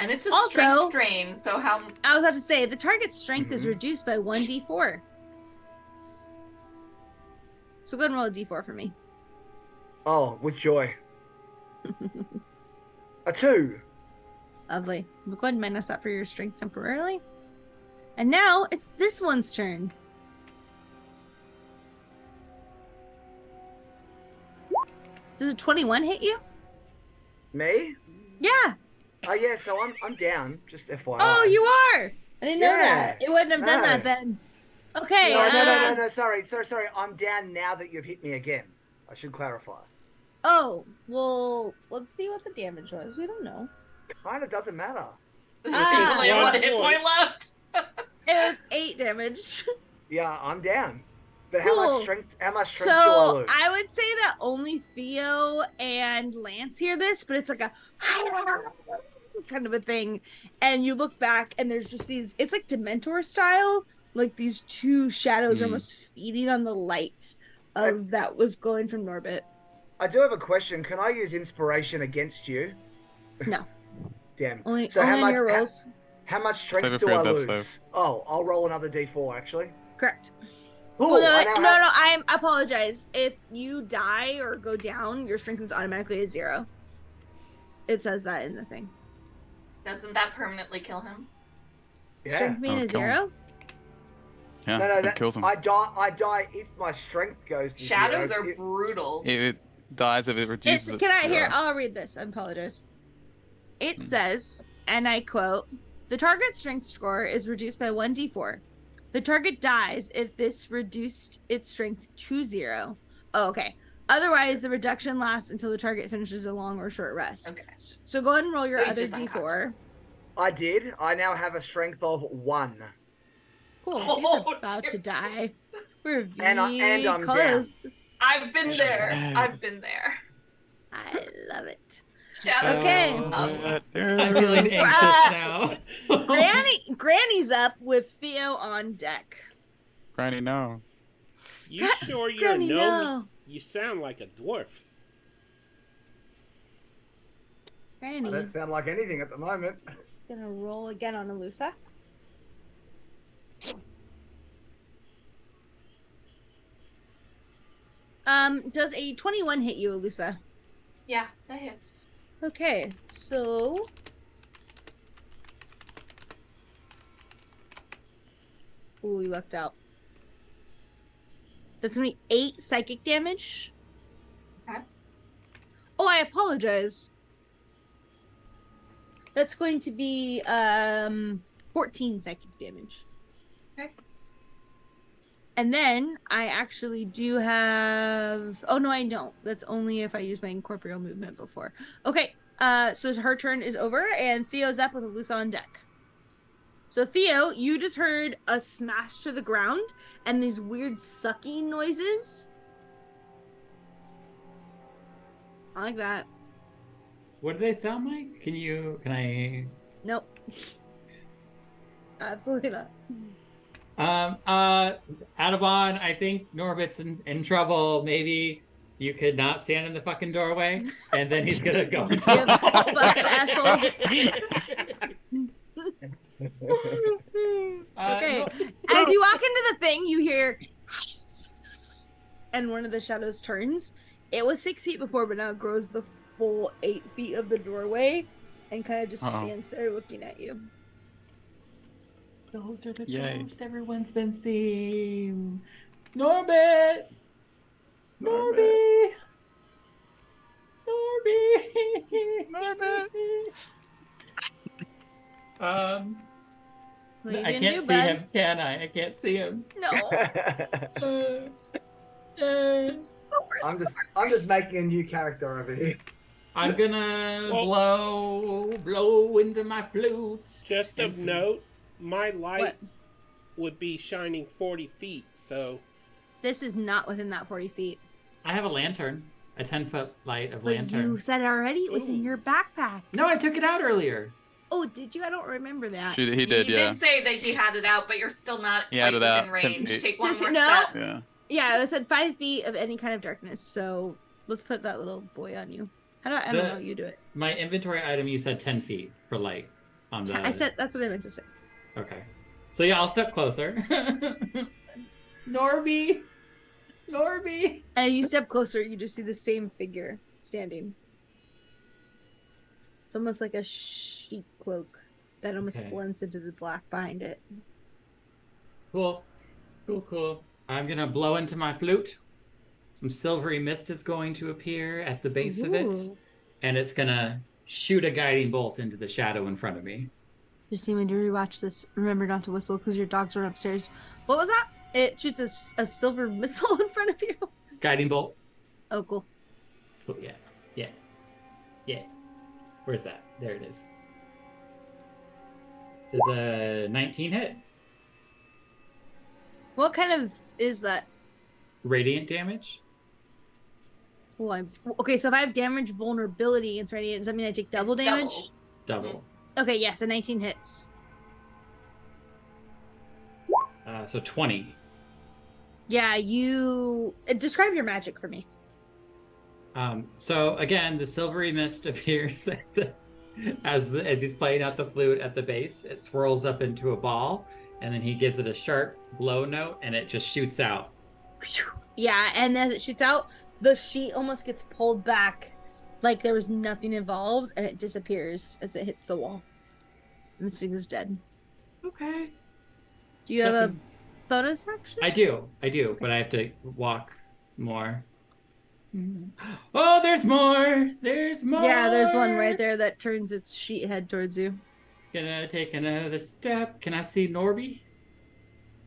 And it's a Also- strength drain, so how... I was about to say the target's strength is Mhm. reduced by 1d4. So go ahead and roll a d4 for me. Oh, with joy. A 2. Lovely. We'll go ahead and minus that for your strength temporarily. And now it's this one's turn. Does a 21 hit you? Me? Yeah. Oh yeah, so I'm down. Just FYI. Oh, you are. I didn't know Yeah. that. It wouldn't have done No. that then. Okay. No. Sorry. I'm down now that you've hit me again. I should clarify. Oh, well, let's see what the damage was. We don't know. Kind of doesn't matter. You Ah. only have One one hit point left. It was 8 damage. Yeah, I'm down. But Cool. how much strength do I So lose? I would say that only Theo and Lance hear this, but it's like a kind of a thing. And you look back and there's just these, it's like Dementor style, like these two shadows are almost feeding on the light of that was going from Norbit. I do have a question. Can I use inspiration against you? No. Damn. Only So on your rolls. How much strength Save it do for I your lose? death save. Oh, I'll roll another d4 actually. Correct. Ooh, Well, I no, now have- I apologize. If you die or go down, your strength is automatically a 0. It says that in the thing. Doesn't that permanently kill him? Yeah. Strength being Oh, a kill him. 0? Yeah, No, that kills him. I die if my strength goes to Shadows 0. are brutal. It dies if it reduces. Can I hear? Yeah. I'll read this. I apologize. It says, and I quote, the target strength score is reduced by 1d4. The target dies if this reduced its strength to 0. Oh, okay. Otherwise, the reduction lasts until the target finishes a long or short rest. Okay. So go ahead and roll your So he's other just d4. unconscious. I did. I now have a strength of 1. Cool. Oh, He's about dear. to die. We're And I'm close. I've been there. Yes. I've been there. I love it. Shadows Okay. are tough. I'm feeling anxious now. Granny's up with Theo on deck. Granny, no. You sure you're Granny, no? no. You sound like a dwarf. Granny. I don't sound like anything at the moment. Gonna roll again on Alusa. Does a 21 hit you, Alusa? Yeah, that hits. Okay, so ooh, we lucked out. That's gonna be 8 psychic damage. Okay. Oh, I apologize. That's going to be 14 psychic damage. Okay. And then I actually do have, oh no, I don't. That's only if I use my incorporeal movement before. Okay, so her turn is over and Theo's up with Alusa on deck. So Theo, you just heard a smash to the ground and these weird sucking noises. I like that. What do they sound like? Can I? Nope. Absolutely not. Audubon, I think Norbit's in trouble. Maybe you could not stand in the fucking doorway, and then he's gonna go into You the hallway. fucking asshole. Okay. No. As you walk into the thing, you hear and one of the shadows turns. It was 6 feet before, but now it grows the full 8 feet of the doorway and kind of just stands there looking at you. Those are the Yay. ghosts everyone's been seeing. Norbit! Norbit! Norbit! What are you I gonna can't do, see bud? him, can I? I can't see him. No. I'm just making a new character over here. I'm gonna Well- blow into my flute. Just of And- note, my light What? would be shining 40 feet, so This is not within that 40 feet. I have a lantern, a 10-foot light of But lantern. you said already it was in Ooh. your backpack. No, I took it out earlier. Oh, did you? I don't remember that. He did, You yeah. did say that he had it out, but you're still not He had it out, within 10 range. feet. Take one Just- more no. step. Yeah. Yeah, it said 5 feet of any kind of darkness. So let's put that little boy on you. I don't know how you do it. My inventory item, you said 10 feet for light on the. I said that's what I meant to say. Okay. So yeah, I'll step closer. Norby! And you step closer, you just see the same figure standing. It's almost like a sheep cloak that almost Okay. blends into the black behind it. Cool. I'm gonna blow into my flute. Some silvery mist is going to appear at the base of it. Ooh. and it's gonna shoot a guiding bolt into the shadow in front of me. Just need me to rewatch this. Remember not to whistle because your dogs run upstairs. What was that? It shoots a silver missile in front of you. Guiding bolt. Oh, cool. Oh, yeah. Where's that? There it is. Does a 19 hit? What kind of is that? Radiant damage? Well, okay, so if I have damage vulnerability, it's radiant. Does that mean I take double It's damage? Double. Okay, yes, a 19 hits. So 20. Yeah, you describe your magic for me. So again, the silvery mist appears as he's playing out the flute at the base. It swirls up into a ball, and then he gives it a sharp blow note, and it just shoots out. Yeah, and as it shoots out, the sheet almost gets pulled back like there was nothing involved, and it disappears as it hits the wall. And this thing is dead. Okay. Do you have a bonus action? I do, but I have to walk more. Oh, there's more! There's more! Yeah, there's one right there that turns its sheet head towards you. Gonna take another step. Can I see Norby?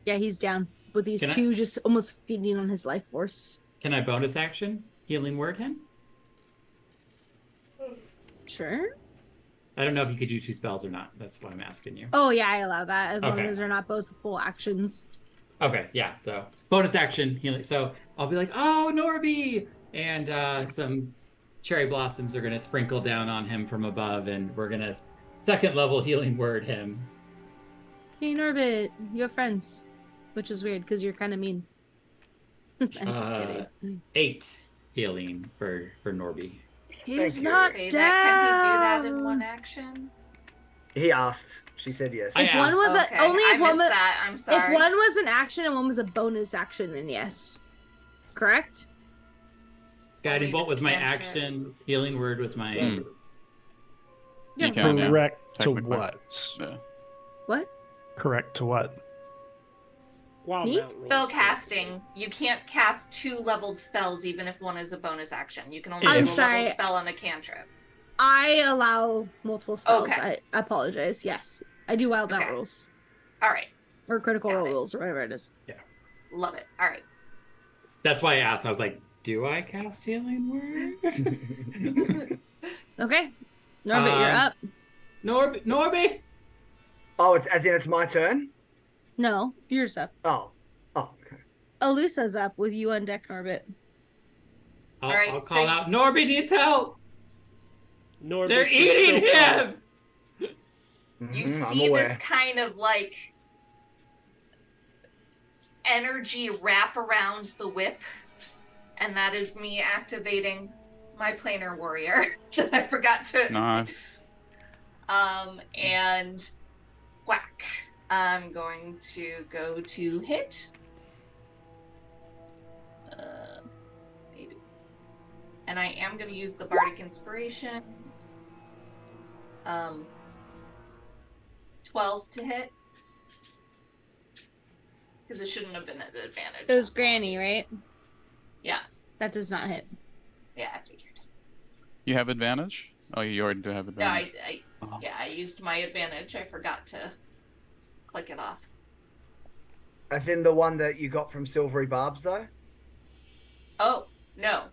Yeah, he's down with these two just almost feeding on his life force. Can I bonus action? Healing word him? Sure. I don't know if you could do 2 spells or not. That's why I'm asking you. Oh, yeah, I allow that as long as they're not both full actions. Okay, yeah, so bonus action healing. So I'll be like, oh, Norby! And some cherry blossoms are going to sprinkle down on him from above, and we're going to 2nd level healing word him. Hey, Norbit, you have friends. Which is weird, because you're kind of mean. I'm just kidding. 8 healing for Norby. He's not Say down. that. Can he do that in one action? He asked. She said yes. If one was Okay, only if I one missed was, that. I'm sorry. if one was an action and one was a bonus action, then yes. Correct? Guiding bolt was my cantrip. action. Healing word was my... You Yeah, can, yeah, Correct to technically. what? Yeah. What? Correct to what? Wild Me? Mount rules. Spell casting. You can't cast 2 leveled spells even if one is a bonus action. You can only I'm do a sorry. leveled spell on a cantrip. I allow multiple spells. Okay. I apologize. Yes. I do wild mount Okay. rules. All right. Or critical Got role it. rules or whatever it is. Love it. All right. That's why I asked. I was like, do I cast healing word? Okay. Norbit, you're up. Norby? Oh, it's as in it's my turn? No, yours up. Oh. Oh, okay. Alusa's up with you on deck, Norbit. I'll, All right, I'll so call out, Norby needs help! Norbit They're is eating so calm. him! You I'm see aware. this kind of like energy wrap around the whip, and that is me activating my planar warrior that I forgot to. Nice. And whack. I'm going to go to hit. Maybe. And I am going to use the Bardic Inspiration. 12 to hit. Because it shouldn't have been at an advantage. It was Granny, right? Yeah. That does not hit. Yeah, I figured. You have advantage? Oh, you already do have No, advantage. I used my advantage. I forgot to click it off. As in the one that you got from Silvery Barbs, though? Oh, no.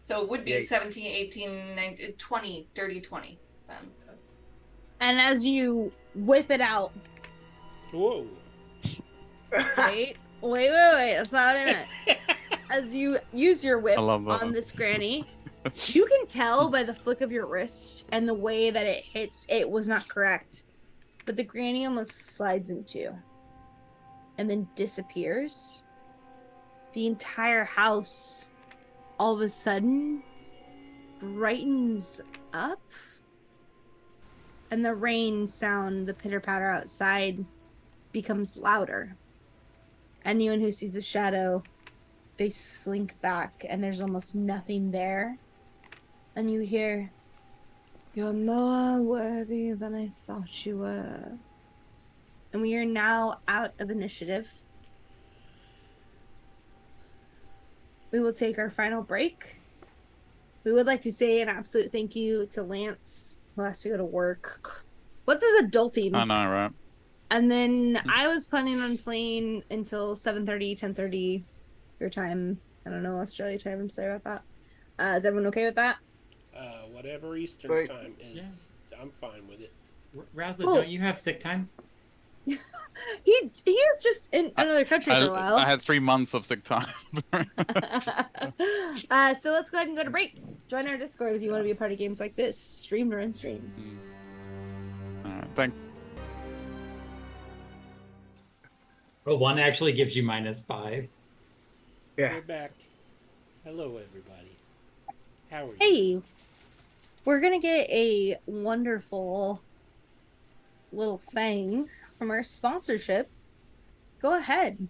So it would be Yeah. 17, 18, 19, 20, dirty 20. Then. And as you whip it out, Whoa. wait. That's not what I meant. As you use your whip I love that on one. this granny, you can tell by the flick of your wrist and the way that it hits, it was not correct. But the granny almost slides into and then disappears. The entire house all of a sudden brightens up. And the rain sound, the pitter patter outside, becomes louder. Anyone who sees a shadow, they slink back, and there's almost nothing there. And you hear, "You're more worthy than I thought you were." And we are now out of initiative. We will take our final break. We would like to say an absolute thank you to Lance, who has to go to work. What's his adulting? I know, right? And then I was planning on playing until 7:30, 10:30 your time. I don't know, Australia time. I'm sorry about that. Is everyone okay with that? Whatever Eastern Wait. time is, I'm fine with it. Raza, Cool. don't you have sick time? He is just in another country for a while. I had 3 months of sick time. So let's go ahead and go to break. Join our Discord if you want to be a part of games like this, streamed or unstreamed. Thank. Well, one actually gives you -5. Yeah. We're back. Hello, everybody. How are you? Hey, we're gonna get a wonderful little thing from our sponsorship. Go ahead,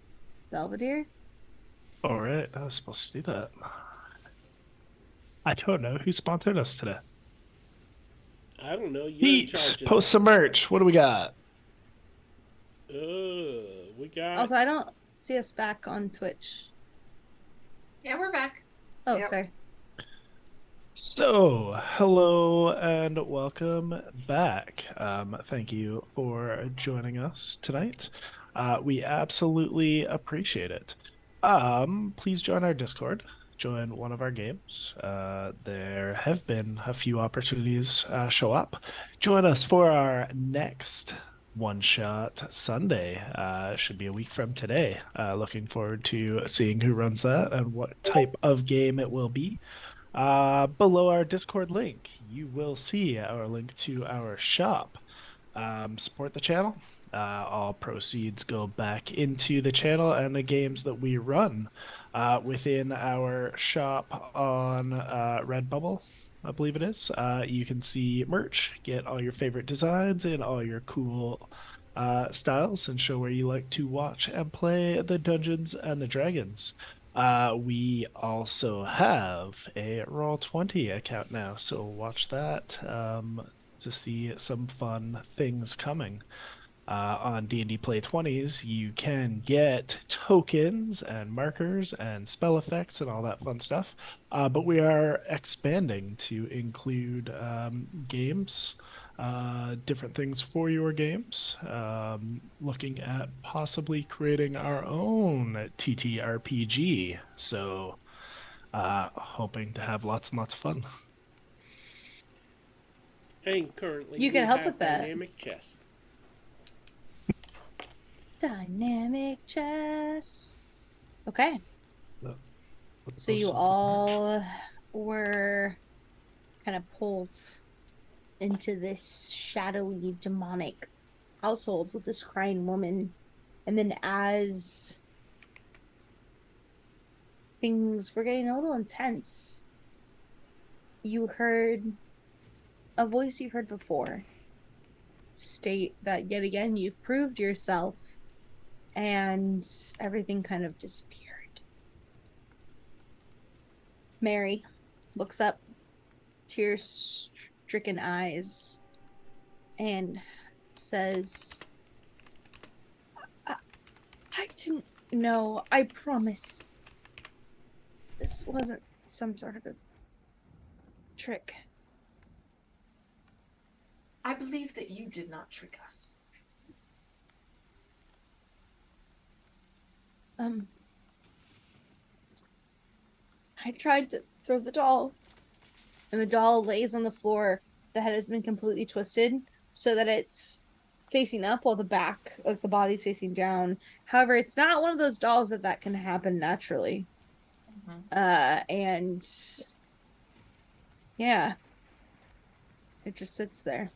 Belvedere. All right, I was supposed to do that. I don't know who sponsored us today. I don't know. You're in Pete, charge of post some merch. What do we got? we got. Also, I don't see us back on Twitch. Yeah, we're back. Oh, Yep. sorry. So, hello and welcome back. Thank you for joining us tonight. We absolutely appreciate it. Please join our Discord. Join one of our games. There have been a few opportunities show up. Join us for our next One Shot Sunday. Should be a week from today. Looking forward to seeing who runs that and what type of game it will be. Below our Discord link, you will see our link to our shop. Support the channel. All proceeds go back into the channel and the games that we run within our shop on Redbubble, I believe it is. You can see merch, get all your favorite designs and all your cool styles, and show where you like to watch and play the Dungeons and the Dragons. We also have a Roll20 account now, so watch that to see some fun things coming. On D&D Play 20s, you can get tokens and markers and spell effects and all that fun stuff. But we are expanding to include games, different things for your games. Looking at possibly creating our own TTRPG. So, hoping to have lots and lots of fun. And currently, You can we help have with that. Dynamic Chess. Dynamic chess. Okay. Let's So you post some merch. all were kind of pulled into this shadowy, demonic household with this crying woman. And then as things were getting a little intense, you heard a voice you heard before state that yet again you've proved yourself, and everything kind of disappeared. Mary looks up, tear-stricken eyes, and says, I didn't know. I promise. This wasn't some sort of a trick. I believe that you did not trick us. I tried to throw the doll, and the doll lays on the floor. The head has been completely twisted so that it's facing up while the back, like the body's facing down. However, it's not one of those dolls that can happen naturally. And yeah, it just sits there.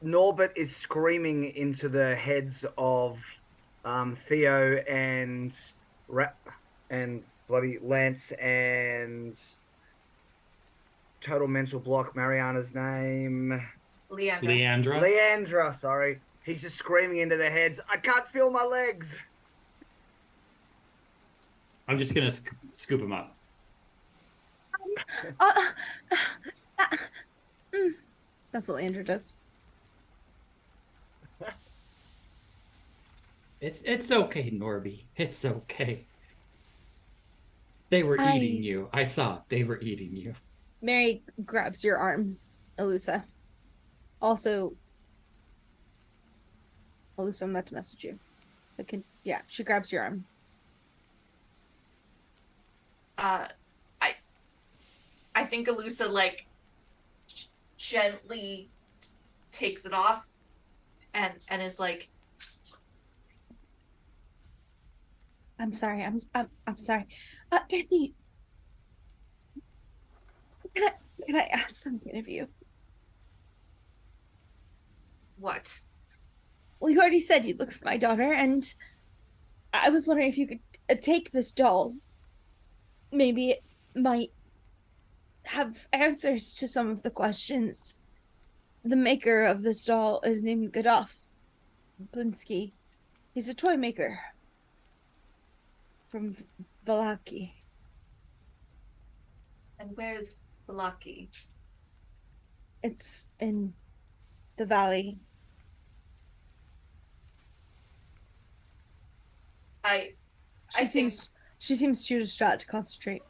Norbert is screaming into the heads of Theo and bloody Lance and total mental block. Mariana's name. Leandra. Leandra, sorry. He's just screaming into their heads. I can't feel my legs. I'm just gonna scoop him up. That's what Leandra does. It's okay, Norby. It's okay. They were I- eating you. I saw. They were eating you. Mary grabs your arm, Alusa. Also, Alusa, I'm about to message you. Yeah, she grabs your arm. Uh, I think Alusa like gently takes it off and is like, I'm sorry. I'm sorry. Can you can I can I ask something of you? what? Well, you already said you'd look for my daughter, and I was wondering if you could take this doll. Maybe it might have answers to some of the questions. The maker of this doll is named Gaddafi Blinsky. He's a toy maker from Valaki. And where's Lucky? It's in the valley. I She seems too distraught to concentrate.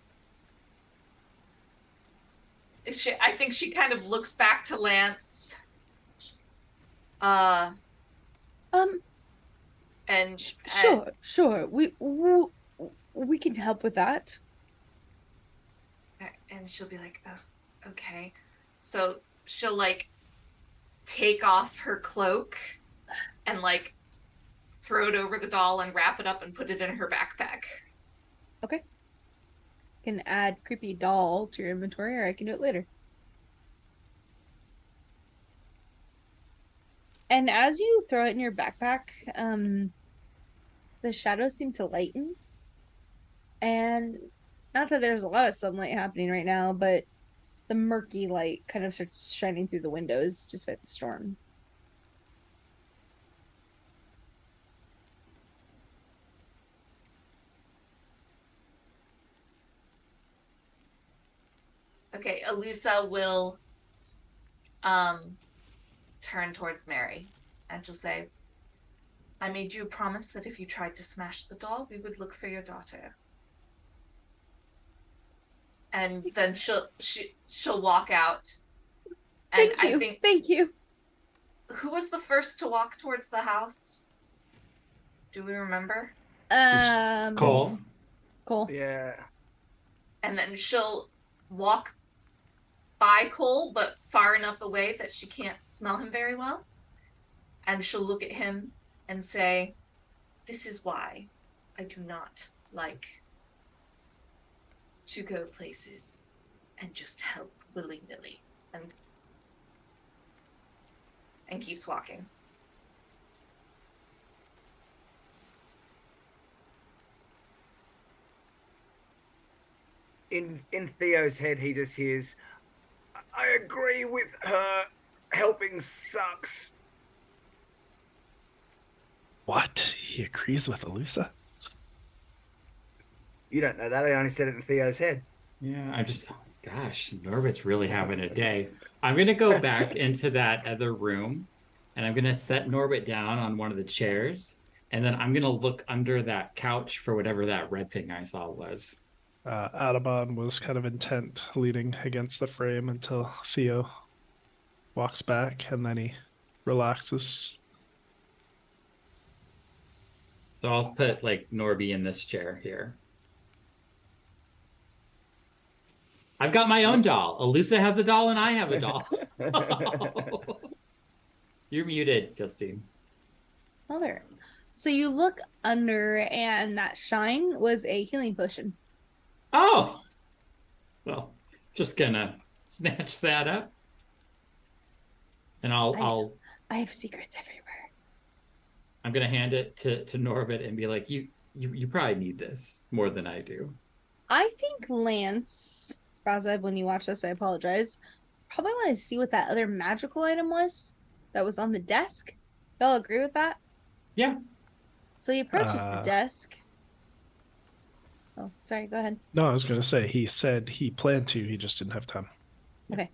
I think she kind of looks back to Lance. Uh, Um, and sure. We can help with that. and she'll be like, oh, okay. So she'll like take off her cloak and like throw it over the doll and wrap it up and put it in her backpack. Okay. Can add creepy doll to your inventory, or I can do it later. And as you throw it in your backpack, the shadows seem to lighten. And not that there's a lot of sunlight happening right now, but the murky light kind of starts shining through the windows despite the storm. Okay, Alusa will turn towards Mary and she'll say, I made you a promise that if you tried to smash the doll, we would look for your daughter. And then she'll walk out. And Thank you. Thank you. Who was the first to walk towards the house? Do we remember? Cole. Cole. Yeah. And then she'll walk by Cole, but far enough away that she can't smell him very well. And she'll look at him and say, this is why I do not like to go places and just help willy-nilly. And keeps walking. In Theo's head, he just hears, I agree with her. Helping sucks. What? He agrees with Alusa? You don't know that. I only said it in Theo's head. Yeah, I'm just, oh my gosh, Norbert's really having a day. I'm gonna go back into that other room and I'm gonna set Norbert down on one of the chairs, and then I'm gonna look under that couch for whatever that red thing I saw was. Audubon was kind of intent, leaning against the frame until Theo walks back, and then he relaxes. So I'll put like Norby in this chair here. I've got my own doll. Alusa has a doll and I have a doll. You're muted, Justine. Oh, there. So you look under, and that shine was a healing potion. Oh! Well, just gonna snatch that up. And I'll I have secrets everywhere. I'm gonna hand it to Norbit and be like, you probably need this more than I do. I think Lance, Razeb, when you watch this, I apologize. Probably want to see what that other magical item was that was on the desk. Y'all agree with that? Yeah. So he approaches the desk. Oh, sorry, go ahead. No, I was going to say, he said he planned to, he just didn't have time. Okay.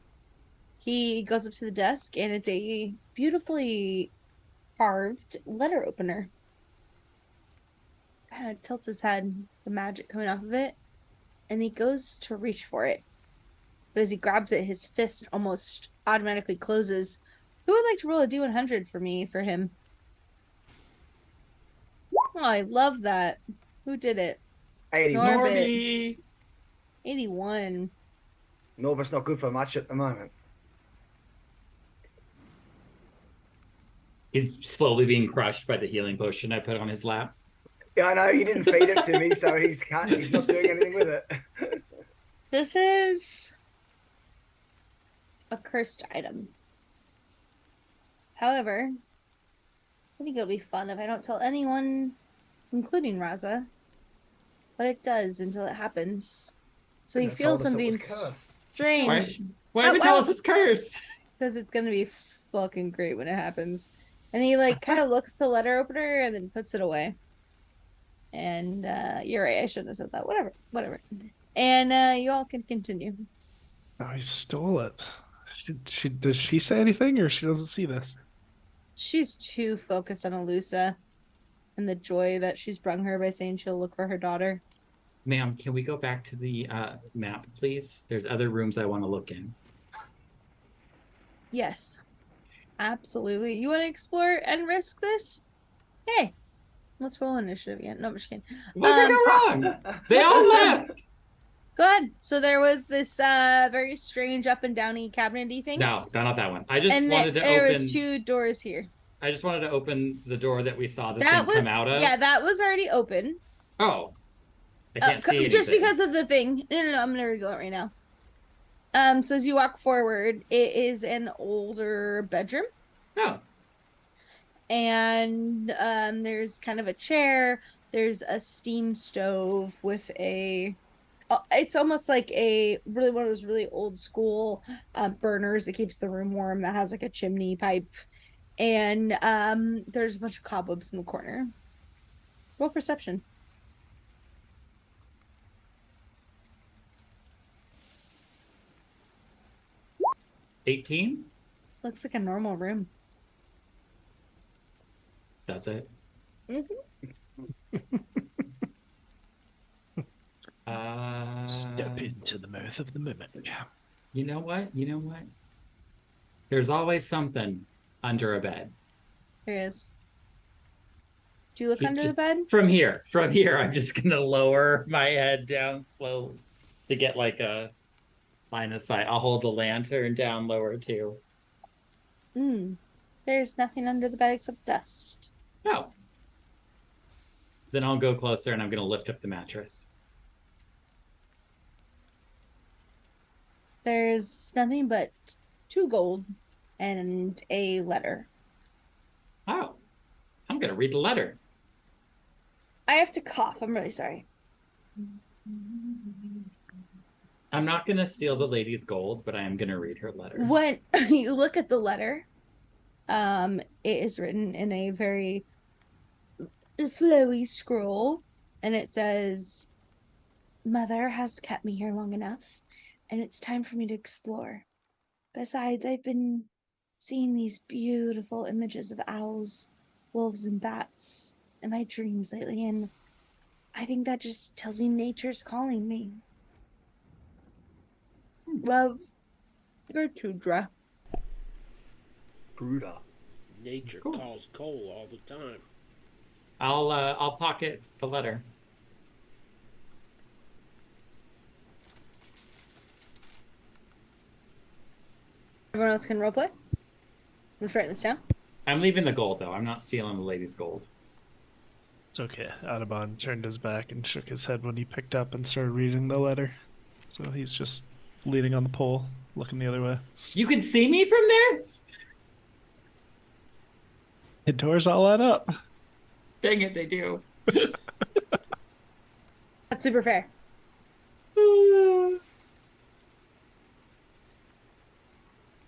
He goes up to the desk, and it's a beautifully carved letter opener. Kind of tilts his head, the magic coming off of it. and he goes to reach for it. But as he grabs it, his fist almost automatically closes. Who would like to roll a D100 for him? Oh, I love that. Who did it? 81. Norbit. Norby! 81. Norbit's not good for much at the moment. He's slowly being crushed by the healing potion I put on his lap. Yeah, I know you didn't feed it to me, so he's not doing anything with it. This is a cursed item. However, I think it'll be fun if I don't tell anyone, including Raza, what it does until it happens. So he feels something strange. Why would you tell us it's cursed? Because it's gonna be fucking great when it happens. And he like kind of looks at the letter opener and then puts it away. And you're right, I shouldn't have said that. Whatever. And you all can continue. Oh, he stole it. Does she say anything, or she doesn't see this? She's too focused on Alusa and the joy that she's brung her by saying she'll look for her daughter. Ma'am, can we go back to the map, please? There's other rooms I want to look in. Yes, absolutely. You want to explore and risk this? Hey, let's roll initiative again. No, I'm just kidding. What could go wrong? They all left. Go ahead. So there was this very strange up and downy cabinet-y thing. No, not that one. I just and wanted to there open. was 2 doors here. I just wanted to open the door that we saw the That thing come out of. Yeah, that was already open. Oh, I can't see anything. Just because of the thing. No, I'm gonna reveal it right now. So as you walk forward, it is an older bedroom. Oh. And there's kind of a chair. There's a steam stove with a. It's almost like one of those really old school burners that keeps the room warm. That has like a chimney pipe, and there's a bunch of cobwebs in the corner. Roll perception. 18? Looks like a normal room. Does it? Step into the mouth of the mimic. You know what? There's always something under a bed. There is. Do you look under the bed? From here, I'm just gonna lower my head down slowly to get like a line of sight. I'll hold the lantern down lower too. There's nothing under the bed except dust. Oh. Then I'll go closer and I'm gonna lift up the mattress. There's nothing but 2 gold and a letter. Oh. I'm gonna read the letter. I have to cough. I'm really sorry. I'm not gonna steal the lady's gold, but I am gonna read her letter. When you look at the letter, it is written in a very flowy scroll, and it says, "Mother has kept me here long enough, and it's time for me to explore. Besides, I've been seeing these beautiful images of owls, wolves, and bats in my dreams lately, and I think that just tells me nature's calling me. Love, Gertrude." Bruda. Nature calls Cole all the time. I'll pocket the letter. Everyone else can roleplay. I'm just writing this down. I'm leaving the gold though. I'm not stealing the lady's gold. It's okay. Audubon turned his back and shook his head when he picked up and started reading the letter. So he's just leaning on the pole, looking the other way. You can see me from there? The doors all add up. Dang it, they do. That's super fair.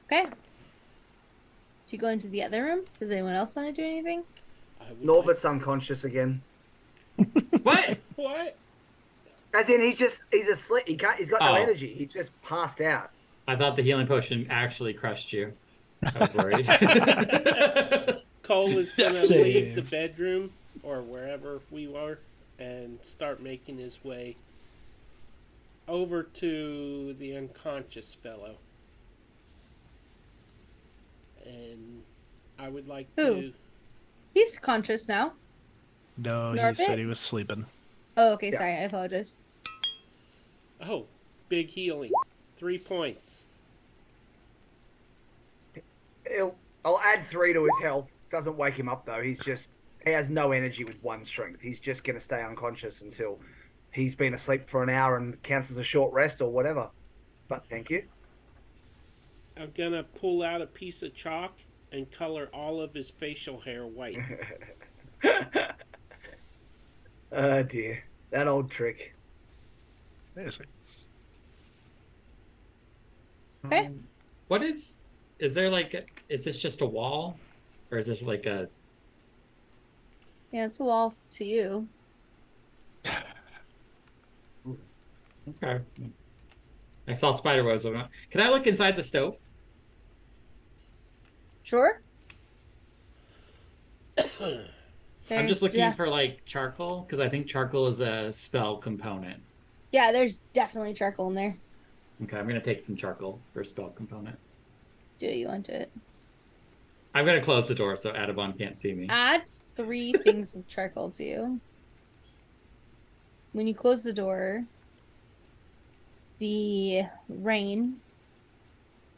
Okay. Do you go into the other room? Does anyone else want to do anything? Norbert's unconscious again. What? What? As in, he's asleep. He's got no energy. He's just passed out. I thought the healing potion actually crushed you. I was worried. Cole is gonna leave the bedroom or wherever we were and start making his way over to the unconscious fellow. And I would like Who? to. He's conscious now. No, he Norbit? said he was sleeping. Oh, okay. Yeah. Sorry. I apologize. Oh, big healing. 3 points. I'll add 3 to his health. Doesn't wake him up though. He has no energy with 1 strength. He's just gonna stay unconscious until he's been asleep for an hour and counts as a short rest or whatever. But thank you. I'm gonna pull out a piece of chalk and color all of his facial hair white. Oh dear, that old trick. Seriously. Okay. What is there is this just a wall? Or is this like a Yeah, it's a wall to you. okay. I saw spider webs. Can I look inside the stove? Sure. I'm just looking There's for like charcoal because I think charcoal is a spell component. Yeah, there's definitely charcoal in there. Okay, I'm gonna take some charcoal for a spell component. Do you want it? I'm gonna close the door so Adabon can't see me. Add 3 things of charcoal to you. When you close the door, the rain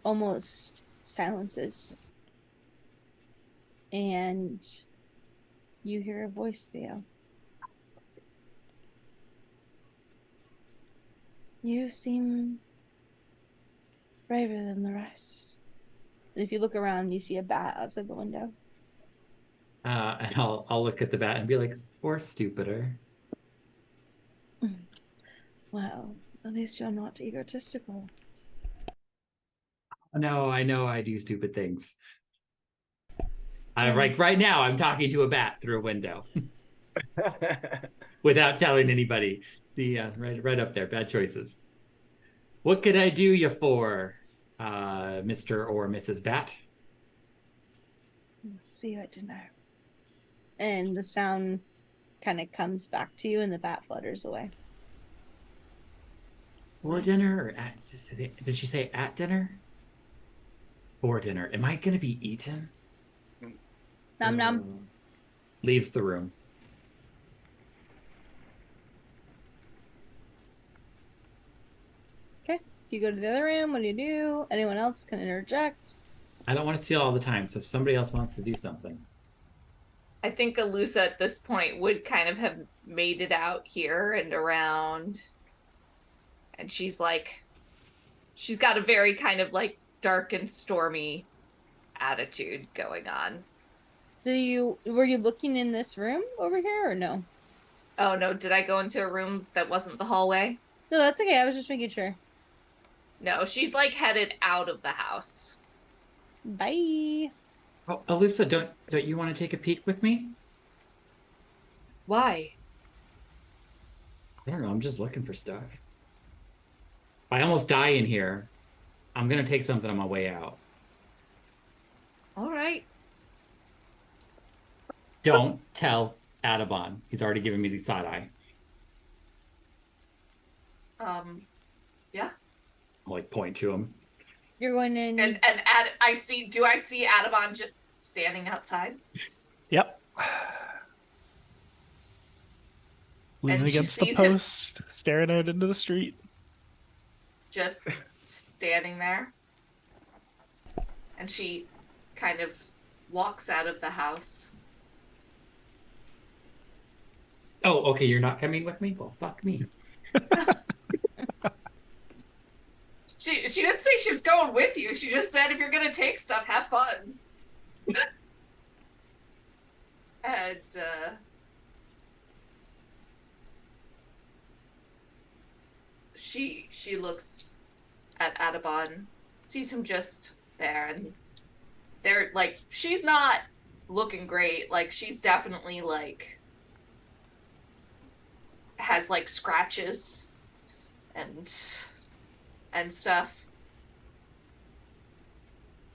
almost silences. And you hear a voice, Theo. You seem braver than the rest. And if you look around, you see a bat outside the window. And I'll look at the bat and be like, or stupider. Well, at least you're not egotistical. No, I know I do stupid things. Right now, I'm talking to a bat through a window without telling anybody. See, right up there, bad choices. What could I do you for, Mr. or Mrs. Bat? See you at dinner. And the sound kind of comes back to you, and the bat flutters away. For dinner, or at? Did she say at dinner? For dinner. Am I going to be eaten? Nom nom. Leaves the room. Okay. Do you go to the other room? What do you do? Anyone else can interject? I don't want to steal all the time, so if somebody else wants to do something. I think Alusa at this point would kind of have made it out here and around. And she's got a very kind of like dark and stormy attitude going on. Were you looking in this room over here or no? Oh no, did I go into a room that wasn't the hallway? No, that's okay. I was just making sure. No, she's like headed out of the house. Bye. Oh, Alusa, don't you want to take a peek with me? Why? I don't know. I'm just looking for stuff. If I almost die in here, I'm gonna take something on my way out. All right. Don't tell Adabon. He's already given me the side eye. Yeah. I'll like point to him. You're going in. Do I see Adabon just standing outside? Yep. Leaning And she against the sees him- post, staring out into the street. Just standing there. And she kind of walks out of the house. Oh, okay. You're not coming with me? Well, fuck me. She didn't say she was going with you. She just said if you're gonna take stuff, have fun. And she looks at Adabon, sees him just there, and they're like, she's not looking great. Like she's definitely like has like scratches and stuff.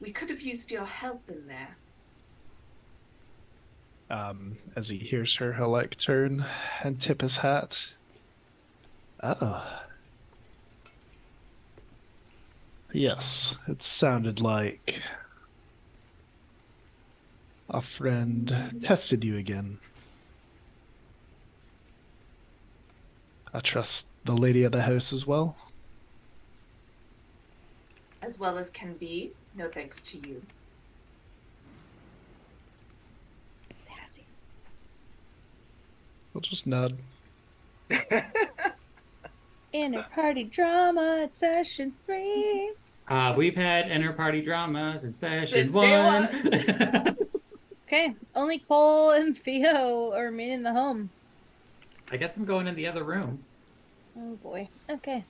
We could have used your help in there. As he hears her, he'll like turn and tip his hat. Oh, Yes, it sounded like a friend tested you again. I trust the lady of the house as well. As well as can be. No thanks to you. Sassy. I'll just nod. Inner party drama at session 3. We've had inter-party dramas in session Since day 1. Okay, only Cole and Theo remain in the home. I guess I'm going in the other room. Oh boy. Okay.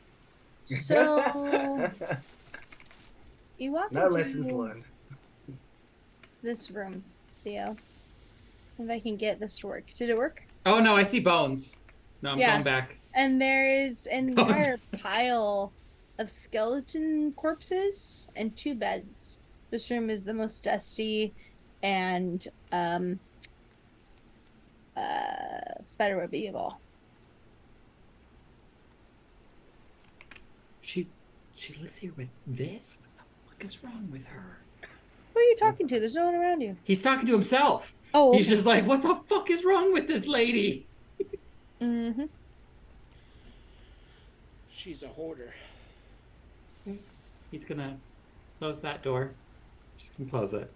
So you walk No lessons into learned. this room, Theo. If I can get this to work. Did it work? Oh no, I see bones. No, I'm Yeah. going back. And there is an Oh. entire pile of skeleton corpses and 2 beds. This room is the most dusty and spiderwebby of all. She lives here with this? What the fuck is wrong with her? Who are you talking to? There's no one around you. He's talking to himself. Oh, He's just like, what the fuck is wrong with this lady? mm-hmm. She's a hoarder. He's gonna close that door. Just gonna close it.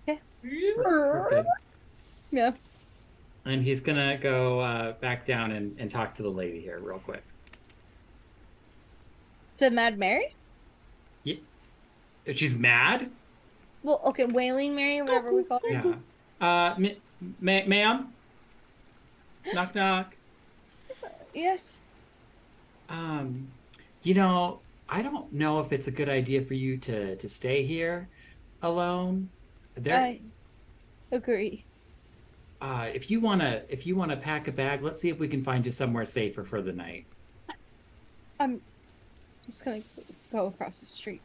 Okay. We're good. Yeah. And he's gonna go back down and talk to the lady here real quick. To Mad Mary? Yeah. She's mad? Well, okay, Wailing Mary, whatever we call her. Yeah. Ma'am? Knock knock. Yes. You know, I don't know if it's a good idea for you to stay here alone. I agree. If you wanna pack a bag, let's see if we can find you somewhere safer for the night. I'm just gonna go across the street.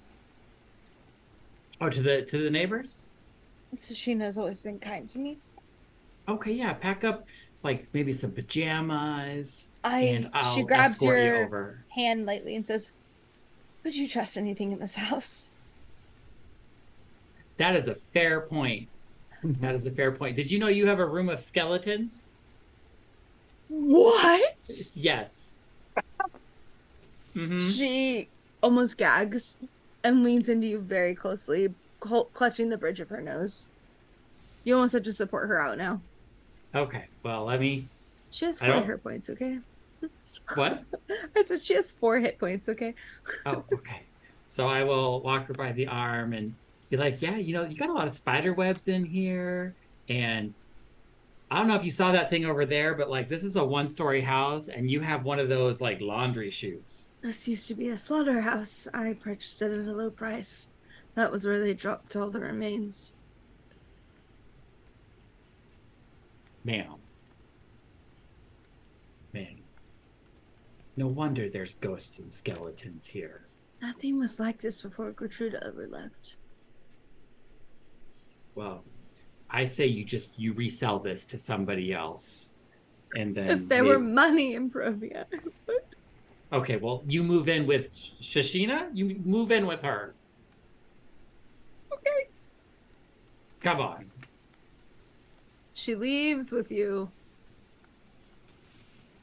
Oh, to the neighbors? Sashina's always been kind to me. Okay, yeah, pack up like maybe some pajamas, she and I'll grabs escort you your over. hand lightly and says, "Would you trust anything in this house?" That is a fair point. That is a fair point. Did you know you have a room of skeletons? What? Yes. Mm-hmm. She almost gags and leans into you very closely, clutching the bridge of her nose. You almost have to support her out now. Okay. Well, let me. She has 4 hit points, okay? What? I said she has 4 hit points, okay? Oh, okay. So I will walk her by the arm and be like, yeah, you know, you got a lot of spider webs in here. And I don't know if you saw that thing over there, but like this is a 1-story house and you have one of those like laundry chutes. This used to be a slaughterhouse. I purchased it at a low price. That was where they dropped all the remains. Ma'am. No wonder there's ghosts and skeletons here. Nothing was like this before Gertrude ever left. Well, I say you resell this to somebody else. And then If there were money in Provia. Okay, well, you move in with Shashina? You move in with her. Okay. Come on. She leaves with you.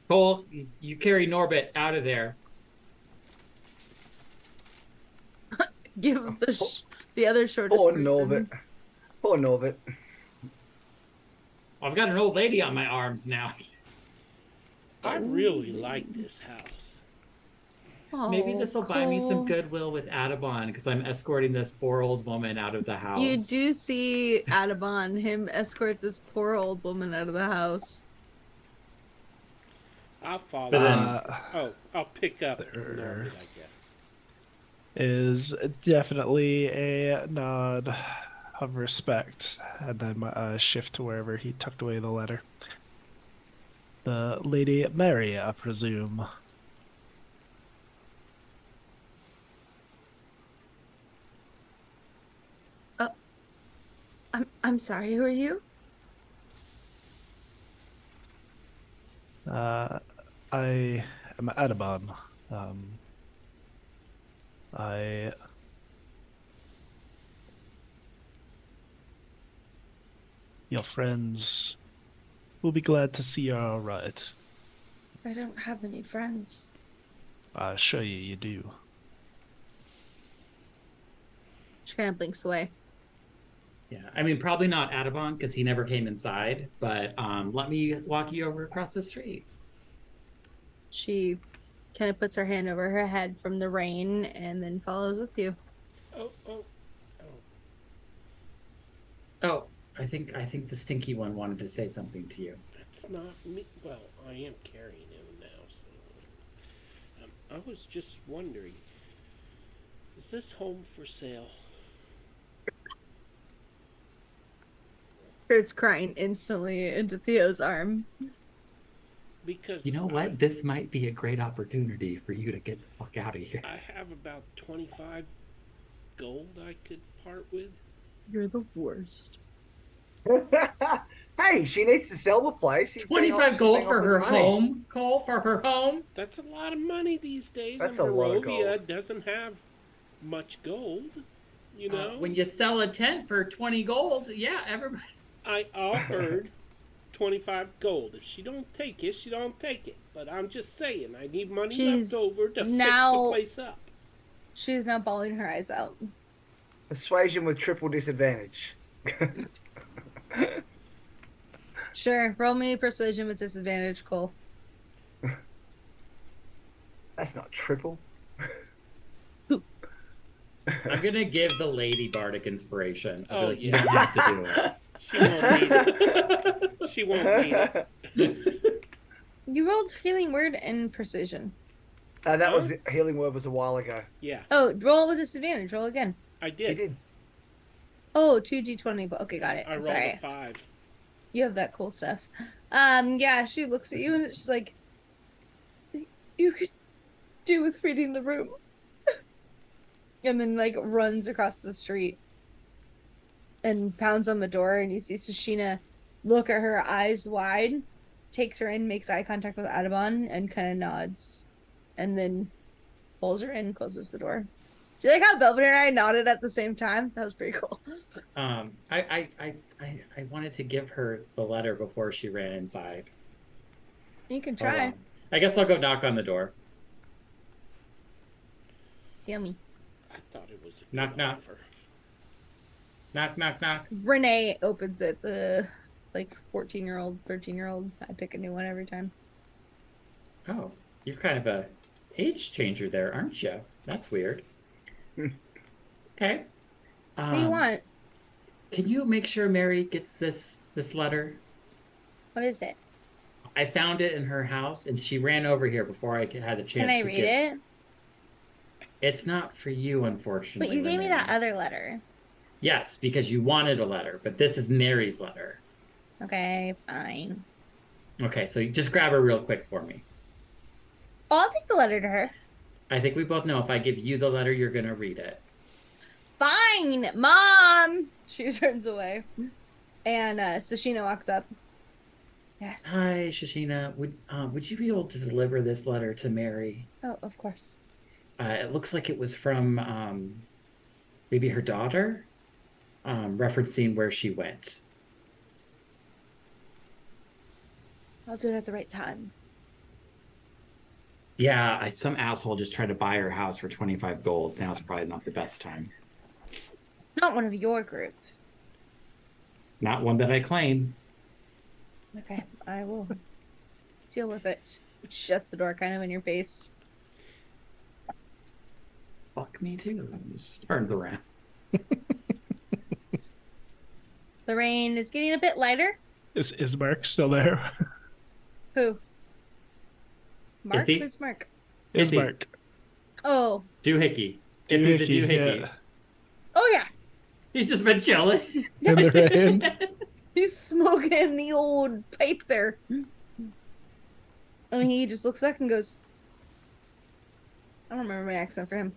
Cole, you carry Norbit out of there. Give the other shortest Poor person. Norbit. Poor Norbit. I've got an old lady on my arms now. I really like this house. Oh, Maybe this will buy me some Cole. goodwill with Adabon because I'm escorting this poor old woman out of the house. You do see Adabon, him escort this poor old woman out of the house. I'll follow. But then, I'll pick up There. Norbit, I guess. Is definitely a nod of respect, and then shift to wherever he tucked away the letter. The Lady Mary, I presume. I'm sorry, who are you? I am Adabon. I Your friends will be glad to see you're all right. I don't have any friends. I assure you, you do. She kind of blinks away. Yeah, I mean, probably not Atabon because he never came inside, but let me walk you over across the street. She kind of puts her hand over her head from the rain and then follows with you. Oh, oh, oh. Oh, I think the stinky one wanted to say something to you. That's not me. Well, I am carrying him now, so. I was just wondering, is this home for sale? Starts crying instantly into Theo's arm. Because You know what? This might be a great opportunity for you to get the fuck out of here. I have about 25 gold I could part with. You're the worst. Hey, she needs to sell the place. 25 gold for her home, Cole, for her home. That's a lot of money these days. That's and a lot of Barovia gold. doesn't have much gold, you know? When you sell a tent for 20 gold, yeah, everybody. I offered 25 gold. If she don't take it, she don't take it. But I'm just saying, I need money She's left over to fix now- the place up. She's now bawling her eyes out. Persuasion with triple disadvantage. Sure, roll me persuasion with disadvantage, Cole. That's not triple. I'm gonna give the lady bardic inspiration. I'll be Oh, like, you yeah. don't have to do it. She won't need it. She won't need it. You rolled healing word and persuasion. That was healing word was a while ago. Yeah, Oh, roll with disadvantage. Roll again. I He did. did. Oh, 2d20, but okay, got it. I rolled Sorry. a 5. You have that cool stuff. Yeah, she looks at you and it's just like, you could do with reading the room. And then like runs across the street and pounds on the door, and you see Sashina look at her eyes wide, takes her in, makes eye contact with Atabon, and kind of nods, and then pulls her in, closes the door. Do you like how Belvedere and I nodded at the same time? That was pretty cool. I wanted to give her the letter before she ran inside. You can Oh, try. well. I guess I'll go knock on the door. Tell me. I thought it was a Knock, good knock. offer. Knock, knock, knock. Renee opens it. The like 14-year-old, 13-year-old. I pick a new one every time. Oh, you're kind of a age changer there, aren't you? That's weird. Okay. What do you want? Can you make sure Mary gets this letter? What is it? I found it in her house, and she ran over here before I had a chance. Can I read it? It's not for you, unfortunately. But you gave me Renee. that other letter. Yes, because you wanted a letter, but this is Mary's letter. Okay, fine. Okay, so you just grab her real quick for me. Oh, I'll take the letter to her. I think we both know if I give you the letter, you're gonna read it. Fine, Mom. She turns away, and Sashina walks up. Yes. Hi, Shashina. Would you be able to deliver this letter to Mary? Oh, of course. It looks like it was from maybe her daughter, referencing where she went. I'll do it at the right time. Yeah, some asshole just tried to buy her house for 25 gold. Now's probably not the best time. Not one of your group. Not one that I claim. Okay, I will deal with it. Shuts the door kind of in your face. Fuck me too. Just turns around. The rain is getting a bit lighter. Is Mark still there? Who? Mark? Iffy? Who's Mark? Is Iffy. Mark? Oh. Doohickey. Iffy the doohickey. Yeah. Oh, yeah. He's just been chilling. In the rain. He's smoking the old pipe there. And he just looks back and goes, I don't remember my accent for him.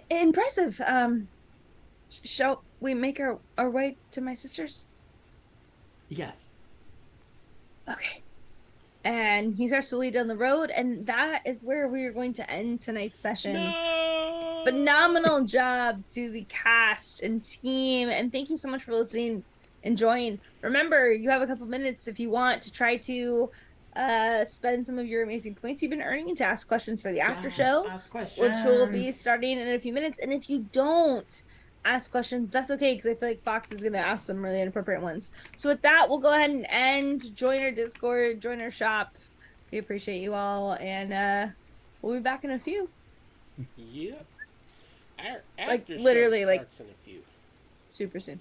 Impressive. Shall we make our way to my sister's? Yes. Okay. And he starts to lead down the road, and that is where we are going to end tonight's session. No! phenomenal job to the cast and team. And thank you so much for listening and joining. Remember, you have a couple minutes if you want to try to spend some of your amazing points you've been earning to ask questions for the after show, Ask which will be questions. starting in a few minutes. And if you don't ask questions, that's okay, because I feel like Fox is going to ask some really inappropriate ones. So with that, we'll go ahead and end. Join our Discord, join our shop. We appreciate you all, and we'll be back in a few. Yep. Our Like, after literally, show like, starts in a few. super soon.